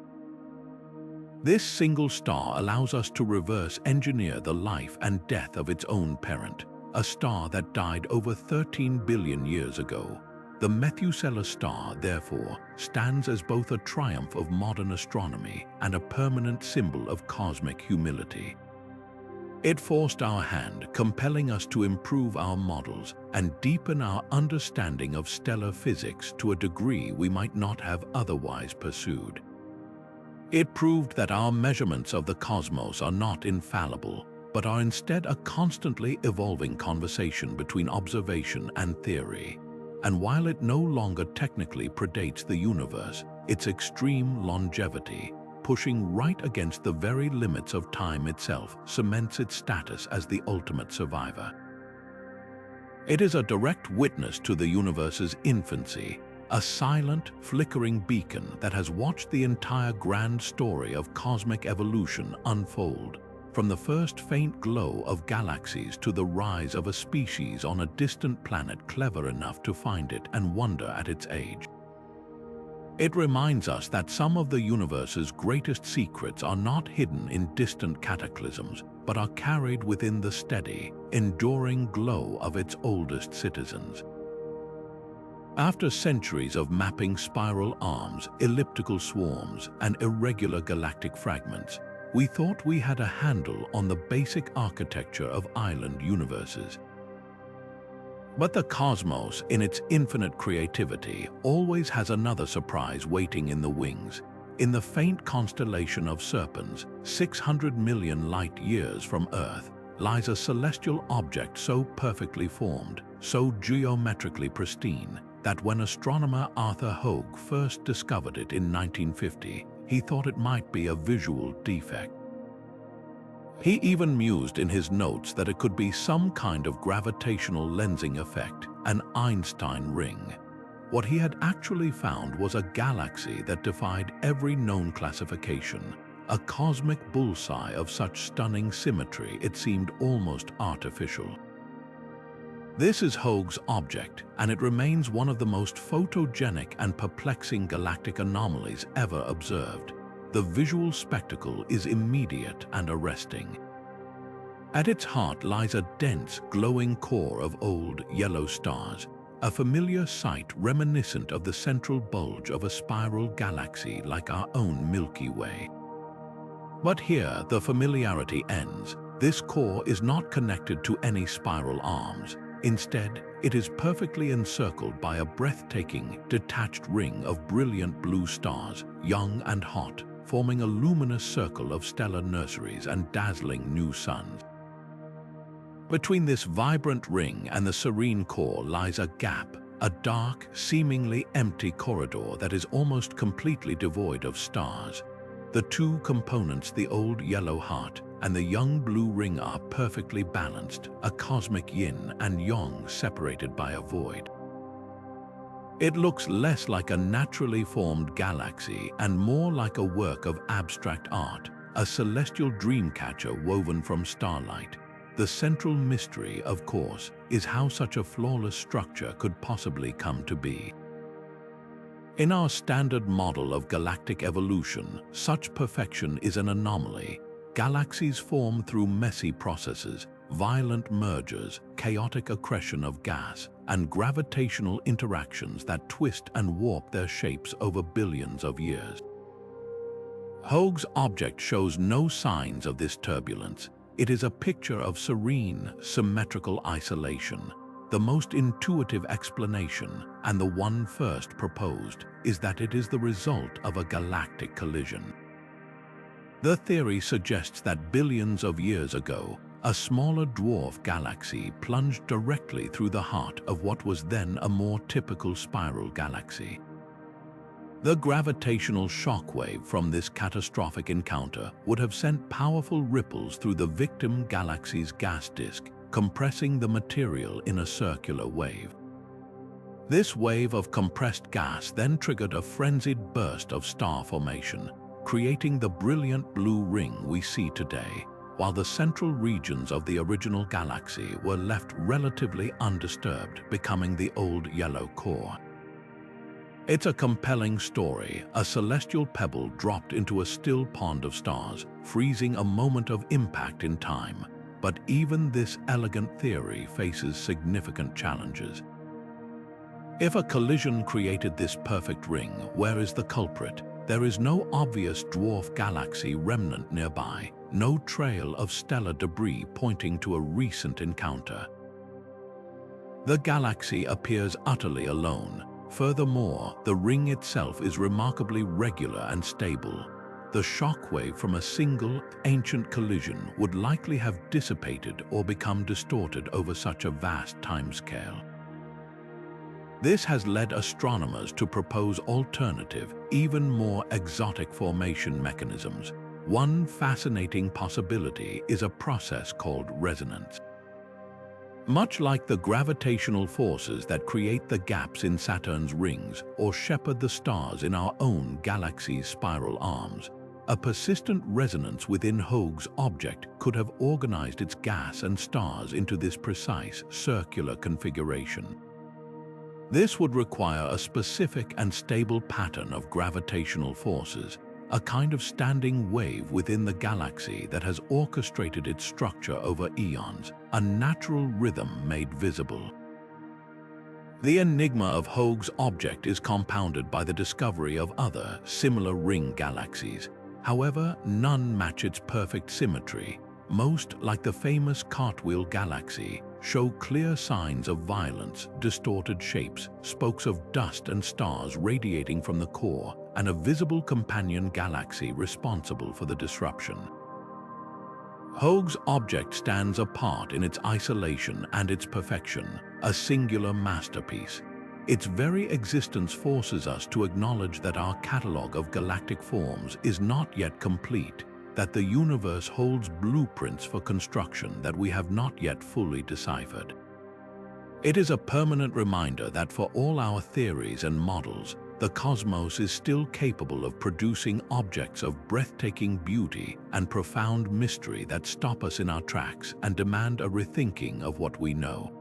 This single star allows us to reverse engineer the life and death of its own parent, a star that died over 13 billion years ago. The Methuselah Star, therefore, stands as both a triumph of modern astronomy and a permanent symbol of cosmic humility. It forced our hand, compelling us to improve our models and deepen our understanding of stellar physics to a degree we might not have otherwise pursued. It proved that our measurements of the cosmos are not infallible, but are instead a constantly evolving conversation between observation and theory. And while it no longer technically predates the universe, its extreme longevity, pushing right against the very limits of time itself, cements its status as the ultimate survivor. It is a direct witness to the universe's infancy, a silent, flickering beacon that has watched the entire grand story of cosmic evolution unfold, from the first faint glow of galaxies to the rise of a species on a distant planet clever enough to find it and wonder at its age. It reminds us that some of the universe's greatest secrets are not hidden in distant cataclysms, but are carried within the steady, enduring glow of its oldest citizens. After centuries of mapping spiral arms, elliptical swarms, and irregular galactic fragments, we thought we had a handle on the basic architecture of island universes. But the cosmos, in its infinite creativity, always has another surprise waiting in the wings. In the faint constellation of Serpens, 600 million light-years from Earth, lies a celestial object so perfectly formed, so geometrically pristine, that when astronomer Arthur Hoag first discovered it in 1950, he thought it might be a visual defect. He even mused in his notes that it could be some kind of gravitational lensing effect, an Einstein ring. What he had actually found was a galaxy that defied every known classification, a cosmic bullseye of such stunning symmetry it seemed almost artificial. This is Hoag's object, and it remains one of the most photogenic and perplexing galactic anomalies ever observed. The visual spectacle is immediate and arresting. At its heart lies a dense, glowing core of old, yellow stars, a familiar sight reminiscent of the central bulge of a spiral galaxy like our own Milky Way. But here, the familiarity ends. This core is not connected to any spiral arms. Instead, it is perfectly encircled by a breathtaking, detached ring of brilliant blue stars, young and hot, forming a luminous circle of stellar nurseries and dazzling new suns. Between this vibrant ring and the serene core lies a gap, a dark, seemingly empty corridor that is almost completely devoid of stars. The two components, the old yellow heart and the young blue ring, are perfectly balanced, a cosmic yin and yang separated by a void. It looks less like a naturally formed galaxy and more like a work of abstract art, a celestial dreamcatcher woven from starlight. The central mystery, of course, is how such a flawless structure could possibly come to be. In our standard model of galactic evolution, such perfection is an anomaly. Galaxies form through messy processes, violent mergers, chaotic accretion of gas, and gravitational interactions that twist and warp their shapes over billions of years. Hoag's object shows no signs of this turbulence. It is a picture of serene, symmetrical isolation. The most intuitive explanation, and the one first proposed, is that it is the result of a galactic collision. The theory suggests that billions of years ago, a smaller dwarf galaxy plunged directly through the heart of what was then a more typical spiral galaxy. The gravitational shockwave from this catastrophic encounter would have sent powerful ripples through the victim galaxy's gas disk, compressing the material in a circular wave. This wave of compressed gas then triggered a frenzied burst of star formation, creating the brilliant blue ring we see today, while the central regions of the original galaxy were left relatively undisturbed, becoming the old yellow core. It's a compelling story, a celestial pebble dropped into a still pond of stars, freezing a moment of impact in time. But even this elegant theory faces significant challenges. If a collision created this perfect ring, where is the culprit? There is no obvious dwarf galaxy remnant nearby, no trail of stellar debris pointing to a recent encounter. The galaxy appears utterly alone. Furthermore, the ring itself is remarkably regular and stable. The shockwave from a single, ancient collision would likely have dissipated or become distorted over such a vast timescale. This has led astronomers to propose alternative, even more exotic formation mechanisms. One fascinating possibility is a process called resonance. Much like the gravitational forces that create the gaps in Saturn's rings or shepherd the stars in our own galaxy's spiral arms, a persistent resonance within Hoag's object could have organized its gas and stars into this precise circular configuration. This would require a specific and stable pattern of gravitational forces, a kind of standing wave within the galaxy that has orchestrated its structure over eons, a natural rhythm made visible. The enigma of Hoag's object is compounded by the discovery of other, similar ring galaxies. However, none match its perfect symmetry. Most, like the famous Cartwheel Galaxy, show clear signs of violence, distorted shapes, spokes of dust and stars radiating from the core, and a visible companion galaxy responsible for the disruption. Hoag's object stands apart in its isolation and its perfection, a singular masterpiece. Its very existence forces us to acknowledge that our catalogue of galactic forms is not yet complete, that the universe holds blueprints for construction that we have not yet fully deciphered. It is a permanent reminder that for all our theories and models, the cosmos is still capable of producing objects of breathtaking beauty and profound mystery that stop us in our tracks and demand a rethinking of what we know.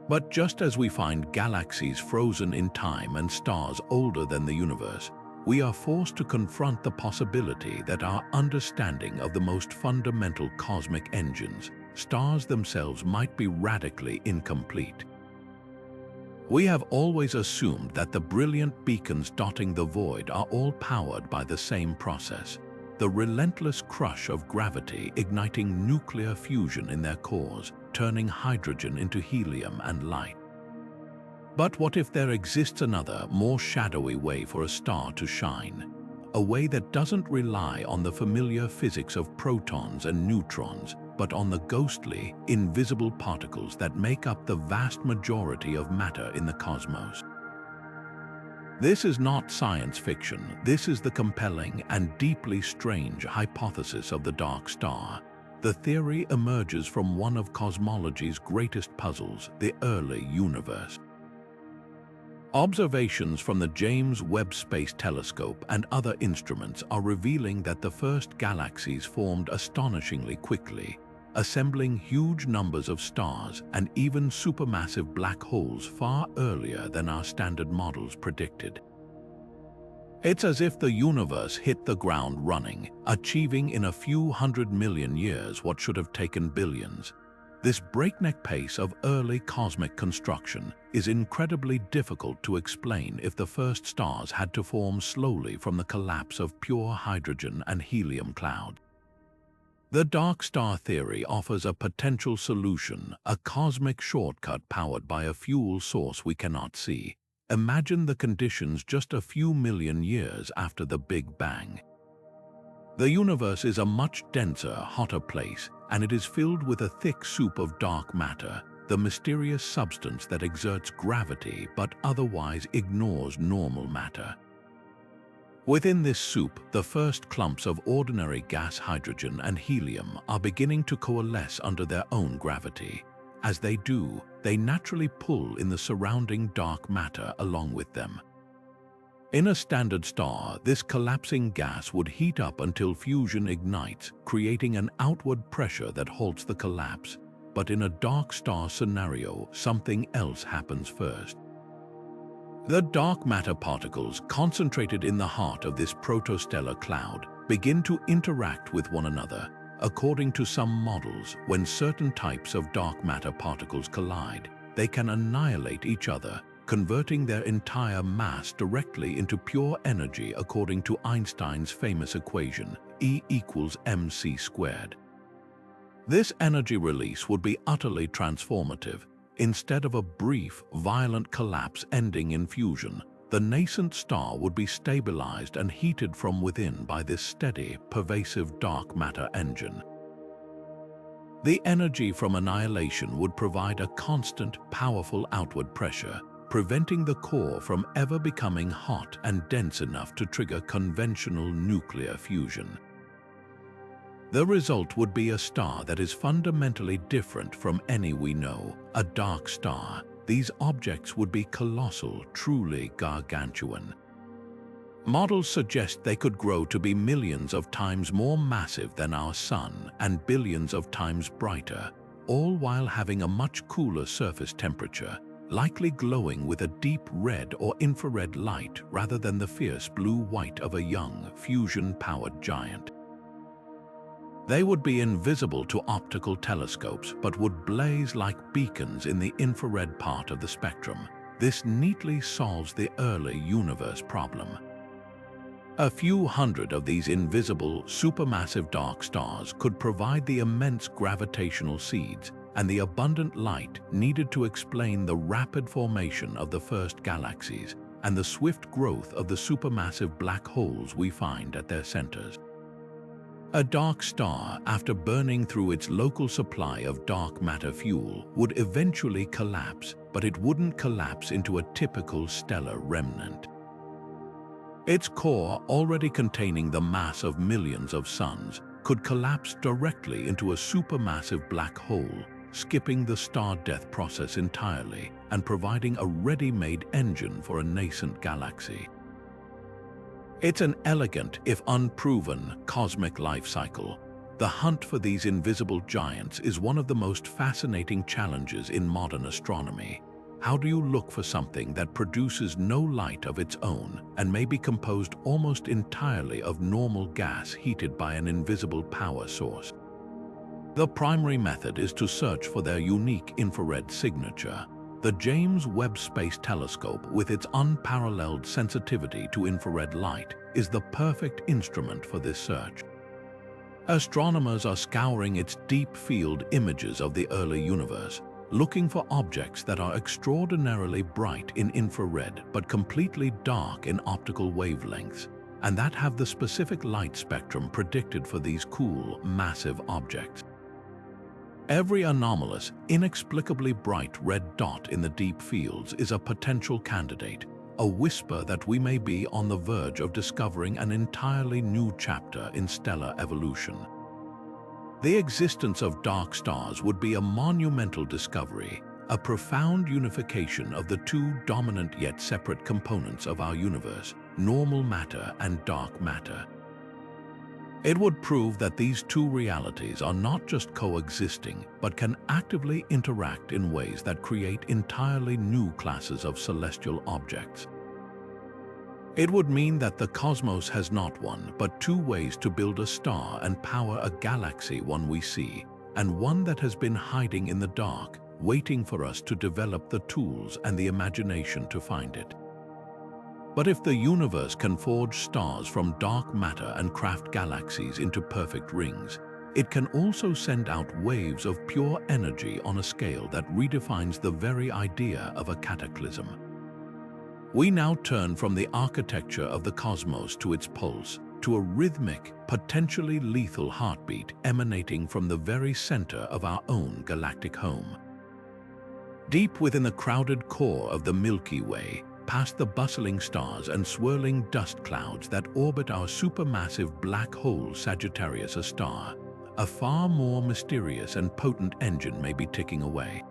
But just as we find galaxies frozen in time and stars older than the universe, we are forced to confront the possibility that our understanding of the most fundamental cosmic engines, stars themselves, might be radically incomplete. We have always assumed that the brilliant beacons dotting the void are all powered by the same process, the relentless crush of gravity igniting nuclear fusion in their cores, turning hydrogen into helium and light. But what if there exists another, more shadowy way for a star to shine? A way that doesn't rely on the familiar physics of protons and neutrons, but on the ghostly, invisible particles that make up the vast majority of matter in the cosmos. This is not science fiction. This is the compelling and deeply strange hypothesis of the dark star. The theory emerges from one of cosmology's greatest puzzles, the early universe. Observations from the James Webb Space Telescope and other instruments are revealing that the first galaxies formed astonishingly quickly, assembling huge numbers of stars and even supermassive black holes far earlier than our standard models predicted. It's as if the universe hit the ground running, achieving in a few 100 million years what should have taken billions. This breakneck pace of early cosmic construction is incredibly difficult to explain if the first stars had to form slowly from the collapse of pure hydrogen and helium clouds. The dark star theory offers a potential solution, a cosmic shortcut powered by a fuel source we cannot see. Imagine the conditions just a few million years after the Big Bang. The universe is a much denser, hotter place, and it is filled with a thick soup of dark matter, the mysterious substance that exerts gravity but otherwise ignores normal matter. Within this soup, the first clumps of ordinary gas, hydrogen and helium, are beginning to coalesce under their own gravity. As they do, they naturally pull in the surrounding dark matter along with them. In a standard star, this collapsing gas would heat up until fusion ignites, creating an outward pressure that halts the collapse. But in a dark star scenario, something else happens first. The dark matter particles concentrated in the heart of this protostellar cloud begin to interact with one another. According to some models, when certain types of dark matter particles collide, they can annihilate each other, converting their entire mass directly into pure energy according to Einstein's famous equation, E equals mc squared. This energy release would be utterly transformative. Instead of a brief, violent collapse ending in fusion, the nascent star would be stabilized and heated from within by this steady, pervasive dark matter engine. The energy from annihilation would provide a constant, powerful outward pressure, preventing the core from ever becoming hot and dense enough to trigger conventional nuclear fusion. The result would be a star that is fundamentally different from any we know, a dark star. These objects would be colossal, truly gargantuan. Models suggest they could grow to be millions of times more massive than our Sun and billions of times brighter, all while having a much cooler surface temperature, likely glowing with a deep red or infrared light rather than the fierce blue-white of a young, fusion-powered giant. They would be invisible to optical telescopes but would blaze like beacons in the infrared part of the spectrum. This neatly solves the early universe problem. A few hundred of these invisible, supermassive dark stars could provide the immense gravitational seeds and the abundant light needed to explain the rapid formation of the first galaxies and the swift growth of the supermassive black holes we find at their centers. A dark star, after burning through its local supply of dark matter fuel, would eventually collapse, but it wouldn't collapse into a typical stellar remnant. Its core, already containing the mass of millions of suns, could collapse directly into a supermassive black hole, skipping the star death process entirely and providing a ready-made engine for a nascent galaxy. It's an elegant, if unproven, cosmic life cycle. The hunt for these invisible giants is one of the most fascinating challenges in modern astronomy. How do you look for something that produces no light of its own and may be composed almost entirely of normal gas heated by an invisible power source? The primary method is to search for their unique infrared signature. The James Webb Space Telescope, with its unparalleled sensitivity to infrared light, is the perfect instrument for this search. Astronomers are scouring its deep field images of the early universe, looking for objects that are extraordinarily bright in infrared but completely dark in optical wavelengths, and that have the specific light spectrum predicted for these cool, massive objects. Every anomalous, inexplicably bright red dot in the deep fields is a potential candidate, a whisper that we may be on the verge of discovering an entirely new chapter in stellar evolution. The existence of dark stars would be a monumental discovery, a profound unification of the two dominant yet separate components of our universe, normal matter and dark matter. It would prove that these two realities are not just coexisting, but can actively interact in ways that create entirely new classes of celestial objects. It would mean that the cosmos has not one, but two ways to build a star and power a galaxy, one we see, and one that has been hiding in the dark, waiting for us to develop the tools and the imagination to find it. But if the universe can forge stars from dark matter and craft galaxies into perfect rings, it can also send out waves of pure energy on a scale that redefines the very idea of a cataclysm. We now turn from the architecture of the cosmos to its pulse, to a rhythmic, potentially lethal heartbeat emanating from the very center of our own galactic home. Deep within the crowded core of the Milky Way, past the bustling stars and swirling dust clouds that orbit our supermassive black hole Sagittarius, a star, a far more mysterious and potent engine may be ticking away.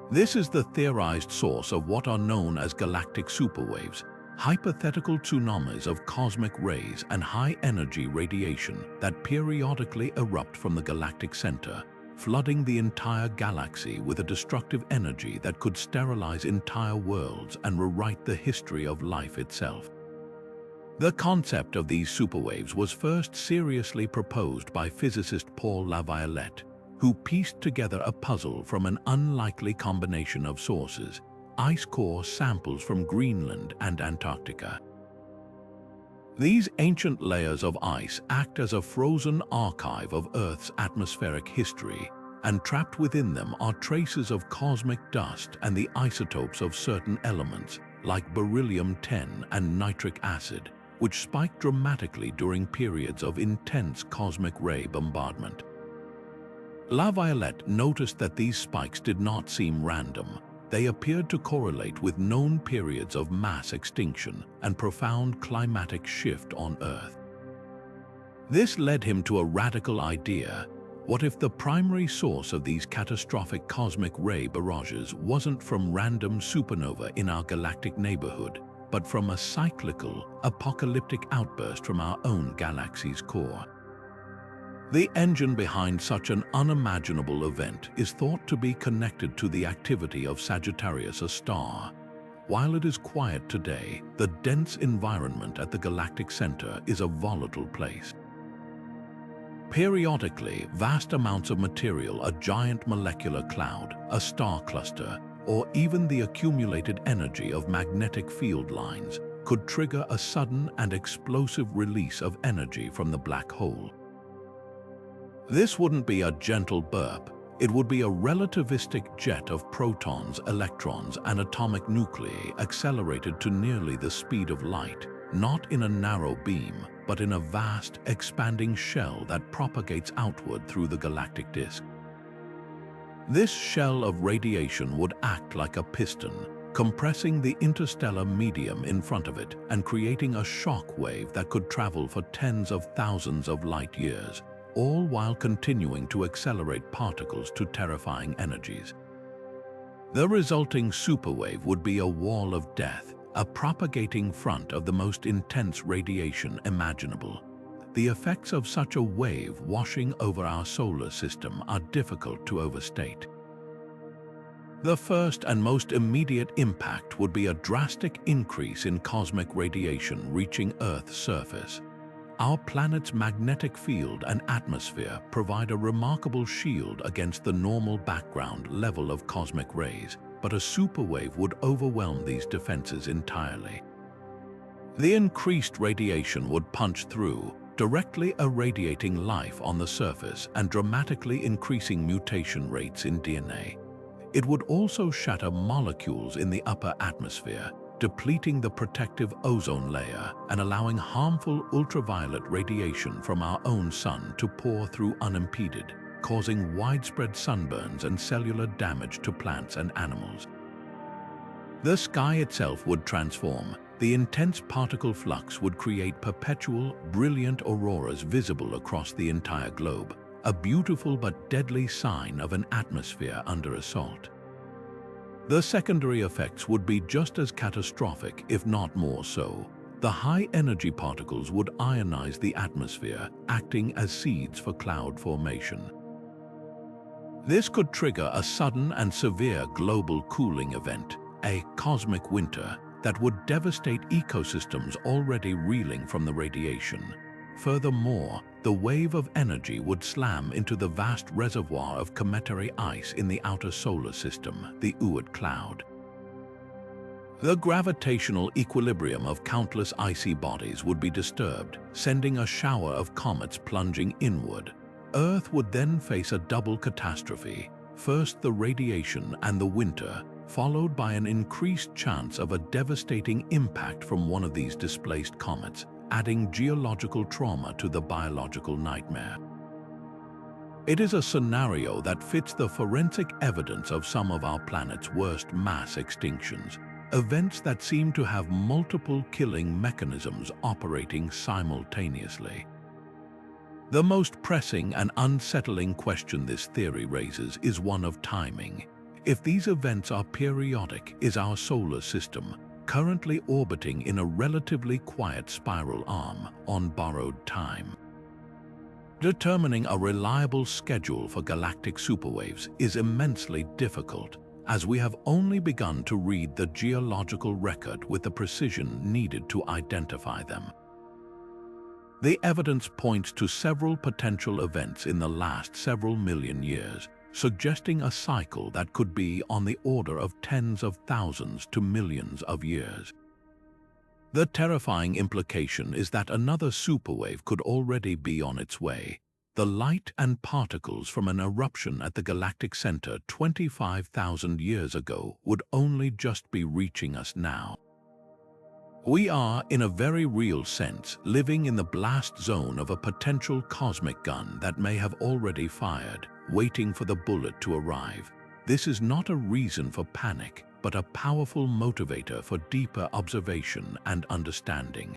This is the theorized source of what are known as galactic superwaves, hypothetical tsunamis of cosmic rays and high-energy radiation that periodically erupt from the galactic center, flooding the entire galaxy with a destructive energy that could sterilize entire worlds and rewrite the history of life itself. The concept of these superwaves was first seriously proposed by physicist Paul Laviolette, who pieced together a puzzle from an unlikely combination of sources, ice core samples from Greenland and Antarctica. These ancient layers of ice act as a frozen archive of Earth's atmospheric history, and trapped within them are traces of cosmic dust and the isotopes of certain elements, like beryllium-10 and nitric acid, which spike dramatically during periods of intense cosmic ray bombardment. Laviolette noticed that these spikes did not seem random. They appeared to correlate with known periods of mass extinction and profound climatic shift on Earth. This led him to a radical idea. What if the primary source of these catastrophic cosmic ray barrages wasn't from random supernova in our galactic neighborhood, but from a cyclical, apocalyptic outburst from our own galaxy's core? The engine behind such an unimaginable event is thought to be connected to the activity of Sagittarius, a star. While it is quiet today, the dense environment at the galactic center is a volatile place. Periodically, vast amounts of material, a giant molecular cloud, a star cluster, or even the accumulated energy of magnetic field lines could trigger a sudden and explosive release of energy from the black hole. This wouldn't be a gentle burp, it would be a relativistic jet of protons, electrons, and atomic nuclei accelerated to nearly the speed of light, not in a narrow beam, but in a vast, expanding shell that propagates outward through the galactic disk. This shell of radiation would act like a piston, compressing the interstellar medium in front of it and creating a shock wave that could travel for tens of thousands of light years, all while continuing to accelerate particles to terrifying energies. The resulting superwave would be a wall of death, a propagating front of the most intense radiation imaginable. The effects of such a wave washing over our solar system are difficult to overstate. The first and most immediate impact would be a drastic increase in cosmic radiation reaching Earth's surface. Our planet's magnetic field and atmosphere provide a remarkable shield against the normal background level of cosmic rays, but a superwave would overwhelm these defenses entirely. The increased radiation would punch through, directly irradiating life on the surface and dramatically increasing mutation rates in DNA. It would also shatter molecules in the upper atmosphere, depleting the protective ozone layer and allowing harmful ultraviolet radiation from our own sun to pour through unimpeded, causing widespread sunburns and cellular damage to plants and animals. The sky itself would transform. The intense particle flux would create perpetual, brilliant auroras visible across the entire globe, a beautiful but deadly sign of an atmosphere under assault. The secondary effects would be just as catastrophic, if not more so. The high-energy particles would ionize the atmosphere, acting as seeds for cloud formation. This could trigger a sudden and severe global cooling event, a cosmic winter, that would devastate ecosystems already reeling from the radiation. Furthermore, the wave of energy would slam into the vast reservoir of cometary ice in the outer solar system, the Oort cloud. The gravitational equilibrium of countless icy bodies would be disturbed, sending a shower of comets plunging inward. Earth would then face a double catastrophe, first the radiation and the winter, followed by an increased chance of a devastating impact from one of these displaced comets, adding geological trauma to the biological nightmare. It is a scenario that fits the forensic evidence of some of our planet's worst mass extinctions, events that seem to have multiple killing mechanisms operating simultaneously. The most pressing and unsettling question this theory raises is one of timing. If these events are periodic, is our solar system currently orbiting in a relatively quiet spiral arm on borrowed time? Determining a reliable schedule for galactic superwaves is immensely difficult, as we have only begun to read the geological record with the precision needed to identify them. The evidence points to several potential events in the last several million years, suggesting a cycle that could be on the order of tens of thousands to millions of years. The terrifying implication is that another superwave could already be on its way. The light and particles from an eruption at the galactic center 25,000 years ago would only just be reaching us now. We are, in a very real sense, living in the blast zone of a potential cosmic gun that may have already fired, waiting for the bullet to arrive. This is not a reason for panic, but a powerful motivator for deeper observation and understanding.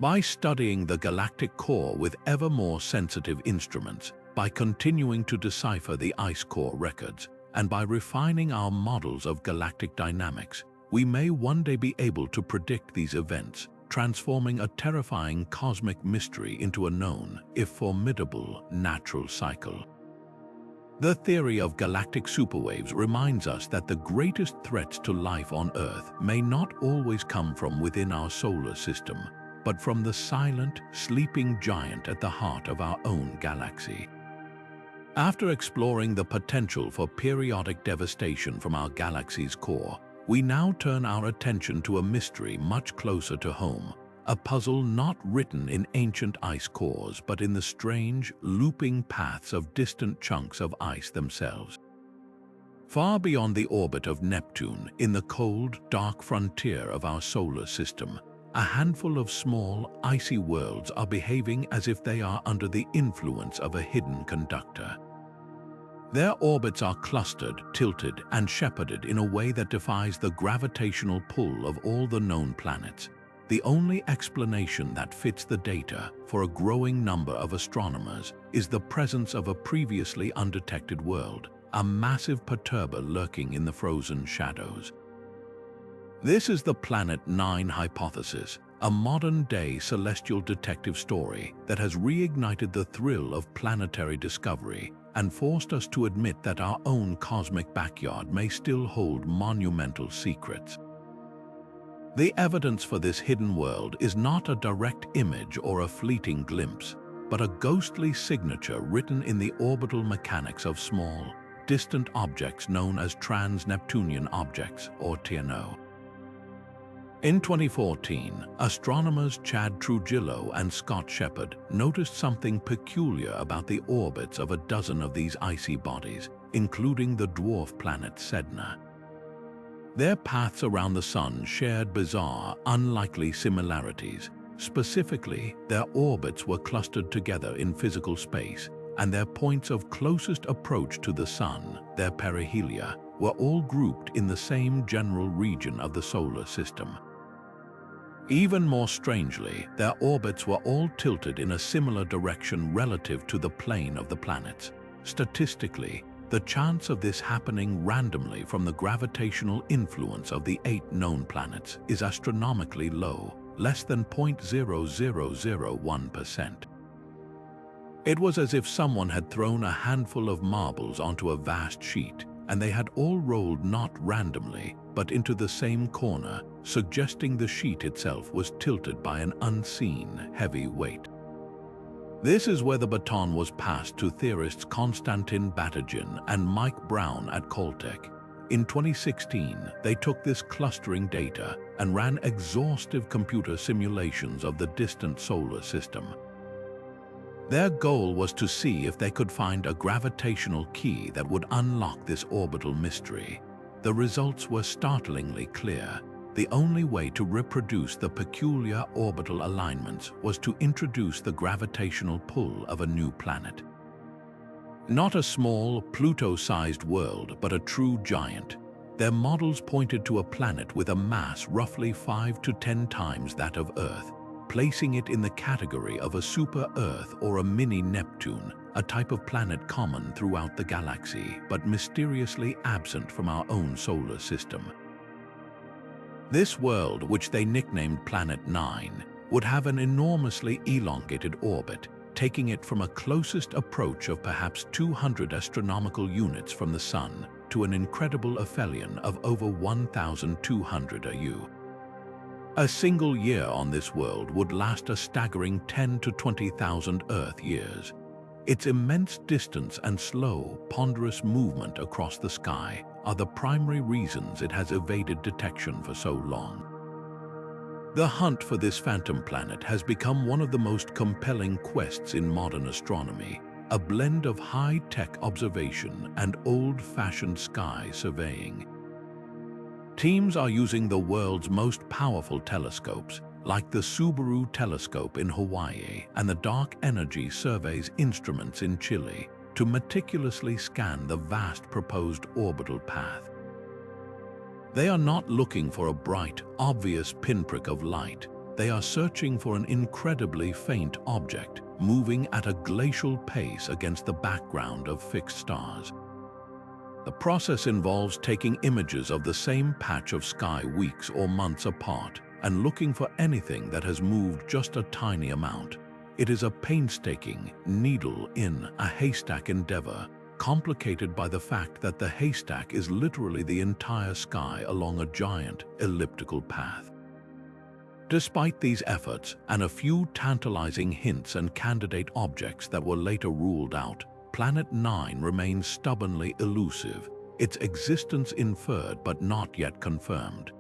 By studying the galactic core with ever more sensitive instruments, by continuing to decipher the ice core records, and by refining our models of galactic dynamics, we may one day be able to predict these events, transforming a terrifying cosmic mystery into a known, if formidable, natural cycle. The theory of galactic superwaves reminds us that the greatest threats to life on Earth may not always come from within our solar system, but from the silent, sleeping giant at the heart of our own galaxy. After exploring the potential for periodic devastation from our galaxy's core, we now turn our attention to a mystery much closer to home, a puzzle not written in ancient ice cores but in the strange, looping paths of distant chunks of ice themselves. Far beyond the orbit of Neptune, in the cold, dark frontier of our solar system, a handful of small, icy worlds are behaving as if they are under the influence of a hidden conductor. Their orbits are clustered, tilted, and shepherded in a way that defies the gravitational pull of all the known planets. The only explanation that fits the data for a growing number of astronomers is the presence of a previously undetected world, a massive perturber lurking in the frozen shadows. This is the Planet 9 hypothesis, a modern-day celestial detective story that has reignited the thrill of planetary discovery and forced us to admit that our own cosmic backyard may still hold monumental secrets. The evidence for this hidden world is not a direct image or a fleeting glimpse, but a ghostly signature written in the orbital mechanics of small, distant objects known as trans-Neptunian objects, or TNO. In 2014, astronomers Chad Trujillo and Scott Shepard noticed something peculiar about the orbits of a dozen of these icy bodies, including the dwarf planet Sedna. Their paths around the Sun shared bizarre, unlikely similarities. Specifically, their orbits were clustered together in physical space, and their points of closest approach to the Sun, their perihelia, were all grouped in the same general region of the solar system. Even more strangely, their orbits were all tilted in a similar direction relative to the plane of the planets. Statistically, the chance of this happening randomly from the gravitational influence of the 8 known planets is astronomically low, less than 0.0001%. It was as if someone had thrown a handful of marbles onto a vast sheet, and they had all rolled not randomly, but into the same corner, suggesting the sheet itself was tilted by an unseen heavy weight. This is where the baton was passed to theorists Konstantin Batygin and Mike Brown at Caltech. In 2016, they took this clustering data and ran exhaustive computer simulations of the distant solar system. Their goal was to see if they could find a gravitational key that would unlock this orbital mystery. The results were startlingly clear. The only way to reproduce the peculiar orbital alignments was to introduce the gravitational pull of a new planet. Not a small, Pluto-sized world, but a true giant. Their models pointed to a planet with a mass roughly 5 to 10 times that of Earth, placing it in the category of a super-Earth or a mini-Neptune, a type of planet common throughout the galaxy, but mysteriously absent from our own solar system. This world, which they nicknamed Planet 9, would have an enormously elongated orbit, taking it from a closest approach of perhaps 200 astronomical units from the Sun to an incredible aphelion of over 1,200 AU. A single year on this world would last a staggering 10 to 20,000 Earth years. Its immense distance and slow, ponderous movement across the sky are the primary reasons it has evaded detection for so long. The hunt for this phantom planet has become one of the most compelling quests in modern astronomy, a blend of high-tech observation and old-fashioned sky surveying. Teams are using the world's most powerful telescopes, like the Subaru telescope in Hawaii and the Dark Energy Survey's instruments in Chile, to meticulously scan the vast proposed orbital path. They are not looking for a bright, obvious pinprick of light. They are searching for an incredibly faint object, moving at a glacial pace against the background of fixed stars. The process involves taking images of the same patch of sky weeks or months apart and looking for anything that has moved just a tiny amount. It is a painstaking, needle-in-a-haystack endeavor, complicated by the fact that the haystack is literally the entire sky along a giant, elliptical path. Despite these efforts and a few tantalizing hints and candidate objects that were later ruled out, Planet 9 remains stubbornly elusive, its existence inferred but not yet confirmed.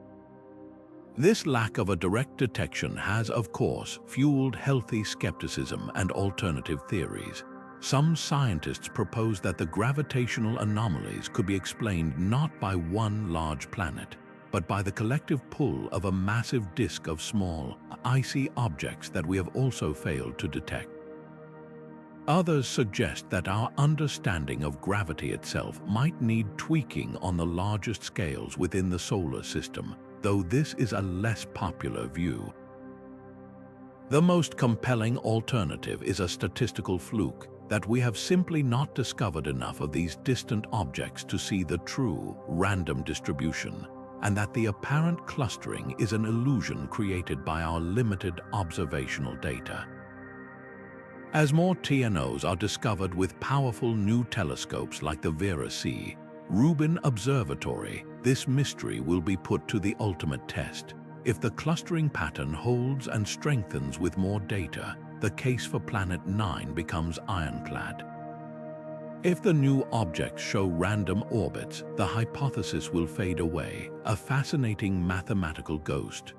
This lack of a direct detection has, of course, fueled healthy skepticism and alternative theories. Some scientists propose that the gravitational anomalies could be explained not by one large planet, but by the collective pull of a massive disk of small, icy objects that we have also failed to detect. Others suggest that our understanding of gravity itself might need tweaking on the largest scales within the solar system, though this is a less popular view. The most compelling alternative is a statistical fluke, that we have simply not discovered enough of these distant objects to see the true, random distribution, and that the apparent clustering is an illusion created by our limited observational data. As more TNOs are discovered with powerful new telescopes like the Vera C. Rubin Observatory, this mystery will be put to the ultimate test. If the clustering pattern holds and strengthens with more data, the case for Planet 9 becomes ironclad. If the new objects show random orbits, the hypothesis will fade away, a fascinating mathematical ghost.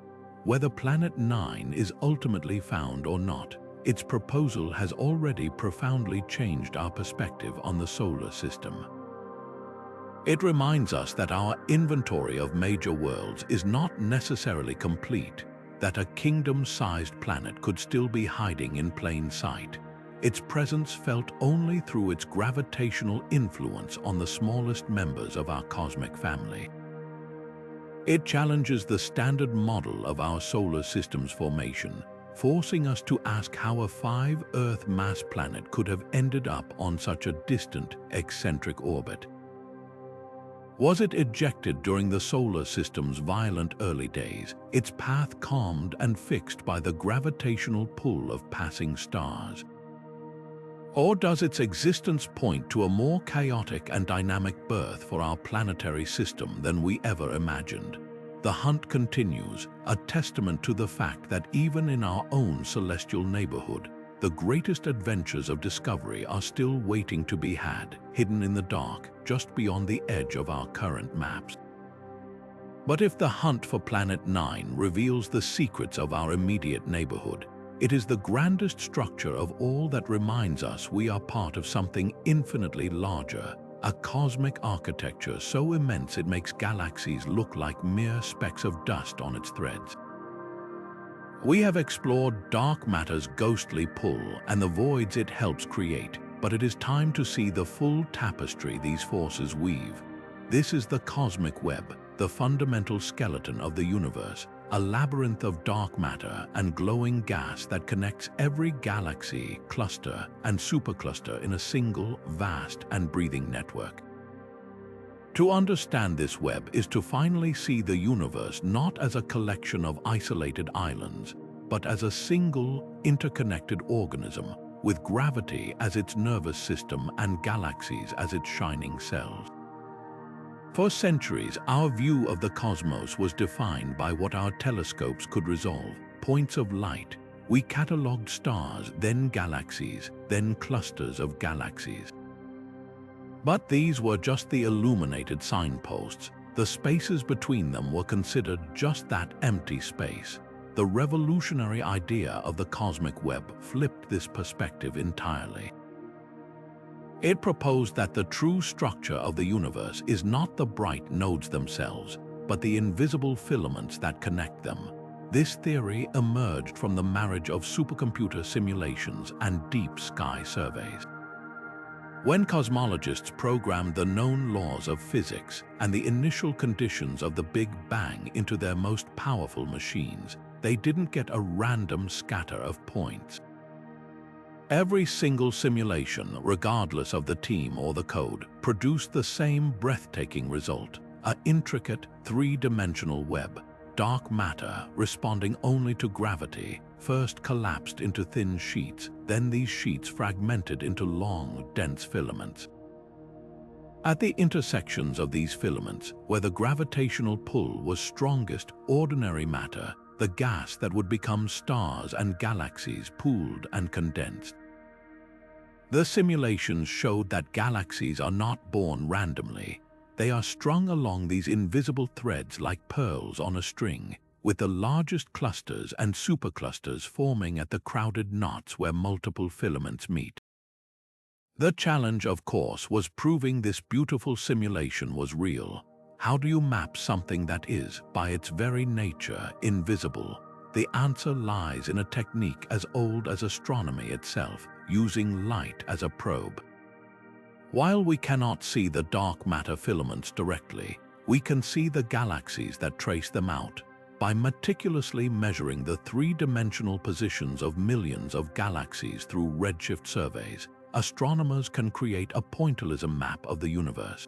Whether Planet 9 is ultimately found or not, its proposal has already profoundly changed our perspective on the solar system. It reminds us that our inventory of major worlds is not necessarily complete, that a kingdom-sized planet could still be hiding in plain sight, its presence felt only through its gravitational influence on the smallest members of our cosmic family. It challenges the standard model of our solar system's formation, forcing us to ask how a 5-Earth mass planet could have ended up on such a distant, eccentric orbit. Was it ejected during the solar system's violent early days, its path calmed and fixed by the gravitational pull of passing stars? Or does its existence point to a more chaotic and dynamic birth for our planetary system than we ever imagined? the hunt continues, a testament to the fact that even in our own celestial neighborhood, the greatest adventures of discovery are still waiting to be had, hidden in the dark, just beyond the edge of our current maps. But if the hunt for Planet 9 reveals the secrets of our immediate neighborhood, it is the grandest structure of all that reminds us we are part of something infinitely larger, a cosmic architecture so immense it makes galaxies look like mere specks of dust on its threads. We have explored dark matter's ghostly pull and the voids it helps create, but it is time to see the full tapestry these forces weave. This is the cosmic web, the fundamental skeleton of the universe, a labyrinth of dark matter and glowing gas that connects every galaxy, cluster, and supercluster in a single, vast, and breathing network. To understand this web is to finally see the universe not as a collection of isolated islands, but as a single, interconnected organism, with gravity as its nervous system and galaxies as its shining cells. For centuries, our view of the cosmos was defined by what our telescopes could resolve, points of light. We catalogued stars, then galaxies, then clusters of galaxies. But these were just the illuminated signposts. The spaces between them were considered just that, empty space. The revolutionary idea of the cosmic web flipped this perspective entirely. It proposed that the true structure of the universe is not the bright nodes themselves, but the invisible filaments that connect them. This theory emerged from the marriage of supercomputer simulations and deep sky surveys. When cosmologists programmed the known laws of physics and the initial conditions of the Big Bang into their most powerful machines, they didn't get a random scatter of points. Every single simulation, regardless of the team or the code, produced the same breathtaking result: an intricate, three-dimensional web. Dark matter, responding only to gravity, first collapsed into thin sheets, then these sheets fragmented into long, dense filaments. At the intersections of these filaments, where the gravitational pull was strongest, ordinary matter, the gas that would become stars and galaxies, pooled and condensed. The simulations showed that galaxies are not born randomly. They are strung along these invisible threads like pearls on a string, with the largest clusters and superclusters forming at the crowded knots where multiple filaments meet. The challenge, of course, was proving this beautiful simulation was real. How do you map something that is, by its very nature, invisible? The answer lies in a technique as old as astronomy itself, using light as a probe. While we cannot see the dark matter filaments directly, we can see the galaxies that trace them out. By meticulously measuring the three-dimensional positions of millions of galaxies through redshift surveys, astronomers can create a pointillism map of the universe.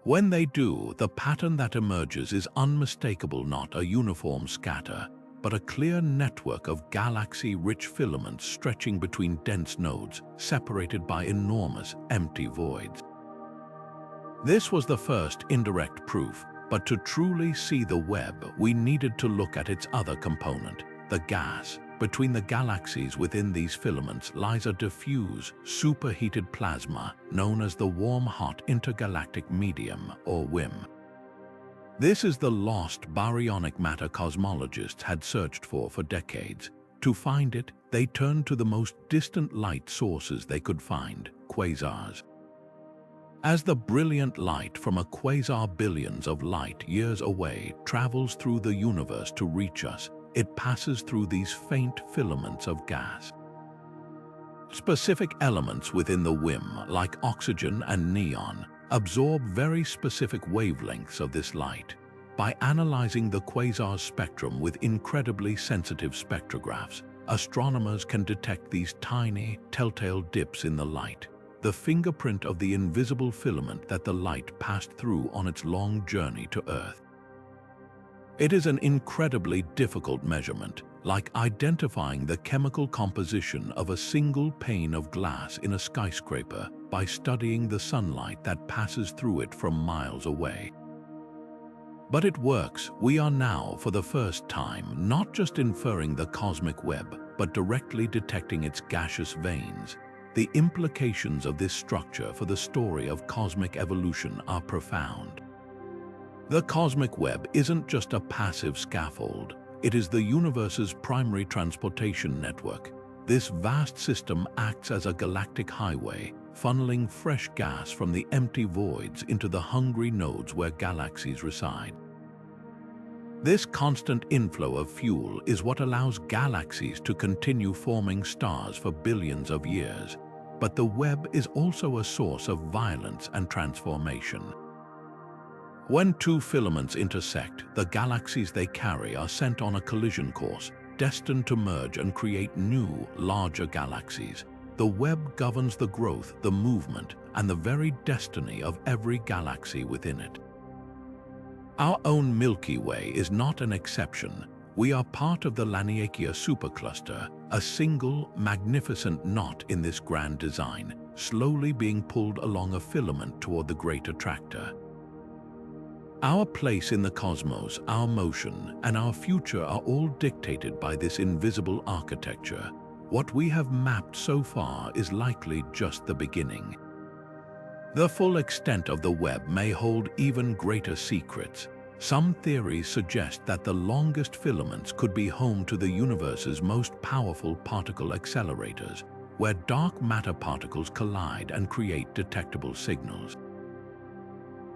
When they do, the pattern that emerges is unmistakable, not a uniform scatter, but a clear network of galaxy-rich filaments stretching between dense nodes, separated by enormous, empty voids. This was the first indirect proof, but to truly see the web, we needed to look at its other component, the gas. Between the galaxies within these filaments lies a diffuse, superheated plasma known as the warm-hot intergalactic medium, or WIM. This is the lost baryonic matter cosmologists had searched for decades. To find it, they turned to the most distant light sources they could find, quasars. As the brilliant light from a quasar billions of light years away travels through the universe to reach us, it passes through these faint filaments of gas. Specific elements within the WIM, like oxygen and neon, absorb very specific wavelengths of this light. By analyzing the quasar's spectrum with incredibly sensitive spectrographs, astronomers can detect these tiny, telltale dips in the light, the fingerprint of the invisible filament that the light passed through on its long journey to Earth. It is an incredibly difficult measurement, like identifying the chemical composition of a single pane of glass in a skyscraper by studying the sunlight that passes through it from miles away. But it works. We are now, for the first time, not just inferring the cosmic web, but directly detecting its gaseous veins. The implications of this structure for the story of cosmic evolution are profound. The cosmic web isn't just a passive scaffold. It is the universe's primary transportation network. This vast system acts as a galactic highway, funneling fresh gas from the empty voids into the hungry nodes where galaxies reside. This constant inflow of fuel is what allows galaxies to continue forming stars for billions of years. But the web is also a source of violence and transformation. When two filaments intersect, the galaxies they carry are sent on a collision course, destined to merge and create new, larger galaxies. The web governs the growth, the movement, and the very destiny of every galaxy within it. Our own Milky Way is not an exception. We are part of the Laniakea supercluster, a single, magnificent knot in this grand design, slowly being pulled along a filament toward the Great Attractor. Our place in the cosmos, our motion, and our future are all dictated by this invisible architecture. What we have mapped so far is likely just the beginning. The full extent of the web may hold even greater secrets. Some theories suggest that the longest filaments could be home to the universe's most powerful particle accelerators, where dark matter particles collide and create detectable signals.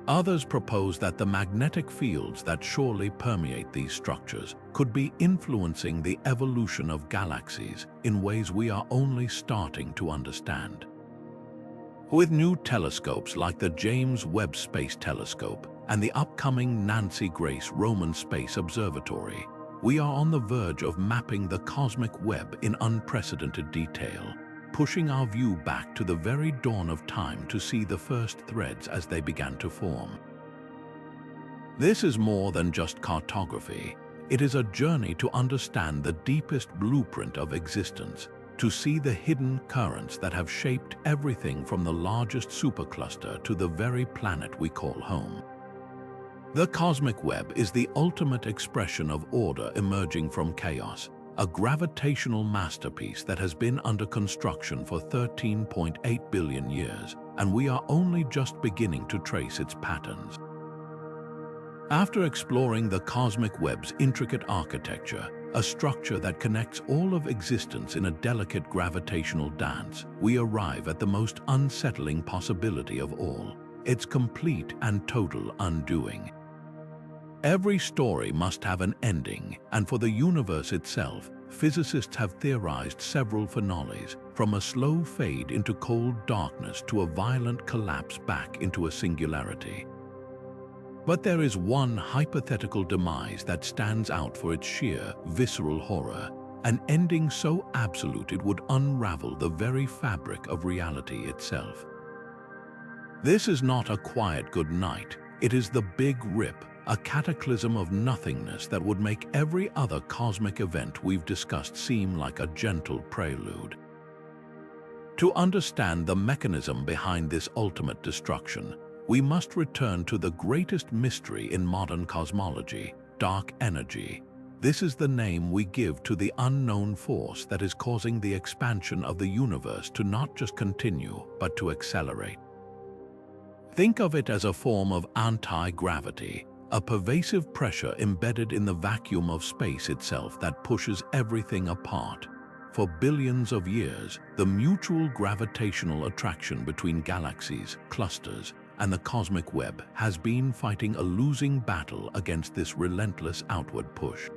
Others propose that the magnetic fields that surely permeate these structures could be influencing the evolution of galaxies in ways we are only starting to understand. With new telescopes like the James Webb Space Telescope and the upcoming Nancy Grace Roman Space Observatory, we are on the verge of mapping the cosmic web in unprecedented detail, pushing our view back to the very dawn of time to see the first threads as they began to form. This is more than just cartography. It is a journey to understand the deepest blueprint of existence, to see the hidden currents that have shaped everything from the largest supercluster to the very planet we call home. The cosmic web is the ultimate expression of order emerging from chaos, a gravitational masterpiece that has been under construction for 13.8 billion years, and we are only just beginning to trace its patterns. After exploring the cosmic web's intricate architecture, a structure that connects all of existence in a delicate gravitational dance, we arrive at the most unsettling possibility of all, its complete and total undoing. Every story must have an ending, and for the universe itself, physicists have theorized several finales, from a slow fade into cold darkness to a violent collapse back into a singularity. But there is one hypothetical demise that stands out for its sheer, visceral horror, an ending so absolute it would unravel the very fabric of reality itself. This is not a quiet good night, it is the Big Rip, a cataclysm of nothingness that would make every other cosmic event we've discussed seem like a gentle prelude. To understand the mechanism behind this ultimate destruction, we must return to the greatest mystery in modern cosmology, dark energy. This is the name we give to the unknown force that is causing the expansion of the universe to not just continue, but to accelerate. Think of it as a form of anti-gravity, a pervasive pressure embedded in the vacuum of space itself that pushes everything apart. For billions of years, the mutual gravitational attraction between galaxies, clusters, and the cosmic web has been fighting a losing battle against this relentless outward push.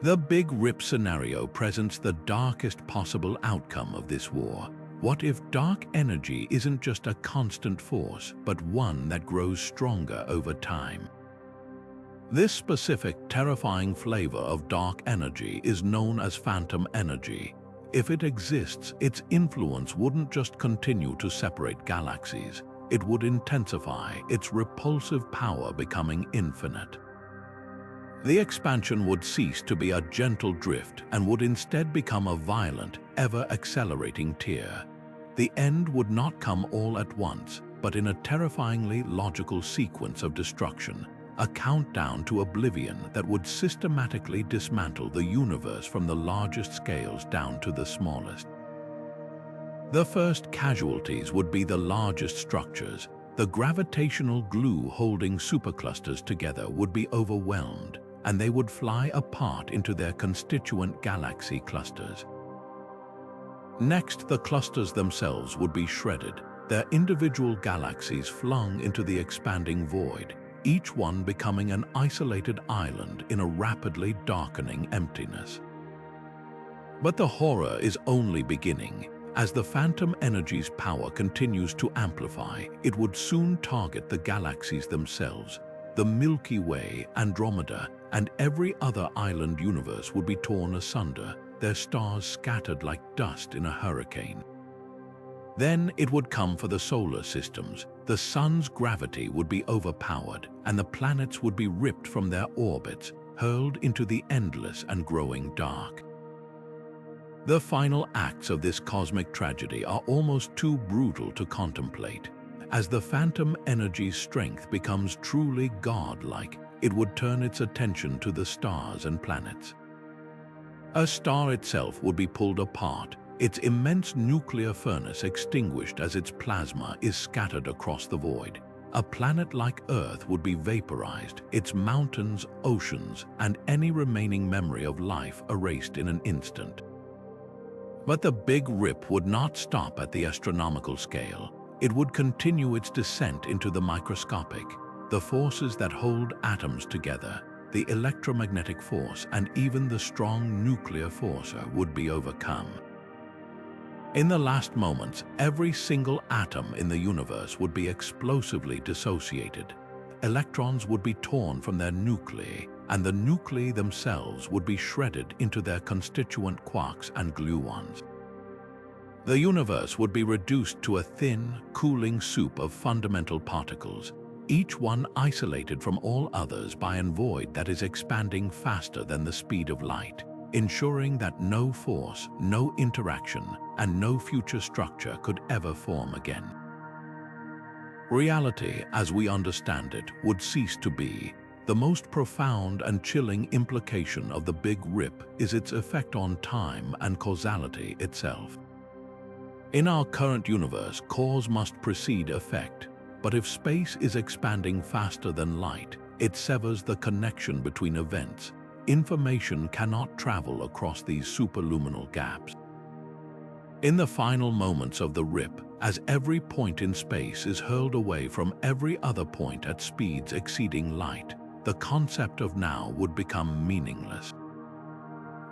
The Big Rip scenario presents the darkest possible outcome of this war. What if dark energy isn't just a constant force, but one that grows stronger over time? This specific, terrifying flavor of dark energy is known as phantom energy. If it exists, its influence wouldn't just continue to separate galaxies. It would intensify, its repulsive power becoming infinite. The expansion would cease to be a gentle drift and would instead become a violent, ever-accelerating tear. The end would not come all at once, but in a terrifyingly logical sequence of destruction, a countdown to oblivion that would systematically dismantle the universe from the largest scales down to the smallest. The first casualties would be the largest structures. The gravitational glue holding superclusters together would be overwhelmed, and they would fly apart into their constituent galaxy clusters. Next, the clusters themselves would be shredded, their individual galaxies flung into the expanding void, each one becoming an isolated island in a rapidly darkening emptiness. But the horror is only beginning. As the phantom energy's power continues to amplify, it would soon target the galaxies themselves. The Milky Way, Andromeda, and every other island universe would be torn asunder, their stars scattered like dust in a hurricane. Then it would come for the solar systems. The sun's gravity would be overpowered, and the planets would be ripped from their orbits, hurled into the endless and growing dark. The final acts of this cosmic tragedy are almost too brutal to contemplate. As the phantom energy's strength becomes truly godlike, it would turn its attention to the stars and planets. A star itself would be pulled apart, its immense nuclear furnace extinguished as its plasma is scattered across the void. A planet like Earth would be vaporized, its mountains, oceans, and any remaining memory of life erased in an instant. But the Big Rip would not stop at the astronomical scale. It would continue its descent into the microscopic. The forces that hold atoms together, the electromagnetic force, and even the strong nuclear force would be overcome. In the last moments, every single atom in the universe would be explosively dissociated. Electrons would be torn from their nuclei, and the nuclei themselves would be shredded into their constituent quarks and gluons. The universe would be reduced to a thin, cooling soup of fundamental particles, each one isolated from all others by a void that is expanding faster than the speed of light, ensuring that no force, no interaction, and no future structure could ever form again. Reality, as we understand it, would cease to be. The most profound and chilling implication of the Big Rip is its effect on time and causality itself. In our current universe, cause must precede effect, but if space is expanding faster than light, it severs the connection between events. Information cannot travel across these superluminal gaps. In the final moments of the rip, as every point in space is hurled away from every other point at speeds exceeding light, the concept of now would become meaningless.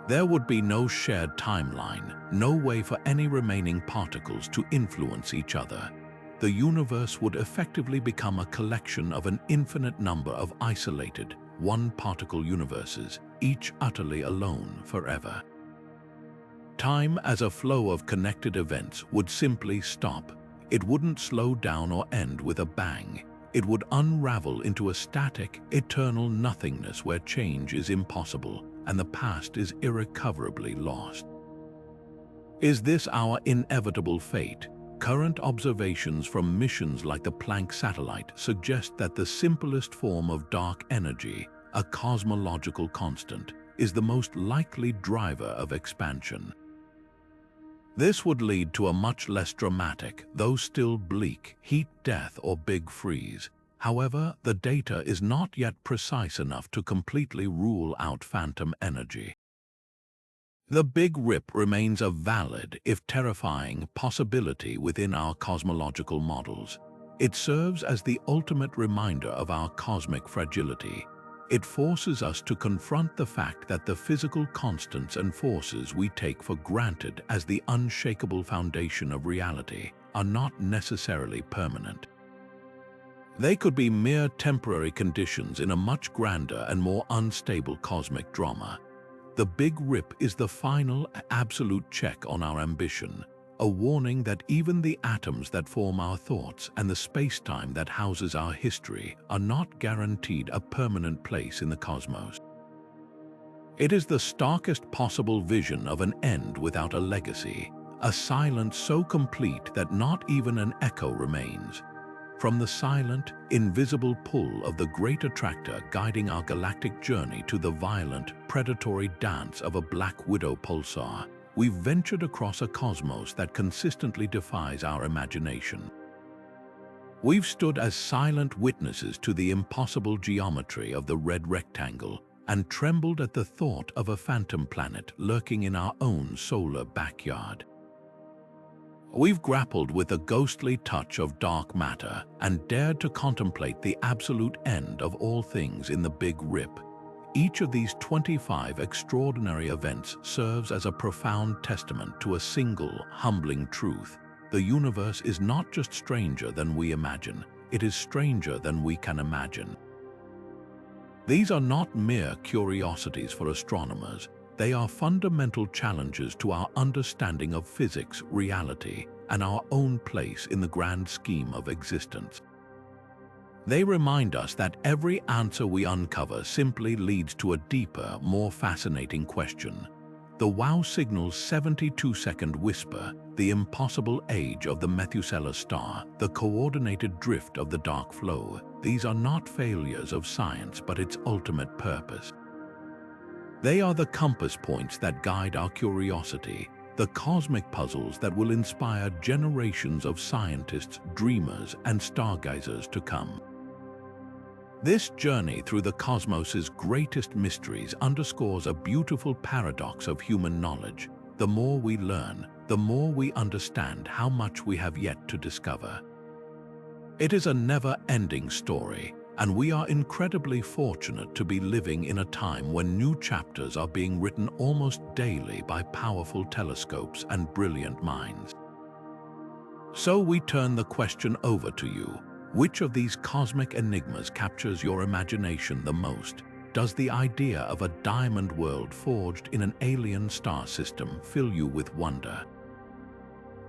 There would be no shared timeline, no way for any remaining particles to influence each other. The universe would effectively become a collection of an infinite number of isolated, one-particle universes, each utterly alone forever. Time as a flow of connected events would simply stop. It wouldn't slow down or end with a bang. It would unravel into a static, eternal nothingness where change is impossible and the past is irrecoverably lost. Is this our inevitable fate? Current observations from missions like the Planck satellite suggest that the simplest form of dark energy, a cosmological constant, is the most likely driver of expansion. This would lead to a much less dramatic, though still bleak, heat death or big freeze. However, the data is not yet precise enough to completely rule out phantom energy. The Big Rip remains a valid, if terrifying, possibility within our cosmological models. It serves as the ultimate reminder of our cosmic fragility. It forces us to confront the fact that the physical constants and forces we take for granted as the unshakable foundation of reality are not necessarily permanent. They could be mere temporary conditions in a much grander and more unstable cosmic drama. The Big Rip is the final, absolute check on our ambition, a warning that even the atoms that form our thoughts and the space-time that houses our history are not guaranteed a permanent place in the cosmos. It is the starkest possible vision of an end without a legacy, a silence so complete that not even an echo remains. From the silent, invisible pull of the Great Attractor guiding our galactic journey to the violent, predatory dance of a black widow pulsar, we've ventured across a cosmos that consistently defies our imagination. We've stood as silent witnesses to the impossible geometry of the red rectangle and trembled at the thought of a phantom planet lurking in our own solar backyard. We've grappled with the ghostly touch of dark matter and dared to contemplate the absolute end of all things in the Big Rip. Each of these 25 extraordinary events serves as a profound testament to a single, humbling truth. The universe is not just stranger than we imagine, it is stranger than we can imagine. These are not mere curiosities for astronomers. They are fundamental challenges to our understanding of physics, reality, and our own place in the grand scheme of existence. They remind us that every answer we uncover simply leads to a deeper, more fascinating question. The WOW signal's 72-second whisper, the impossible age of the Methuselah Star, the coordinated drift of the dark flow, these are not failures of science but its ultimate purpose. They are the compass points that guide our curiosity, the cosmic puzzles that will inspire generations of scientists, dreamers, and stargazers to come. This journey through the cosmos's greatest mysteries underscores a beautiful paradox of human knowledge. The more we learn, the more we understand how much we have yet to discover. It is a never-ending story, and we are incredibly fortunate to be living in a time when new chapters are being written almost daily by powerful telescopes and brilliant minds. So we turn the question over to you. Which of these cosmic enigmas captures your imagination the most? Does the idea of a diamond world forged in an alien star system fill you with wonder?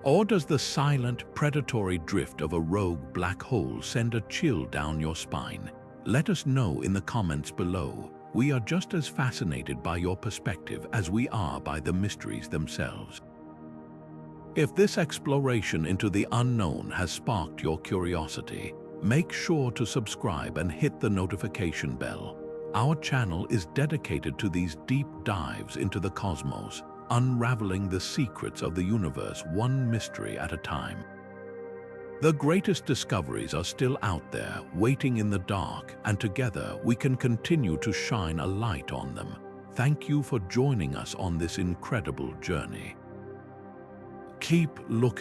Or does the silent, predatory drift of a rogue black hole send a chill down your spine? Let us know in the comments below. We are just as fascinated by your perspective as we are by the mysteries themselves. If this exploration into the unknown has sparked your curiosity, make sure to subscribe and hit the notification bell. Our channel is dedicated to these deep dives into the cosmos, unraveling the secrets of the universe one mystery at a time. The greatest discoveries are still out there, waiting in the dark, and together we can continue to shine a light on them. Thank you for joining us on this incredible journey. Keep looking.